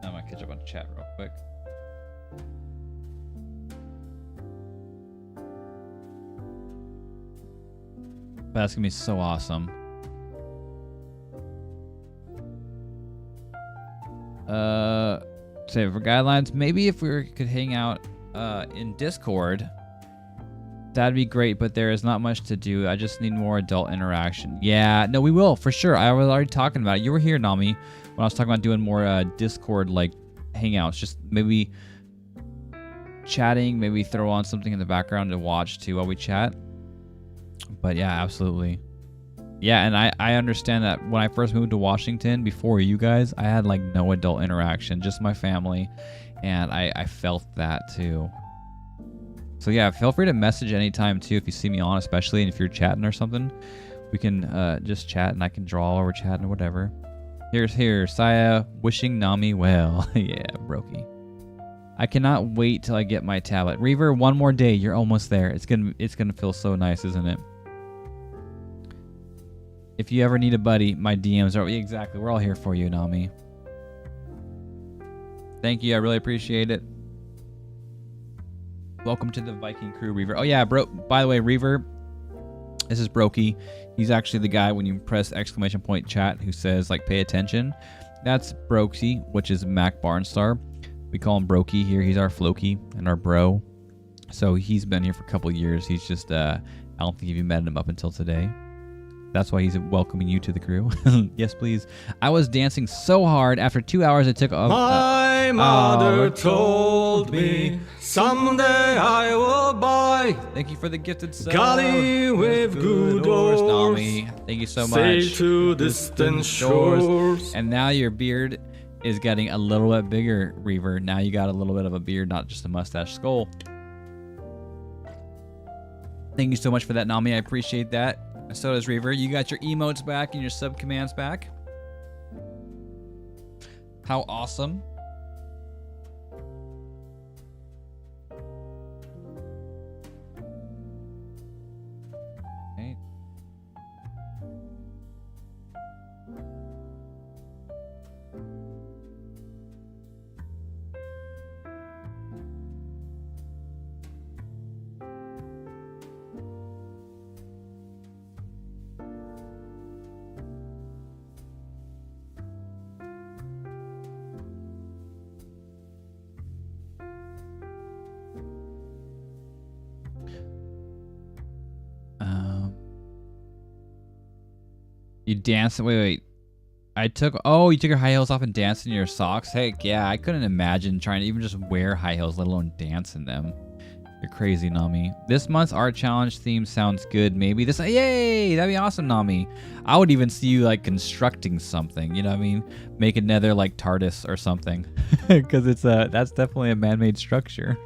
I'm gonna catch up on chat real quick. That's gonna be so awesome. Say for guidelines, maybe if could hang out in Discord, that'd be great, but there is not much to do. I just need more adult interaction. Yeah, no, we will, for sure. I was already talking about it. You were here, Nami, when I was talking about doing more Discord, like, hangouts. Just maybe chatting, maybe throw on something in the background to watch, too, while we chat. But, yeah, absolutely. Yeah, and I understand that when I first moved to Washington, before you guys, I had, like, no adult interaction, just my family, and I felt that, too. So yeah, feel free to message anytime too if you see me on, especially, and if you're chatting or something, we can just chat and I can draw while we're chatting or whatever. Here's Saya wishing Nami well. Yeah, Brokey. I cannot wait till I get my tablet. Reaver, one more day, you're almost there. It's gonna feel so nice, isn't it? If you ever need a buddy, my DMs are exactly. We're all here for you, Nami. Thank you, I really appreciate it. Welcome to the Viking crew, Reaver. Oh yeah, bro. By the way, Reaver, this is Brokey. He's actually the guy when you press ! chat who says like pay attention. That's Brokey, which is Mac Barnstar. We call him Brokey here. He's our Floki and our bro. So he's been here for a couple years. He's just I don't think you met him up until today. That's why he's welcoming you to the crew. Yes, please. I was dancing so hard after 2 hours. It took. My mother told me someday I will buy. Thank you for the gifted sub. Galley with good doors, doors. Nami. Thank you so Say much. to distant shores. And now your beard is getting a little bit bigger, Reaver. Now you got a little bit of a beard, not just a mustache skull. Thank you so much for that, Nami. I appreciate that. So does Reaver. You got your emotes back and your sub commands back. How awesome. Okay. You dance. Wait. Oh, you took your high heels off and danced in your socks? Heck yeah, I couldn't imagine trying to even just wear high heels, let alone dance in them. You're crazy, Nami. This month's art challenge theme sounds good. Maybe this, yay, that'd be awesome, Nami. I would even see you like constructing something, you know what I mean? Make another like TARDIS or something. Because that's definitely a man-made structure.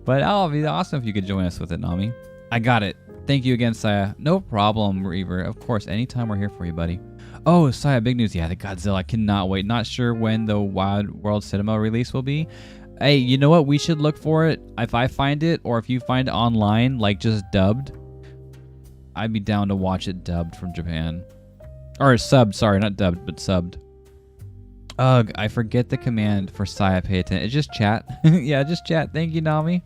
But it'd be awesome if you could join us with it, Nami. I got it. Thank you again, Saya. No problem, Reaver. Of course, anytime we're here for you, buddy. Oh, Saya, big news. Yeah, the Godzilla. I cannot wait. Not sure when the Wild World Cinema release will be. Hey, you know what? We should look for it. If I find it, or if you find it online, like just dubbed, I'd be down to watch it dubbed from Japan. Or subbed, sorry, not dubbed, but subbed. Ugh, I forget the command for Saya pay attention. It's just chat. Yeah, just chat. Thank you, Nami.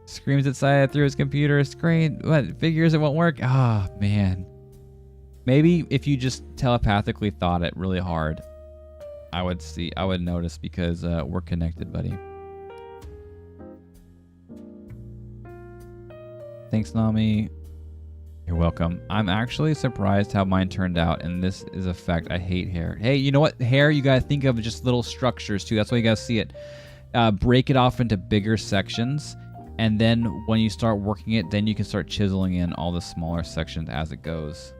Screams at Saya through his computer screen. What? Figures it won't work? Ah, man. Maybe if you just telepathically thought it really hard, I would notice because we're connected, buddy. Thanks, Nami. You're welcome. I'm actually surprised how mine turned out, and this is a fact. I hate hair. Hey, you know what? Hair, you gotta think of just little structures too. That's why you gotta see it. Break it off into bigger sections, and then when you start working it, then you can start chiseling in all the smaller sections as it goes.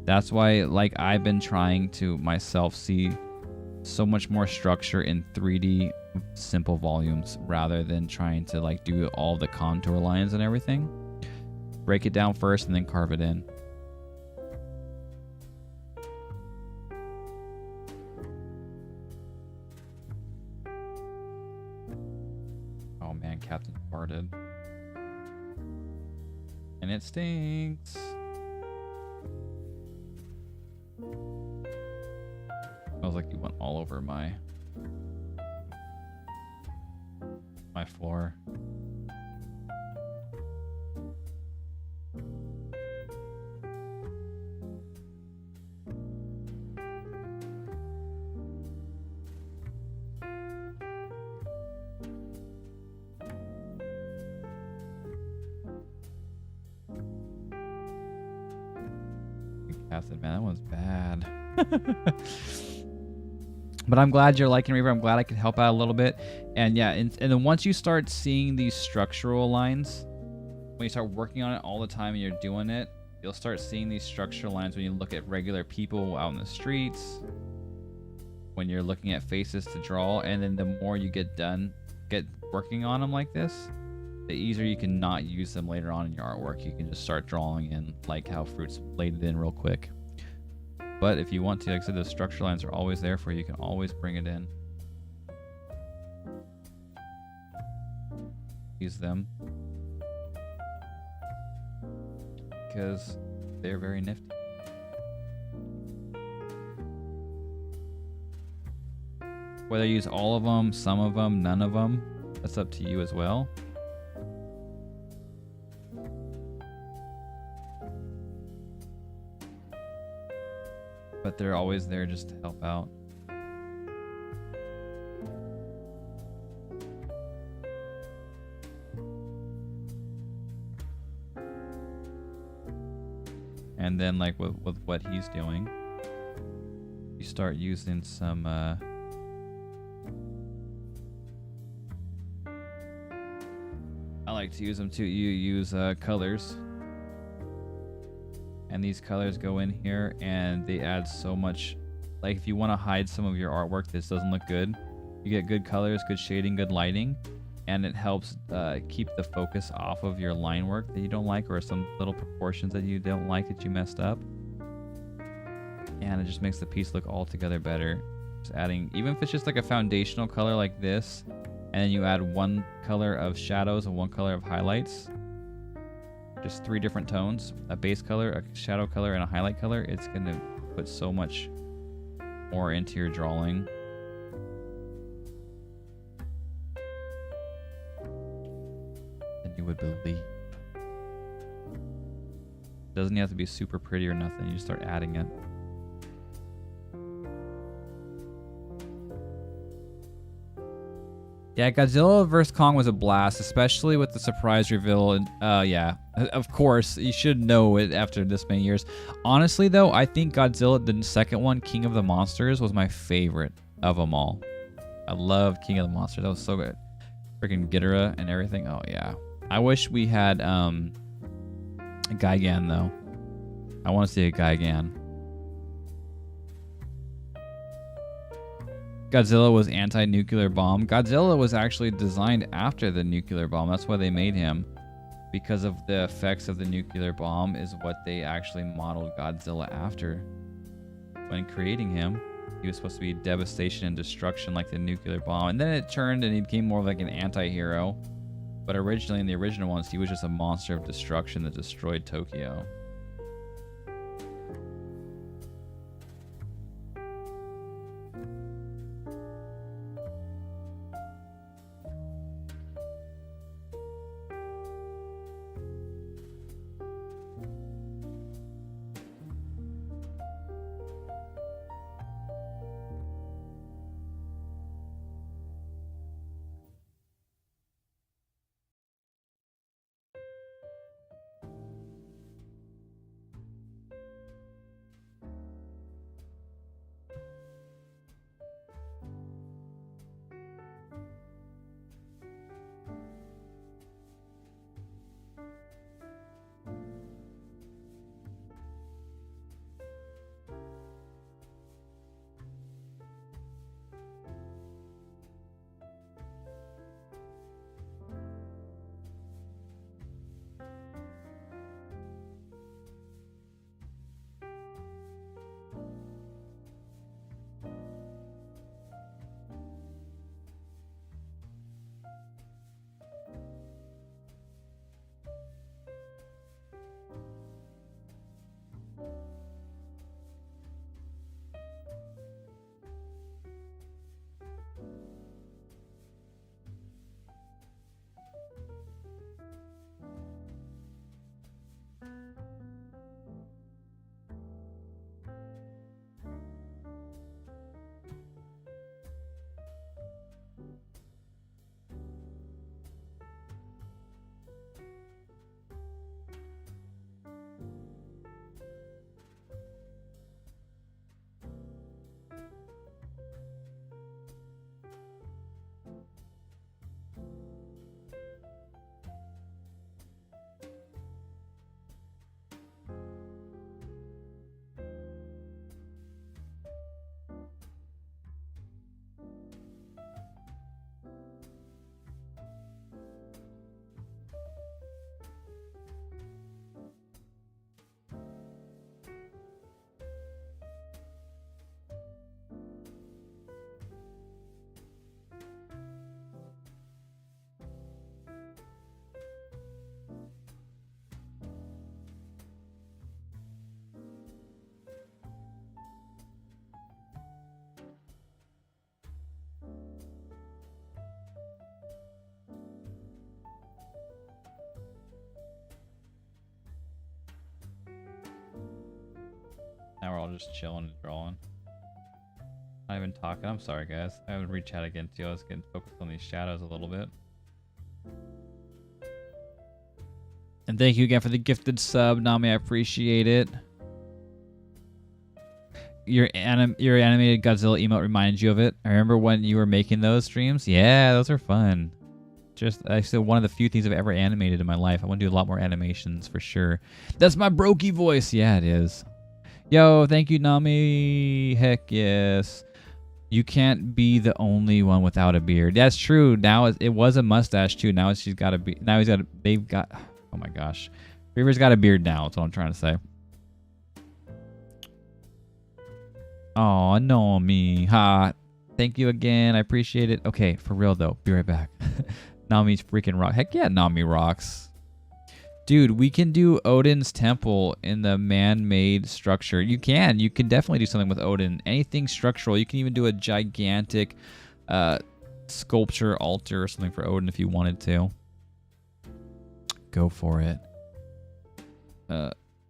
That's why, like, I've been trying to myself see so much more structure in 3D simple volumes rather than trying to like do all the contour lines and everything. Break it down first and then carve it in. Oh man, Captain farted. And it stinks. Smells like you went all over my floor. Acid, man, that one's bad. But I'm glad you're liking Reaver. I'm glad I could help out a little bit. And yeah, and then once you start seeing these structural lines, when you start working on it all the time and you're doing it, you'll start seeing these structural lines when you look at regular people out in the streets, when you're looking at faces to draw. And then the more you get working on them like this, the easier you can not use them later on in your artwork. You can just start drawing in like how Fruit's laid it in real quick. But if you want to, like I said, the structure lines are always there for you. You can always bring it in. Use them. Because they're very nifty. Whether you use all of them, some of them, none of them, that's up to you as well. But they're always there just to help out. And then like with what he's doing, you start using some I like to use them too. You use colors. And these colors go in here and they add so much. Like if you want to hide some of your artwork this doesn't look good, you get good colors, good shading, good lighting, and it helps keep the focus off of your line work that you don't like, or some little proportions that you don't like that you messed up. And it just makes the piece look altogether better. Just adding, even if it's just like a foundational color like this, and then you add one color of shadows and one color of highlights, just 3 different tones, a base color, a shadow color, and a highlight color, it's going to put so much more into your drawing. Than you would believe. Doesn't have to be super pretty or nothing, you just start adding it. Yeah, Godzilla vs. Kong was a blast, especially with the surprise reveal. And yeah, of course, you should know it after this many years. Honestly, though, I think Godzilla, the second one, King of the Monsters, was my favorite of them all. I loved King of the Monsters. That was so good. Freaking Ghidorah and everything. Oh, yeah. I wish we had Gigan, though. I want to see a Gigan. Godzilla was anti-nuclear bomb. Godzilla was actually designed after the nuclear bomb. That's why they made him. Because of the effects of the nuclear bomb is what they actually modeled Godzilla after. When creating him, he was supposed to be devastation and destruction like the nuclear bomb. And then it turned and he became more of like an anti-hero. But originally in the original ones, he was just a monster of destruction that destroyed Tokyo. Now we're all just chilling and drawing. Not even talking. I'm sorry, guys. I haven't read chat again too. I was getting focused on these shadows a little bit. And thank you again for the gifted sub, Nami. I appreciate it. Your animated Godzilla emote reminds you of it. I remember when you were making those streams. Yeah, those are fun. Just actually one of the few things I've ever animated in my life. I want to do a lot more animations for sure. That's my Brokey voice. Yeah, it is. Yo, thank you, Nami. Heck yes. You can't be the only one without a beard. That's true. Now it was a mustache too. Now she's got a beard. Now they've got. Oh my gosh, Reaver's got a beard now. That's what I'm trying to say. Oh, Nami. Ha. Thank you again. I appreciate it. Okay, for real though. Be right back. Nami's freaking rock. Heck yeah, Nami rocks. Dude, we can do Odin's temple in the man-made structure. You can definitely do something with Odin. Anything structural. You can even do a gigantic sculpture altar or something for Odin if you wanted to. Go for it.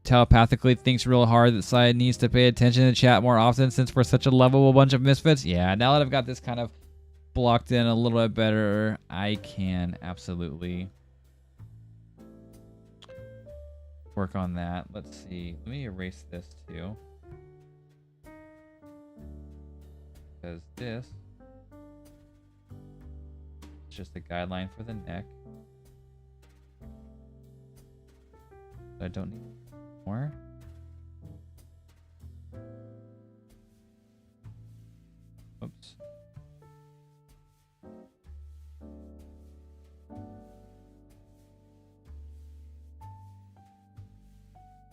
Telepathically thinks real hard that Side needs to pay attention to chat more often since we're such a lovable bunch of misfits. Yeah, now that I've got this kind of blocked in a little bit better, I can absolutely work on that. Let's see. Let me erase this too. Because this is just a guideline for the neck. I don't need more. Oops.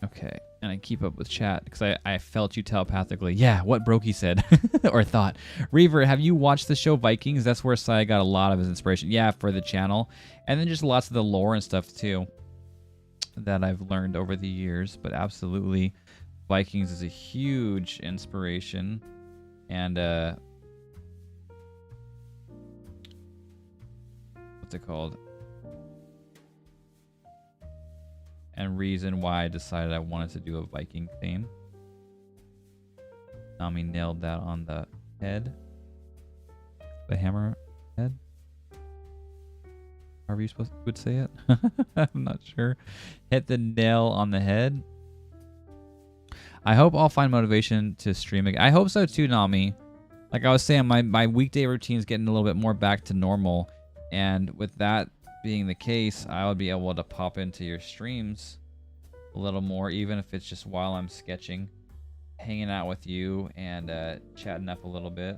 Okay, and I keep up with chat because I felt you telepathically. Yeah, what Brokey said or thought. Reaver, have you watched the show Vikings? That's where Sai got a lot of his inspiration. Yeah, for the channel. And then just lots of the lore and stuff too that I've learned over the years. But absolutely, Vikings is a huge inspiration. And what's it called? And reason why I decided I wanted to do a Viking theme. Nami nailed that on the head. The hammer head. However you would say it. I'm not sure. Hit the nail on the head. I hope I'll find motivation to stream again. I hope so too, Nami. Like I was saying, my weekday routine is getting a little bit more back to normal. And with that being the case, I would be able to pop into your streams a little more, even if it's just while I'm sketching, hanging out with you and chatting up a little bit.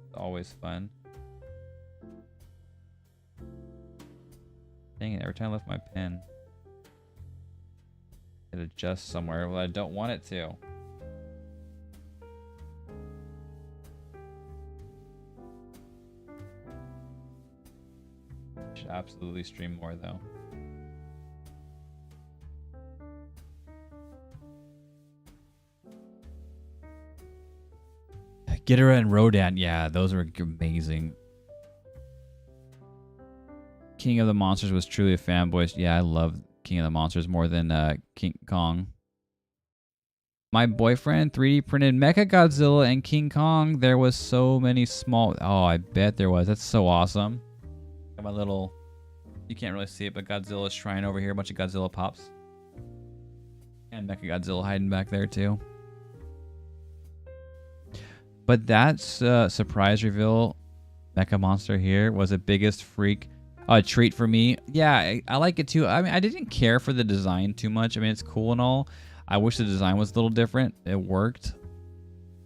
It's always fun. Dang it, every time I lift my pen, it adjusts somewhere. Well, I don't want it to. Should absolutely stream more though. Ghidorah and Rodan, yeah, those are amazing. King of the Monsters was truly a fanboy. Yeah, I love King of the Monsters more than King Kong. My boyfriend 3D printed Mechagodzilla and King Kong. There was so many small. Oh, I bet there was. That's so awesome. Got my little. You can't really see it, but Godzilla's shrine over here. A bunch of Godzilla pops. And Mechagodzilla hiding back there too. But that surprise reveal, Mecha Monster here, was the biggest treat for me. Yeah, I like it too. I mean, I didn't care for the design too much. I mean, it's cool and all. I wish the design was a little different. It worked.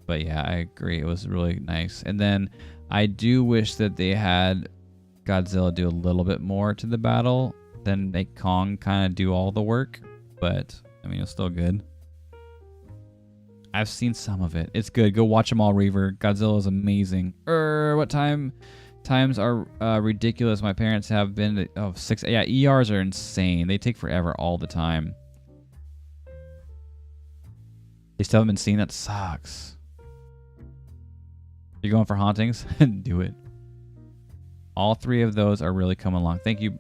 But yeah, I agree. It was really nice. And then I do wish that they had Godzilla do a little bit more to the battle than make Kong kind of do all the work. But, I mean, it was still good. I've seen some of it. It's good. Go watch them all, Reaver. Godzilla is amazing. What times are ridiculous. My parents have been 6. Yeah, ERs are insane. They take forever all the time. They still haven't been seen. That sucks. You're going for hauntings? Do it. All 3 of those are really coming along. Thank you,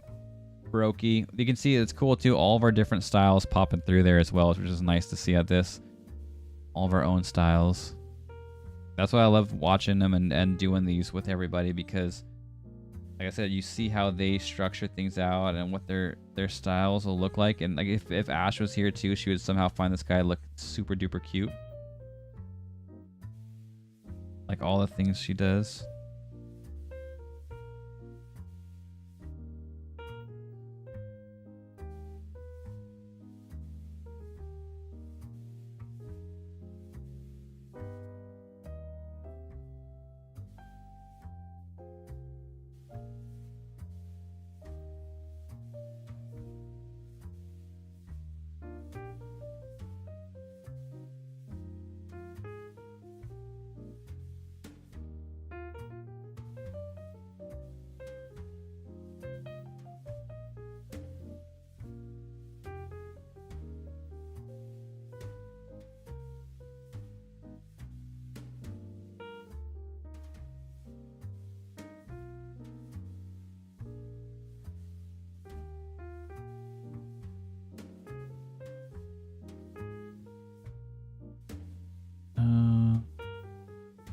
Brokey. You can see it's cool too. All of our different styles popping through there as well, which is nice to see at this. All of our own styles. That's why I love watching them and doing these with everybody, because like I said, you see how they structure things out and what their styles will look like. And like if Ash was here too, she would somehow find this guy look super duper cute. Like all the things she does.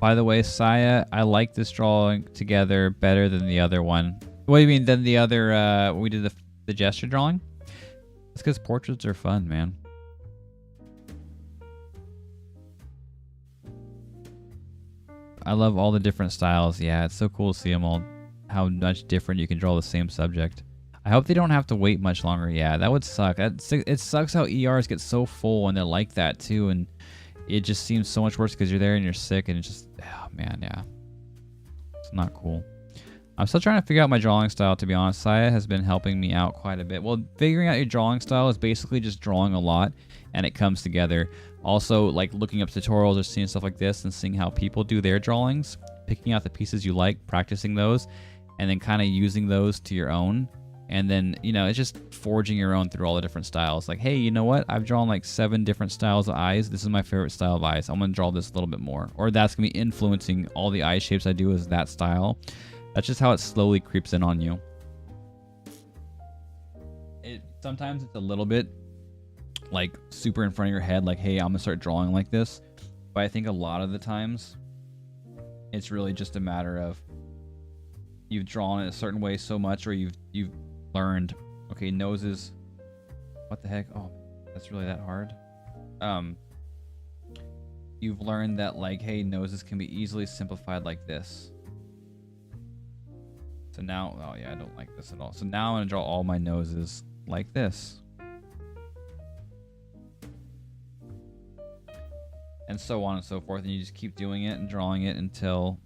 By the way, Saya, I like this drawing together better than the other one. What do you mean than the other, we did the gesture drawing? It's because portraits are fun, man. I love all the different styles. Yeah, it's so cool to see them all, how much different you can draw the same subject. I hope they don't have to wait much longer. Yeah, that would suck. It sucks how ERs get so full and they're like that too, and it just seems so much worse because you're there and you're sick and it's just, oh man, yeah. It's not cool. I'm still trying to figure out my drawing style, to be honest. Saya has been helping me out quite a bit. Well, figuring out your drawing style is basically just drawing a lot and it comes together. Also, like looking up tutorials or seeing stuff like this and seeing how people do their drawings, picking out the pieces you like, practicing those, and then kind of using those to your own. And then, you know, it's just forging your own through all the different styles. Like, hey, you know what? I've drawn like 7 different styles of eyes. This is my favorite style of eyes. I'm going to draw this a little bit more. Or that's going to be influencing all the eye shapes I do as that style. That's just how it slowly creeps in on you. Sometimes it's a little bit like super in front of your head. Like, hey, I'm going to start drawing like this. But I think a lot of the times it's really just a matter of you've drawn it a certain way so much, or you've learned, okay, noses, what the heck? Oh, that's really that hard. You've learned that, like, hey, noses can be easily simplified like this. So now, oh yeah, I don't like this at all. So now I'm gonna draw all my noses like this. And so on and so forth. And you just keep doing it and drawing it until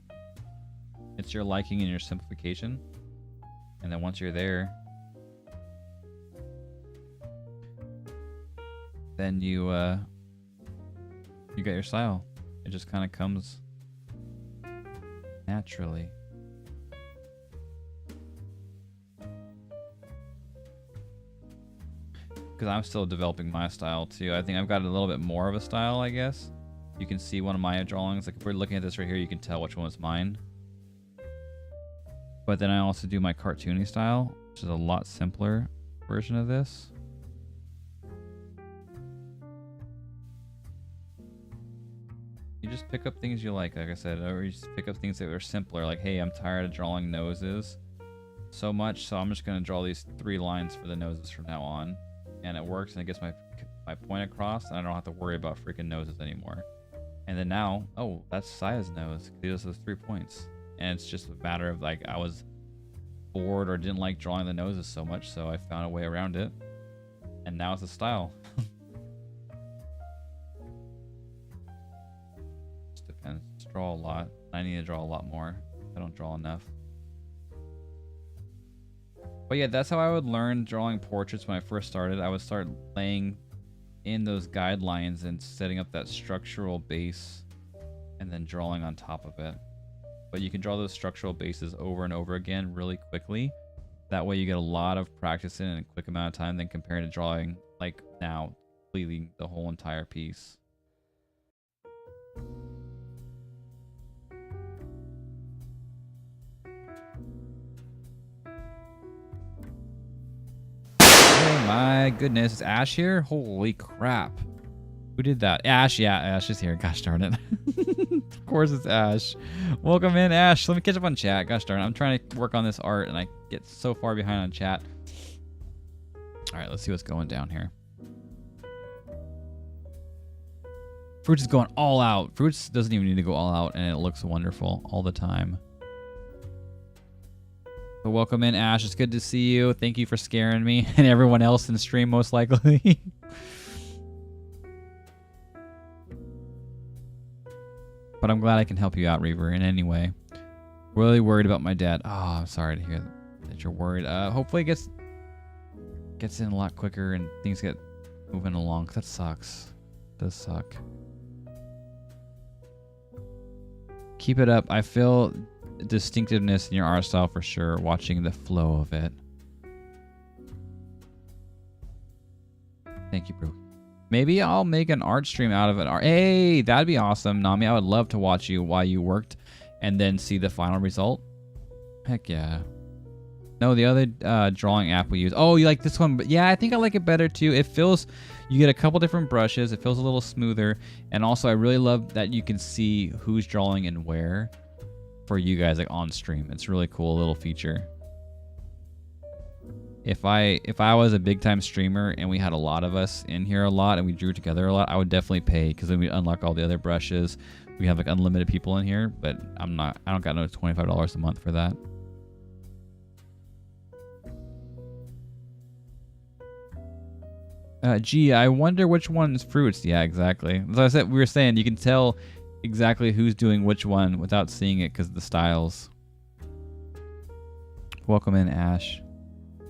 it's your liking and your simplification. And then once you're there, then you get your style. It just kind of comes naturally. Because I'm still developing my style too. I think I've got a little bit more of a style, I guess. You can see one of my drawings. Like if we're looking at this right here, you can tell which one is mine. But then I also do my cartoony style, which is a lot simpler version of this. You just pick up things you like I said, or you just pick up things that are simpler. Like, hey, I'm tired of drawing noses so much, so I'm just going to draw these 3 lines for the noses from now on. And it works, and it gets my point across, and I don't have to worry about freaking noses anymore. And then now, oh, that's Saya's nose. He does those 3 points. And it's just a matter of, like, I was bored or didn't like drawing the noses so much, so I found a way around it. And now it's a style. Just depends. Just draw a lot. I need to draw a lot more. I don't draw enough. But yeah, that's how I would learn drawing portraits when I first started. I would start laying in those guidelines and setting up that structural base and then drawing on top of it. But you can draw those structural bases over and over again really quickly. That way you get a lot of practice in a quick amount of time than compared to drawing like now, completely the whole entire piece. Oh my goodness, is Ash here? Holy crap. Who did that? Ash, yeah, Ash is here. Gosh darn it. Of course it's Ash. Welcome in, Ash. Let me catch up on chat. Gosh darn it. I'm trying to work on this art and I get so far behind on chat. Alright, let's see what's going down here. Fruits is going all out. Fruits doesn't even need to go all out and it looks wonderful all the time. But welcome in, Ash. It's good to see you. Thank you for scaring me and everyone else in the stream, most likely. But I'm glad I can help you out, Reaver, in any way. Really worried about my dad. Oh, I'm sorry to hear that you're worried. Hopefully it gets in a lot quicker and things get moving along. 'Cause that sucks. It does suck. Keep it up. I feel distinctiveness in your art style for sure, watching the flow of it. Thank you, bro. Maybe I'll make an art stream out of it. Hey, that'd be awesome, Nami. I would love to watch you while you worked and then see the final result. Heck yeah. No, the other drawing app we use. Oh, you like this one? But yeah, I think I like it better too. It feels, you get a couple different brushes. It feels a little smoother. And also I really love that you can see who's drawing and where for you guys like on stream. It's really cool little feature. If I was a big time streamer and we had a lot of us in here a lot and we drew together a lot, I would definitely pay because then we unlock all the other brushes. We have like unlimited people in here, but I don't got no $25 a month for that. Gee, I wonder which one's fruits. Yeah, exactly. As I said, we were saying you can tell exactly who's doing which one without seeing it because of the styles. Welcome in, Ash.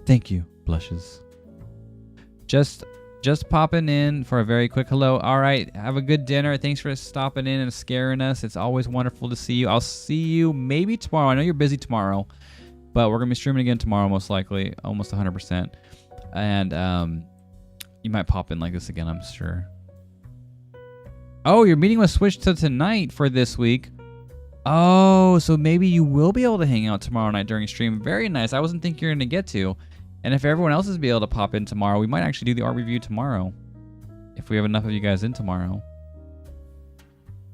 Thank you, Blushes. Just popping in for a very quick hello. All right, have a good dinner. Thanks for stopping in and scaring us. It's always wonderful to see you. I'll see you maybe tomorrow. I know you're busy tomorrow, but we're going to be streaming again tomorrow most likely, almost 100%. And you might pop in like this again, I'm sure. Oh, your meeting was switched to tonight for this week. Oh, so maybe you will be able to hang out tomorrow night during stream. Very nice. I wasn't thinking you're going to get to. And if everyone else is be able to pop in tomorrow, we might actually do the art review tomorrow. If we have enough of you guys in tomorrow.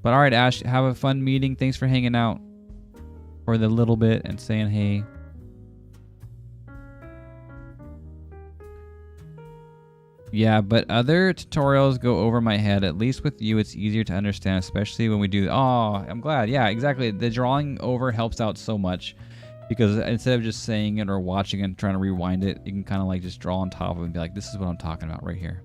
But all right, Ash, have a fun meeting. Thanks for hanging out for the little bit and saying hey. Yeah, but other tutorials go over my head. At least with you, it's easier to understand, especially when we do... Oh, I'm glad. Yeah, exactly. The drawing over helps out so much because instead of just saying it or watching it and trying to rewind it, you can kind of like just draw on top of it and be like, this is what I'm talking about right here.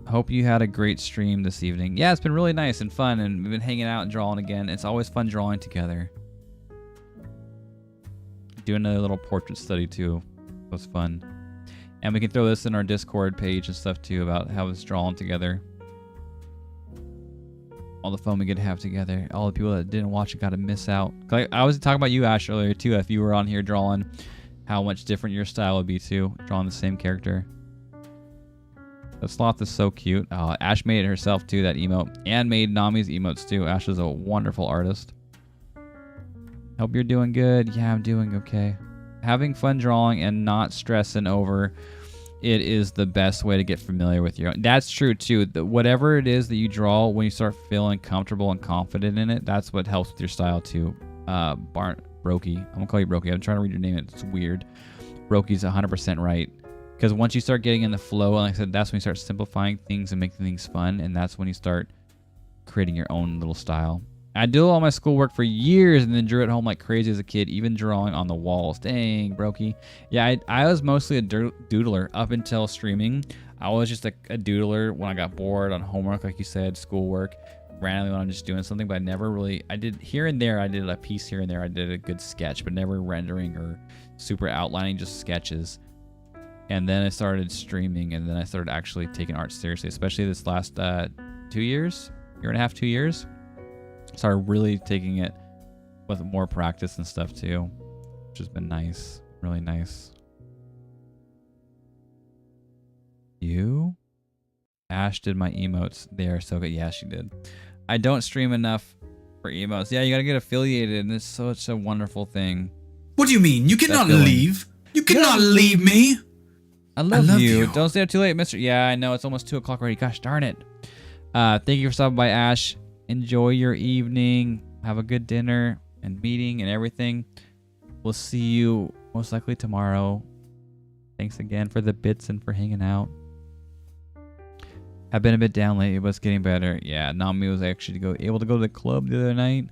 Hope you had a great stream this evening. Yeah, it's been really nice and fun, and we've been hanging out and drawing again. It's always fun drawing together. Do another little portrait study too. Was fun. And we can throw this in our Discord page and stuff too about how it's drawn together. All the fun we get to have together. All the people that didn't watch it got to miss out. I was talking about you, Ash, earlier too. If you were on here drawing, how much different your style would be too, drawing the same character. The sloth is so cute. Ash made it herself too, that emote, and made Nami's emotes too. Ash is a wonderful artist. Hope you're doing good. Yeah, I'm doing okay. Having fun drawing and not stressing over it is the best way to get familiar with your own. That's true too. Whatever it is that you draw, when you start feeling comfortable and confident in it, that's what helps with your style too. Brokey. I'm gonna call you Brokey. I'm trying to read your name. It's weird. Brokey's 100% right. Because once you start getting in the flow, and like I said, that's when you start simplifying things and making things fun, and that's when you start creating your own little style. I did all my schoolwork for years and then drew at home like crazy as a kid, even drawing on the walls. Dang, Brokey. Yeah, I was mostly a doodler up until streaming. I was just a doodler when I got bored on homework, like you said, schoolwork, randomly when I'm just doing something, but I did here and there, I did a piece here and there, I did a good sketch, but never rendering or super outlining, just sketches. And then I started streaming, and then I started actually taking art seriously, especially this last 2 years, year and a half, 2 years. Started really taking it with more practice and stuff too, which has been nice, really nice. You? Ash did my emotes. They are so good. Yeah, she did. I don't stream enough for emotes. Yeah, you gotta get affiliated, and it's such a wonderful thing. What do you mean? You cannot leave. You cannot leave me. I love you. Don't stay up too late, mister. Yeah, I know. It's almost 2 o'clock already. Gosh darn it. Thank you for stopping by, Ash. Enjoy your evening. Have a good dinner and meeting and everything. We'll see you most likely tomorrow. Thanks again for the bits and for hanging out. I've been a bit down lately, but it's getting better. Yeah, Nami was actually able to go to the club the other night.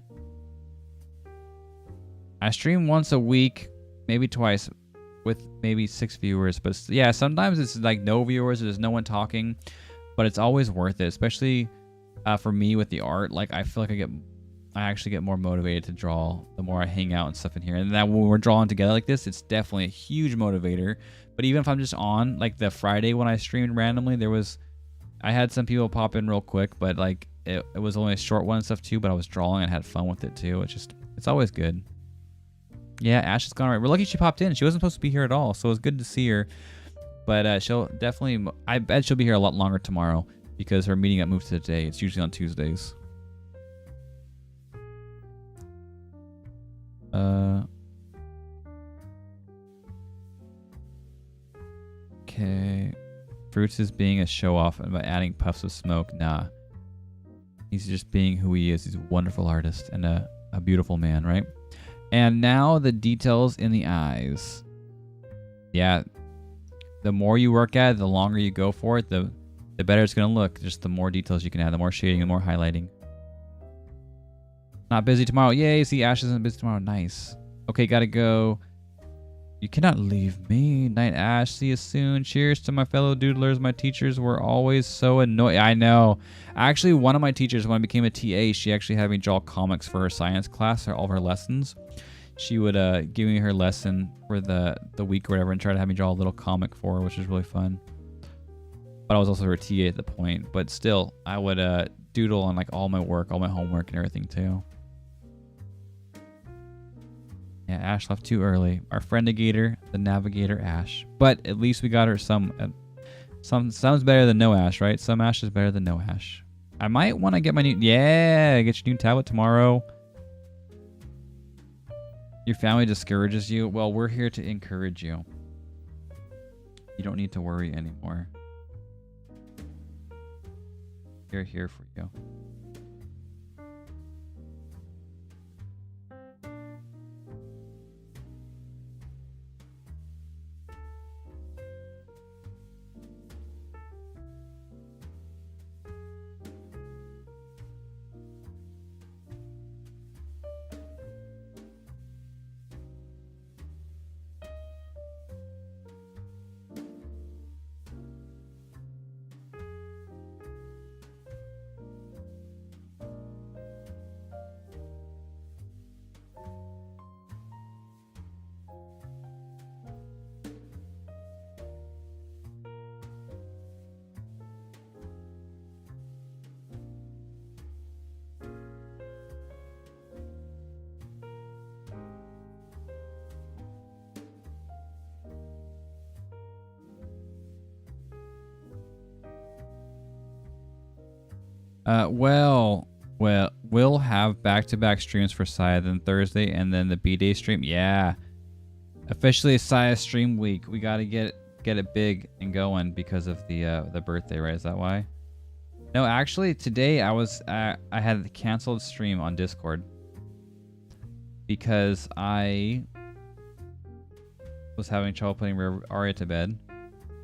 I stream once a week, maybe twice, with maybe 6 viewers. But yeah, sometimes it's like no viewers, there's no one talking, but it's always worth it, especially for me with the art. Like I feel like I actually get more motivated to draw the more I hang out and stuff in here. And that when we're drawing together like this, it's definitely a huge motivator. But even if I'm just on, like the Friday when I streamed randomly, I had some people pop in real quick, but like it was only a short one and stuff too, but I was drawing and had fun with it too. It's always good. Yeah, Ash is gone alright. We're lucky she popped in. She wasn't supposed to be here at all, so it was good to see her. But she'll definitely, I bet she'll be here a lot longer tomorrow because her meeting got moved to today. It's usually on Tuesdays. Okay. Fruits is being a show off and by adding puffs of smoke. Nah. He's just being who he is. He's a wonderful artist and a beautiful man, right? And now the details in the eyes. Yeah. The more you work at it, the longer you go for it, the better it's going to look. Just the more details you can add, the more shading, the more highlighting. Not busy tomorrow. Yay, see, Ash isn't busy tomorrow. Nice. Okay, gotta go. You cannot leave me. Night, Ash. See you soon. Cheers to my fellow doodlers. My teachers were always so annoying. I know. Actually, one of my teachers, when I became a TA, she actually had me draw comics for her science class, or all of her lessons. She would give me her lesson for the week or whatever and try to have me draw a little comic for her, which was really fun. But I was also her TA at the point. But still, I would doodle on like all my work, all my homework and everything too. Yeah, Ash left too early. Our friend Negator, the Navigator Ash. But at least we got her some sounds better than no Ash, right? Some Ash is better than no Ash. I might want to get my new... Yeah, get your new tablet tomorrow. Your family discourages you. Well, we're here to encourage you. You don't need to worry anymore. We're here for you. Well, we'll have back-to-back streams for Saya, then Thursday, and then the B-Day stream. Yeah. Officially Saya stream week. We got to get it big and going because of the birthday, right? Is that why? No, actually, today I had a canceled stream on Discord because I was having trouble putting Arya to bed,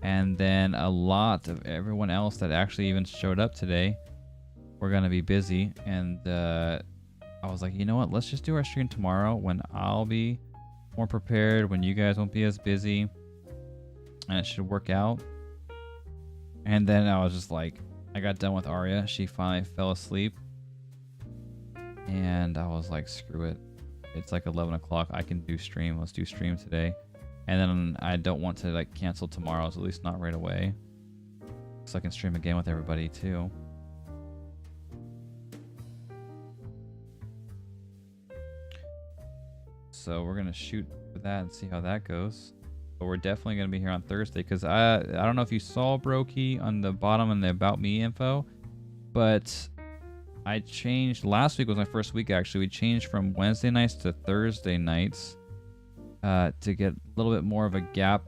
and then a lot of everyone else that actually even showed up today we're gonna be busy, and I was like, you know what, let's just do our stream tomorrow when I'll be more prepared, when you guys won't be as busy, and it should work out. And then I was just like, I got done with Arya, she finally fell asleep, and I was like, screw it, it's like 11 o'clock, I can do stream, let's do stream today. And then I don't want to like cancel tomorrow's, at least not right away, so I can stream again with everybody too. So we're gonna shoot for that and see how that goes. But we're definitely gonna be here on Thursday because I don't know if you saw Brokey on the bottom in the About Me info, but I changed. Last week was my first week actually. We changed from Wednesday nights to Thursday nights to get a little bit more of a gap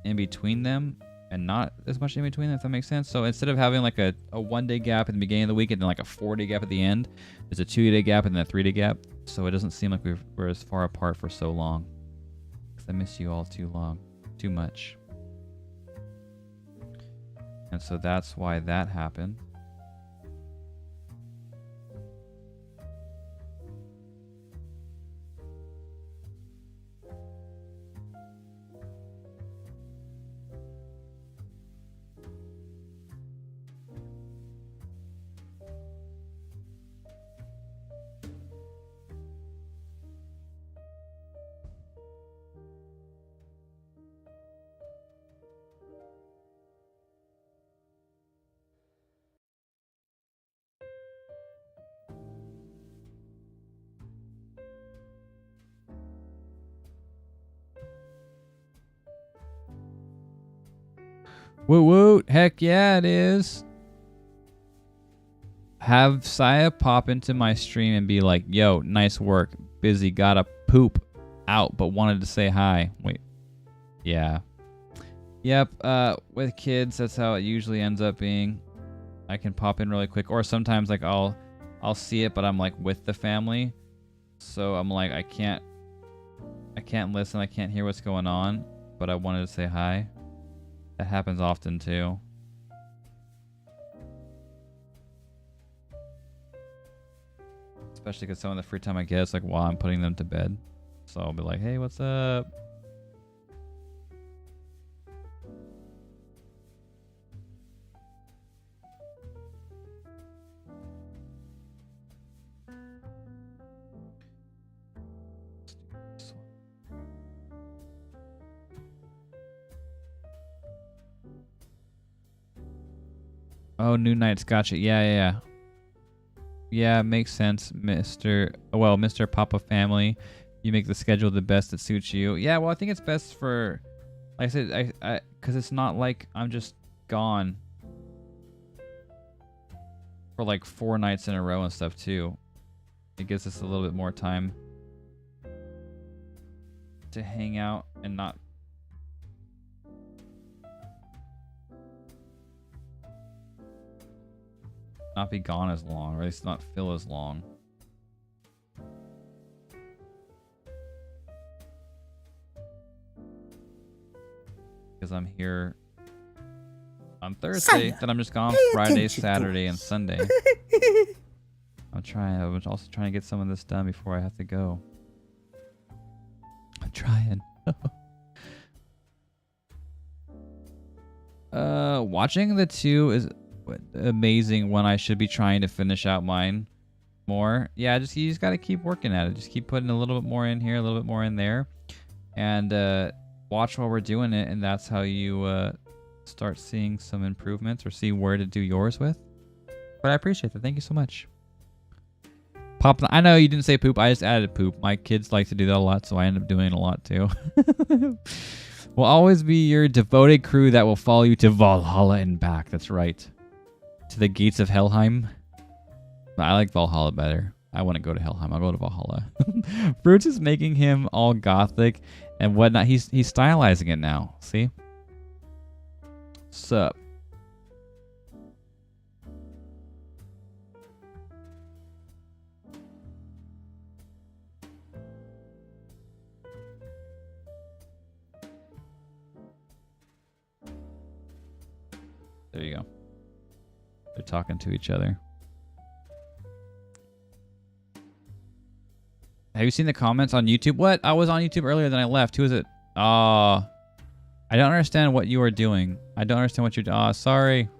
in between them and not as much in between them, if that makes sense. So instead of having like a 1 day gap at the beginning of the week and then like a 4 day gap at the end, there's a 2 day gap and then a 3 day gap. So it doesn't seem like we're as far apart for so long. Because I miss you all too much. And so that's why that happened. Woot woot. Heck yeah, it is. Have Saya pop into my stream and be like, yo, nice work. busy. Gotta poop out, but wanted to say hi. Wait. Yeah. Yep. With kids, that's how it usually ends up being. I can pop in really quick, or sometimes like I'll see it, but I'm like with the family, so I'm like I can't listen. I can't hear what's going on, but I wanted to say hi. That happens often too. Especially because some of the free time I get is like while I'm putting them to bed. So I'll be like, hey, what's up? Oh, New Nights, gotcha. Yeah. Yeah, makes sense, Mr. Papa Family. You make the schedule the best that suits you. Yeah, well, I think it's best for, like I said, because it's not like I'm just gone for like 4 nights in a row and stuff too. It gives us a little bit more time to hang out and not be gone as long, or at least not feel as long. Because I'm here on Thursday, then I'm just gone Friday, Saturday, and Sunday. I was also trying to get some of this done before I have to go. I'm trying. Watching the 2 is amazing when I should be trying to finish out mine more. Yeah, you just got to keep working at it. Just keep putting a little bit more in here, a little bit more in there, and watch while we're doing it, and that's how you start seeing some improvements or see where to do yours with. But I appreciate that. Thank you so much. Pop, I know you didn't say poop. I just added poop. My kids like to do that a lot, so I end up doing it a lot too. We'll always be your devoted crew that will follow you to Valhalla and back. That's right. To the gates of Helheim. I like Valhalla better. I wouldn't go to Helheim. I'll go to Valhalla. Fruits is making him all gothic and whatnot. He's stylizing it now. See? Sup? There you go. They're talking to each other. Have you seen the comments on YouTube? What? I was on YouTube earlier, then I left. Who is it? I don't understand what you are doing. I don't understand what you're doing. Sorry.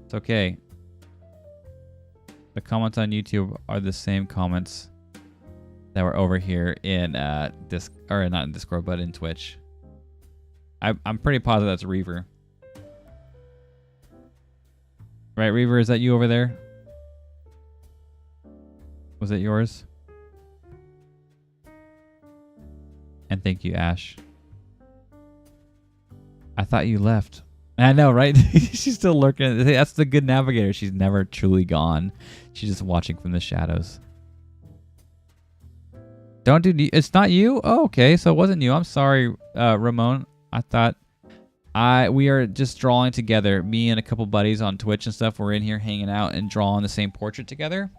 It's okay. The comments on YouTube are the same comments that were over here in not in Discord, but in Twitch. I'm pretty positive that's Reaver. Right, Reaver, is that you over there? Was it yours? And thank you, Ash. I thought you left. I know, right? She's still lurking. That's the good navigator. She's never truly gone. She's just watching from the shadows. Don't do... It's not you? Oh, okay. So it wasn't you. I'm sorry, Ramon. I thought... we are just drawing together. Me and a couple buddies on Twitch and stuff. We're in here hanging out and drawing the same portrait together.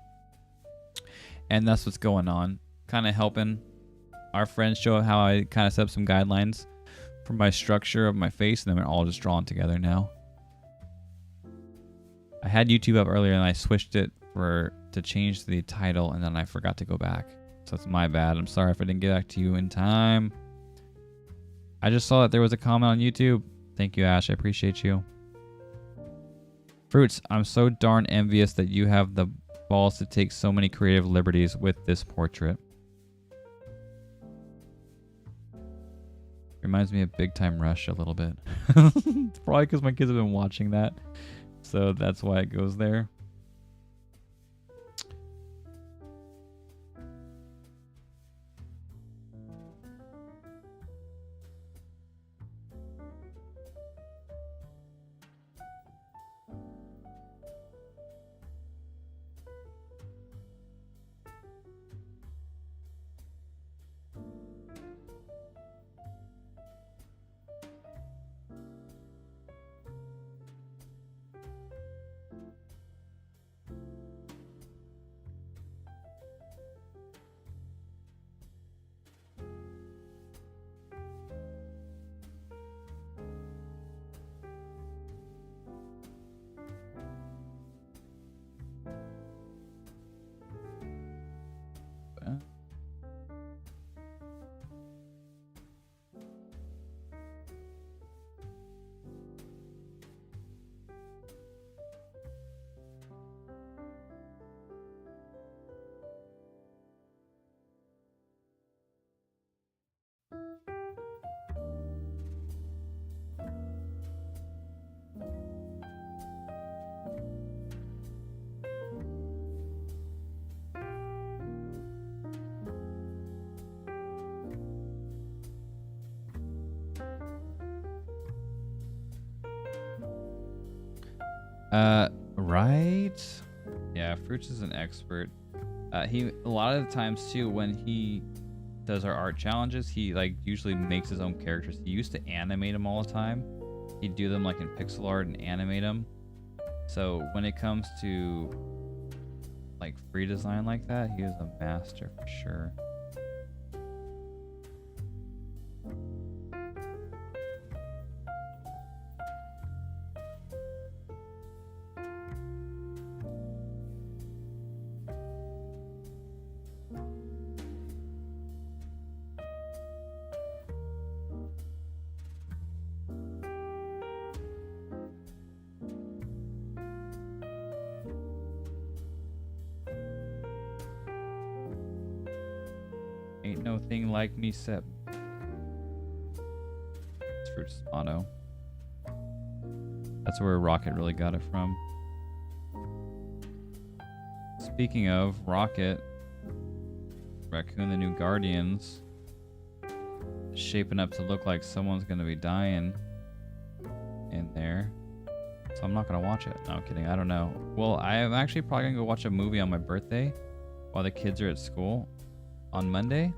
And that's what's going on. Kind of helping our friends show how I kind of set up some guidelines for my structure of my face. And then we're all just drawn together now. I had YouTube up earlier and I switched it to change the title. And then I forgot to go back. So it's my bad. I'm sorry if I didn't get back to you in time. I just saw that there was a comment on YouTube. Thank you, Ash. I appreciate you. Fruits, I'm so darn envious that you have the balls to take so many creative liberties with this portrait. Reminds me of Big Time Rush a little bit. It's probably because my kids have been watching that. So that's why it goes there. Right? Yeah, Fruits is an expert. He a lot of the times too when he does our art challenges, he like usually makes his own characters. He used to animate them all the time. He'd do them like in pixel art and animate them. So when it comes to like free design like that, he is a master for sure. Ain't no thing like me, Sep. It's Fruits' motto. That's where Rocket really got it from. Speaking of Rocket, Raccoon the New Guardians is shaping up to look like someone's gonna be dying in there. So I'm not gonna watch it. No, I'm kidding. I don't know. Well, I am actually probably gonna go watch a movie on my birthday while the kids are at school on Monday.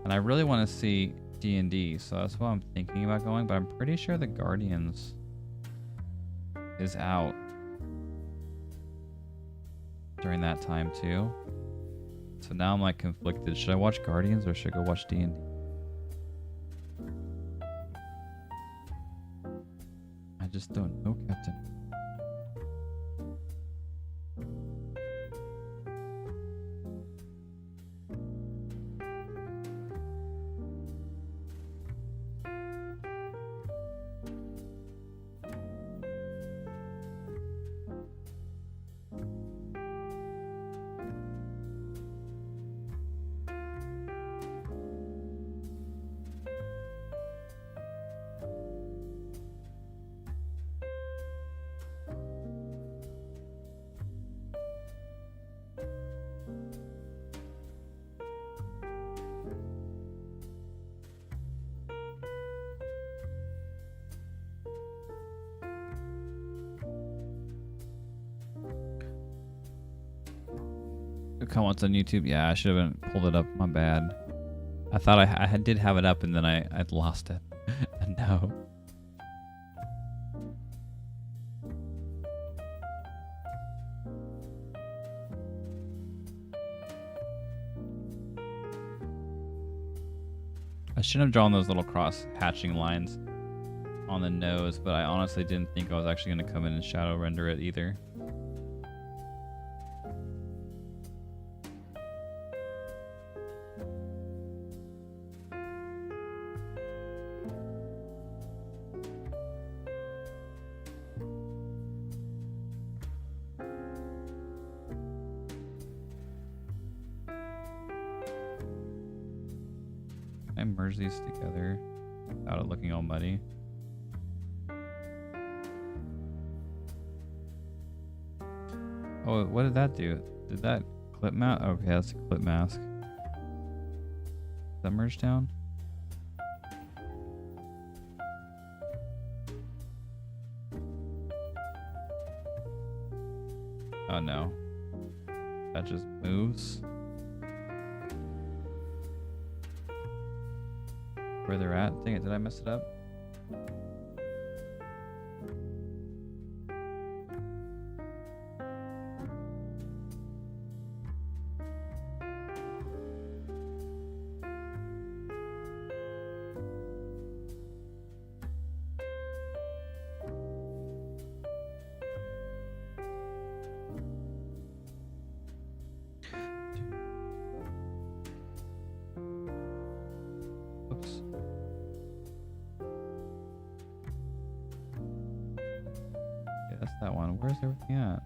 And I really want to see D&D, so that's why I'm thinking about going, but I'm pretty sure the Guardians is out during that time too. So now I'm like conflicted. Should I watch Guardians or should I go watch D&D? I just don't know, Captain. Comments on YouTube. Yeah, I should have pulled it up. My bad. I thought I did have it up and then I'd lost it. No. I shouldn't have drawn those little cross hatching lines on the nose, but I honestly didn't think I was actually going to come in and shadow render it either. I merge these together without it looking all muddy. Oh, what did that do? Did that clip mask? Okay, that's a clip mask. Does that merge down? Oh no. That just moves. Where they're at? Dang it, did I mess it up? Oops. Yeah, that's that one. Where's everything at?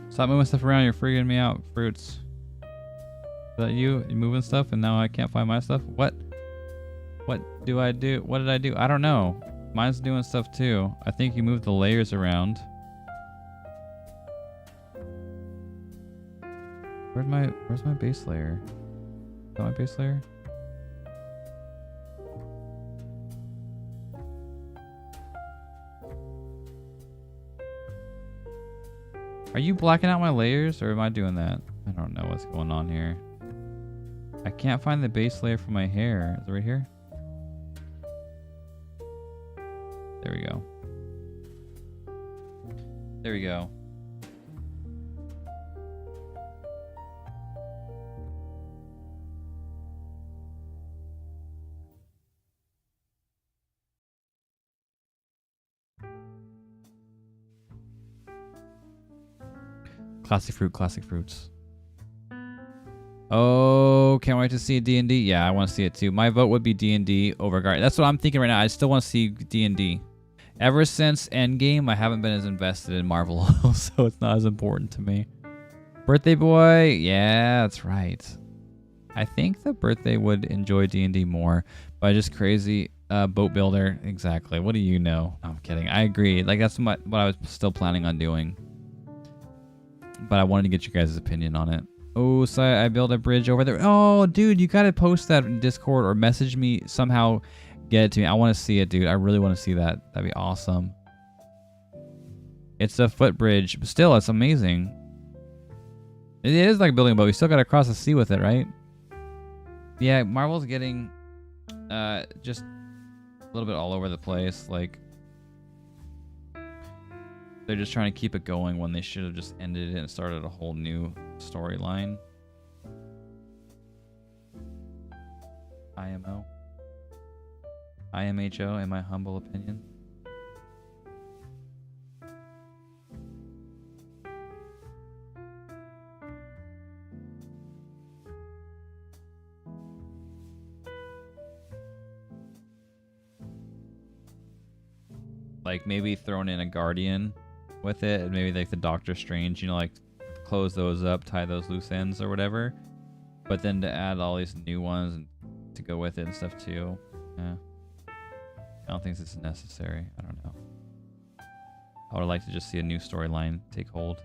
Stop moving stuff around. You're freaking me out, Fruits. Is that you? You moving stuff and now I can't find my stuff? What? What do I do? What did I do? I don't know. Mine's doing stuff too. I think you moved the layers around. Where's my base layer? Is that my base layer? Are you blacking out my layers or am I doing that? I don't know what's going on here. I can't find the base layer for my hair. Is it right here? There we go. There we go. Classic fruits. Oh, can't wait to see D&D. Yeah, I want to see it too. My vote would be D&D over Guardian. That's what I'm thinking right now. I still want to see D&D. Ever since Endgame, I haven't been as invested in Marvel, so it's not as important to me. Birthday boy, yeah, that's right. I think the birthday would enjoy D&D more, but just crazy boat builder. Exactly. What do you know? I'm kidding. I agree. Like that's what I was still planning on doing. But I wanted to get you guys' opinion on it. Oh, so I built a bridge over there. Oh, dude, you gotta post that in Discord or message me somehow. Get it to me. I want to see it, dude. I really want to see that. That'd be awesome. It's a footbridge, but still, it's amazing. It is like building a boat. We still gotta cross the sea with it, right? Yeah, Marvel's getting just a little bit all over the place. Like, they're just trying to keep it going when they should have just ended it and started a whole new storyline. IMHO, in my humble opinion. Like maybe thrown in a Guardian with it, and maybe like the Doctor Strange, you know, like close those up, tie those loose ends or whatever. But then to add all these new ones and to go with it and stuff too. Yeah. I don't think this is necessary. I don't know. I would like to just see a new storyline take hold.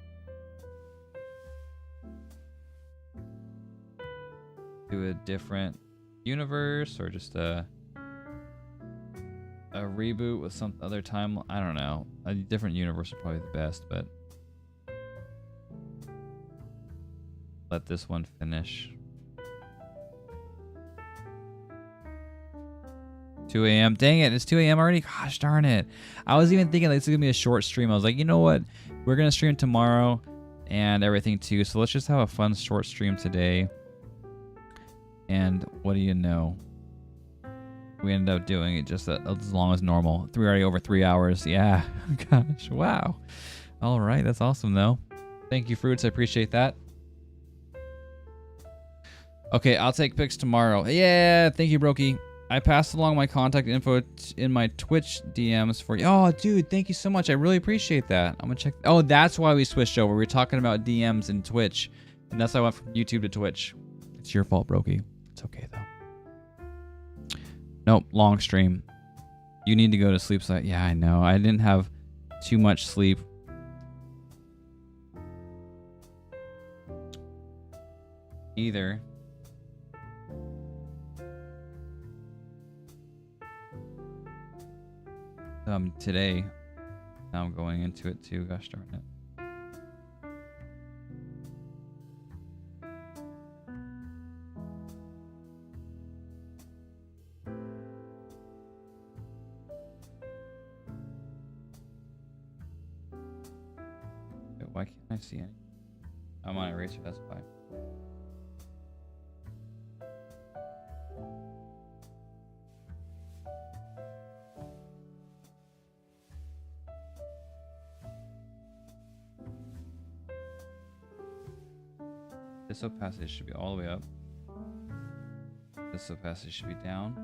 Do a different universe or just a reboot with some other time. I don't know. A different universe is probably the best, but let this one finish. 2 a.m. Dang it, it's 2 a.m. already? Gosh darn it. I was even thinking like this is going to be a short stream. I was like, you know what? We're going to stream tomorrow and everything too. So let's just have a fun short stream today. And what do you know? We ended up doing it just as long as normal. Already over 3 hours. Yeah. Gosh, wow. All right, that's awesome though. Thank you, Fruits. I appreciate that. Okay, I'll take pics tomorrow. Yeah, thank you, Brokey. I passed along my contact info in my Twitch DMs for you. Oh, dude, thank you so much. I really appreciate that. I'm gonna check. Oh, that's why we switched over. We were talking about DMs and Twitch, and that's why I went from YouTube to Twitch. It's your fault, Brokey. It's okay though. Nope, long stream. You need to go to sleep. So yeah, I know. I didn't have too much sleep. Either. Today. Now I'm going into it too. Gosh darn it. Why can't I see any? I'm on eraser, that's why. This opacity should be all the way up. This opacity should be down.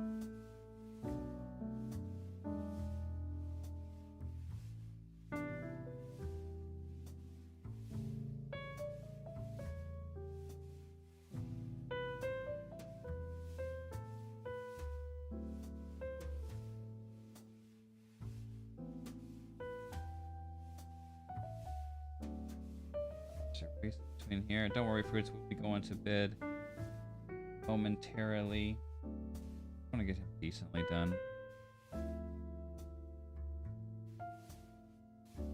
Race between here. Don't worry, fruits will be going to bed momentarily. I want to get him decently done.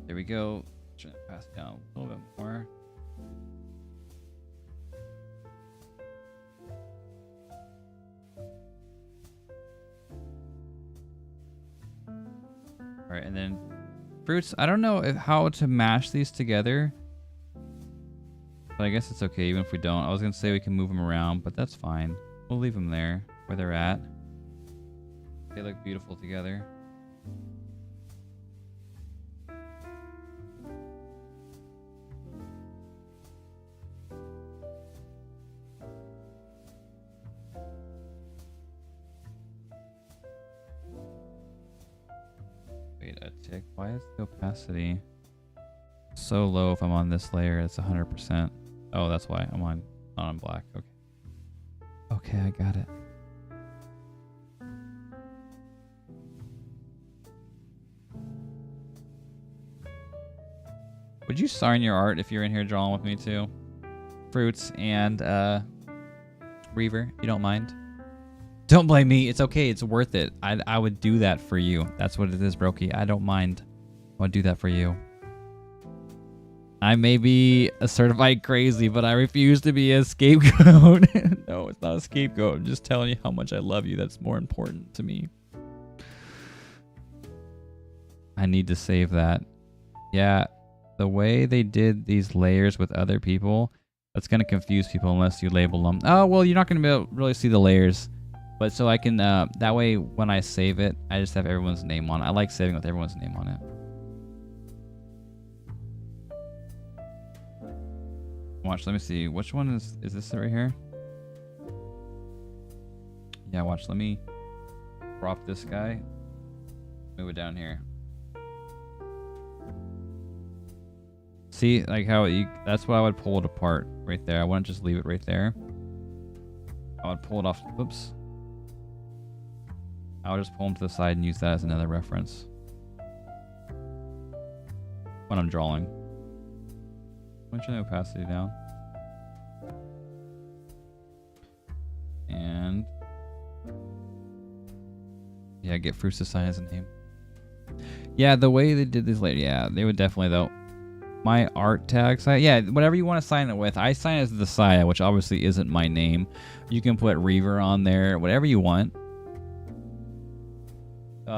There we go. Try to pass down a little bit more. Alright, and then fruits. I don't know how to mash these together. But I guess it's okay even if we don't. I was going to say we can move them around, but that's fine. We'll leave them there where they're at. They look beautiful together. Wait a tick. Why is the opacity so low if I'm on this layer? It's 100%. Oh, that's why I'm not on black. Okay. Okay, I got it. Would you sign your art if you're in here drawing with me too? Fruits and Reaver, you don't mind? Don't blame me. It's okay. It's worth it. I would do that for you. That's what it is, Brokey. I don't mind. I would do that for you. I may be a certified crazy, but I refuse to be a scapegoat. No, it's not a scapegoat. I'm just telling you how much I love you. That's more important to me. I need to save that. Yeah, the way they did these layers with other people, that's going to confuse people unless you label them. Oh, well, you're not going to be able to really see the layers. But so I can, that way when I save it, I just have everyone's name on it. I like saving with everyone's name on it. Watch, let me see. Which one is this right here? Yeah, watch, let me crop this guy. Move it down here. See, like how that's why I would pull it apart right there. I wouldn't just leave it right there. I would pull it off. Oops. I would just pull them to the side and use that as another reference when I'm drawing. Turn the opacity down. And yeah, get fruits to sign as a name. Yeah, the way they did this later, yeah, they would definitely though. My art tag site, yeah, whatever you want to sign it with. I sign it as the Saya, which obviously isn't my name. You can put Reaver on there, whatever you want.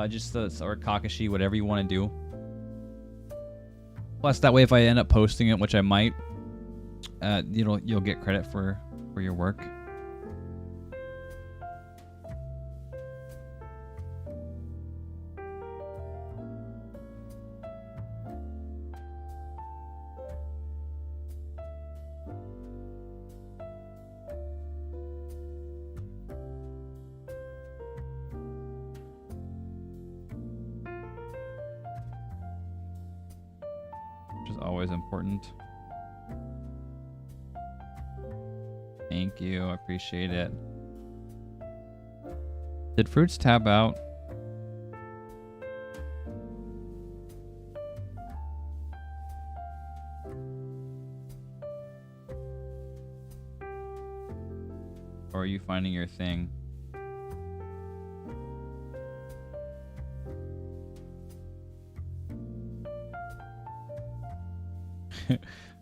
Just or Kakashi, whatever you want to do. Plus, that way, if I end up posting it, which I might, you'll get credit for your work. Always important. Thank you. I appreciate it. Did fruits tab out? Or are you finding your thing?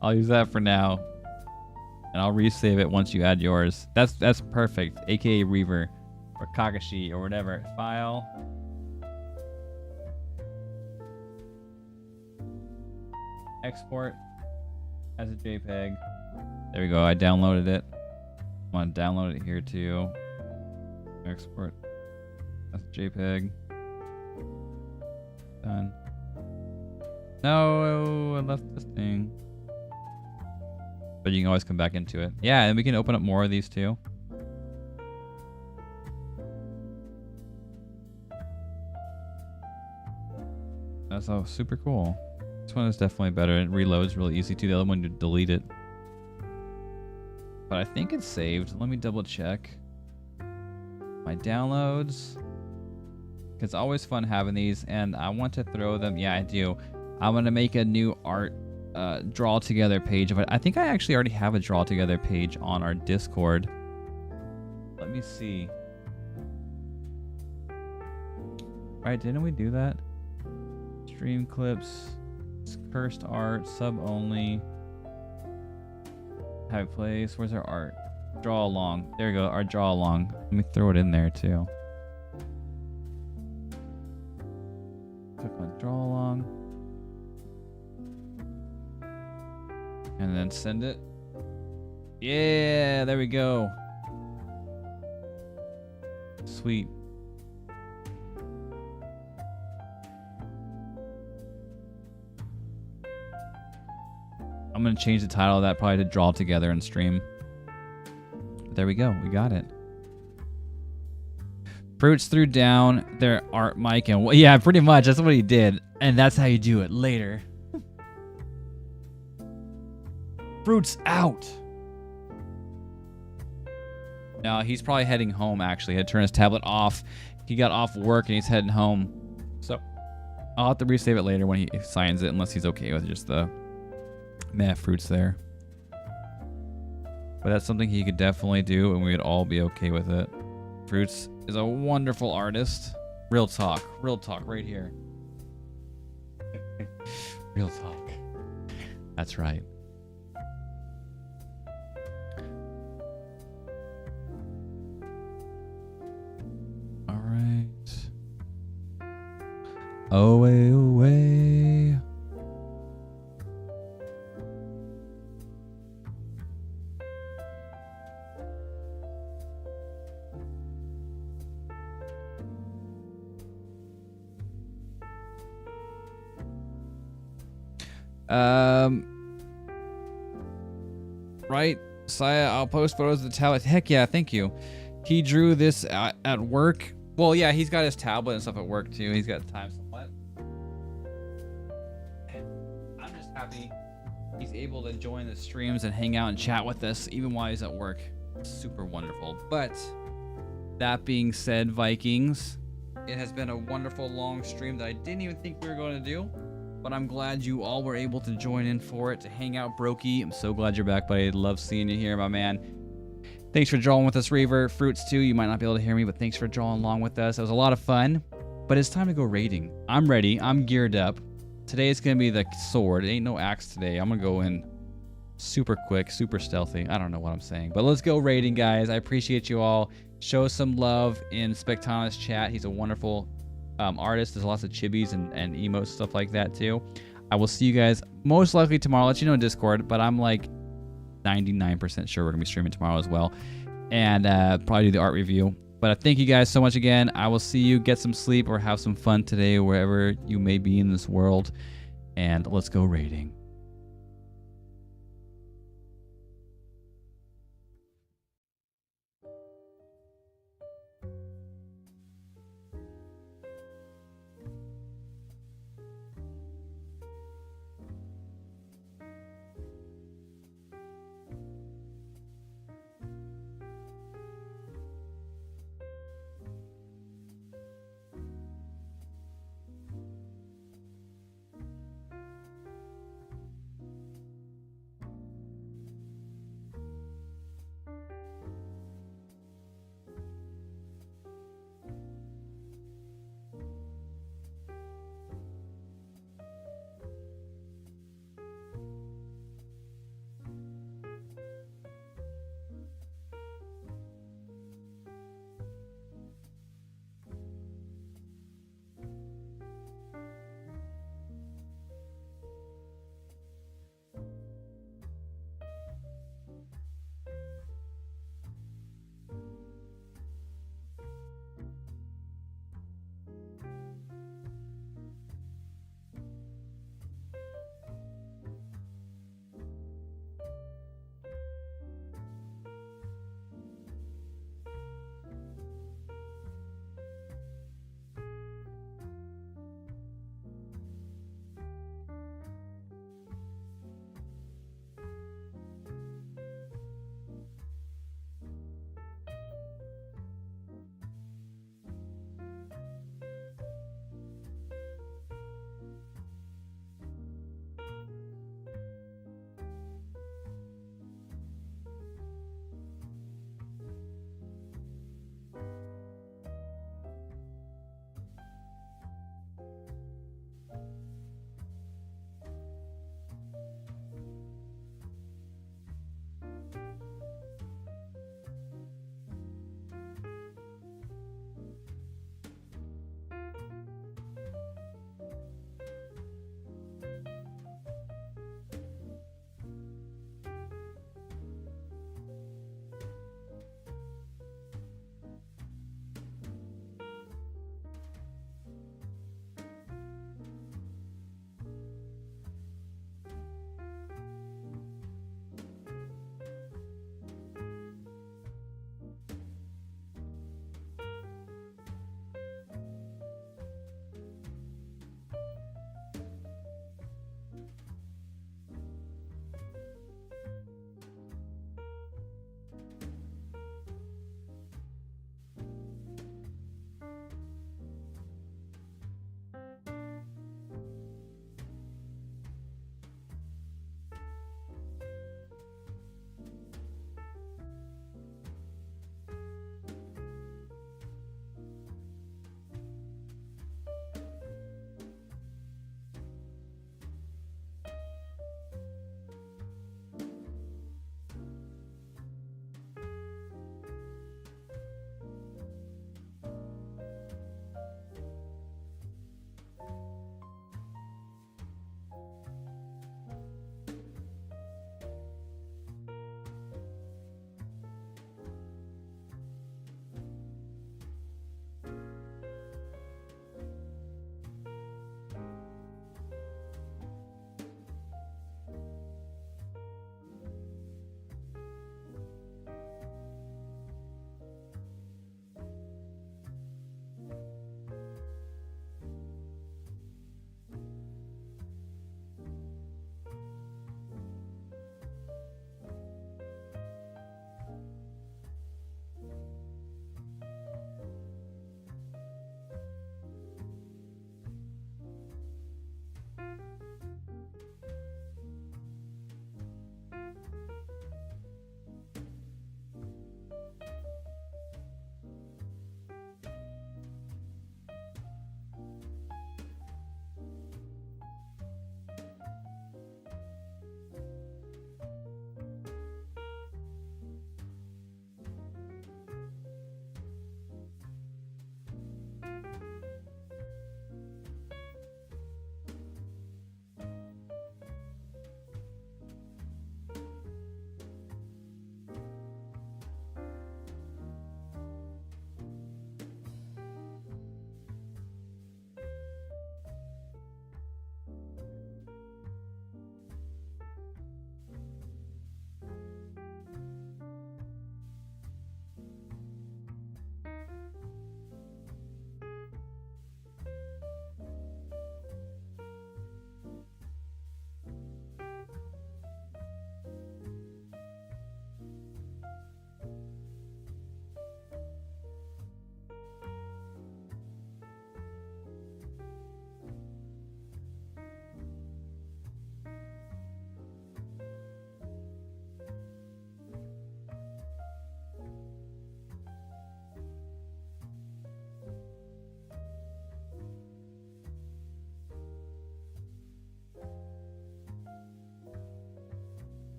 I'll use that for now, and I'll resave it once you add yours. That's perfect. AKA Reaver, or Kakashi, or whatever. File. Export as a JPEG. There we go. I downloaded it. I'm gonna download it here too. Export as a JPEG. Done. No, I left this thing. But you can always come back into it. Yeah, and we can open up more of these too. That's all super cool. This one is definitely better. It reloads really easy too. The other one, to delete it. But I think it's saved. Let me double check. My downloads. It's always fun having these, and I want to throw them. Yeah, I do. I'm gonna make a new art draw together page of it. I think I actually already have a draw together page on our Discord. Let me see. Right, didn't we do that? Stream clips, cursed art, sub only. Have place. Where's our art? Draw along. There we go. Our draw along. Let me throw it in there too. Click on draw along. And then send it. Yeah, there we go. Sweet. I'm going to change the title of that probably to draw together and stream. But there we go. We got it. Fruits threw down their art mic and yeah, pretty much. That's what he did. And that's how you do it later. Fruits out. No, he's probably heading home actually. He had to turn his tablet off. He got off work and he's heading home. So I'll have to resave it later when he signs it unless he's okay with just the fruits there. But that's something he could definitely do and we would all be okay with it. Fruits is a wonderful artist. Real talk right here. Real talk. That's right. All right. Away, away. Right, Saya, I'll post photos of the tablet. Heck yeah, thank you. He drew this at work. Well, yeah, he's got his tablet and stuff at work too. He's got time somewhat. I'm just happy he's able to join the streams and hang out and chat with us even while he's at work. Super wonderful. But that being said, Vikings, it has been a wonderful long stream that I didn't even think we were going to do. But I'm glad you all were able to join in for it, to hang out, Brokey. I'm so glad you're back, buddy. Love seeing you here, my man. Thanks for drawing with us, Reaver. Fruits, too. You might not be able to hear me, but thanks for drawing along with us. It was a lot of fun. But it's time to go raiding. I'm ready. I'm geared up. Today it's going to be the sword. It ain't no axe today. I'm going to go in super quick, super stealthy. I don't know what I'm saying. But let's go raiding, guys. I appreciate you all. Show some love in Spectana's chat. He's a wonderful artist. There's lots of chibis and emotes, stuff like that too. I will see you guys most likely tomorrow. I'll let you know in Discord, but I'm like 99% sure we're gonna be streaming tomorrow as well, and probably do the art review. But thank you guys so much again. I will see you. Get some sleep or have some fun today wherever you may be in this world, and let's go raiding.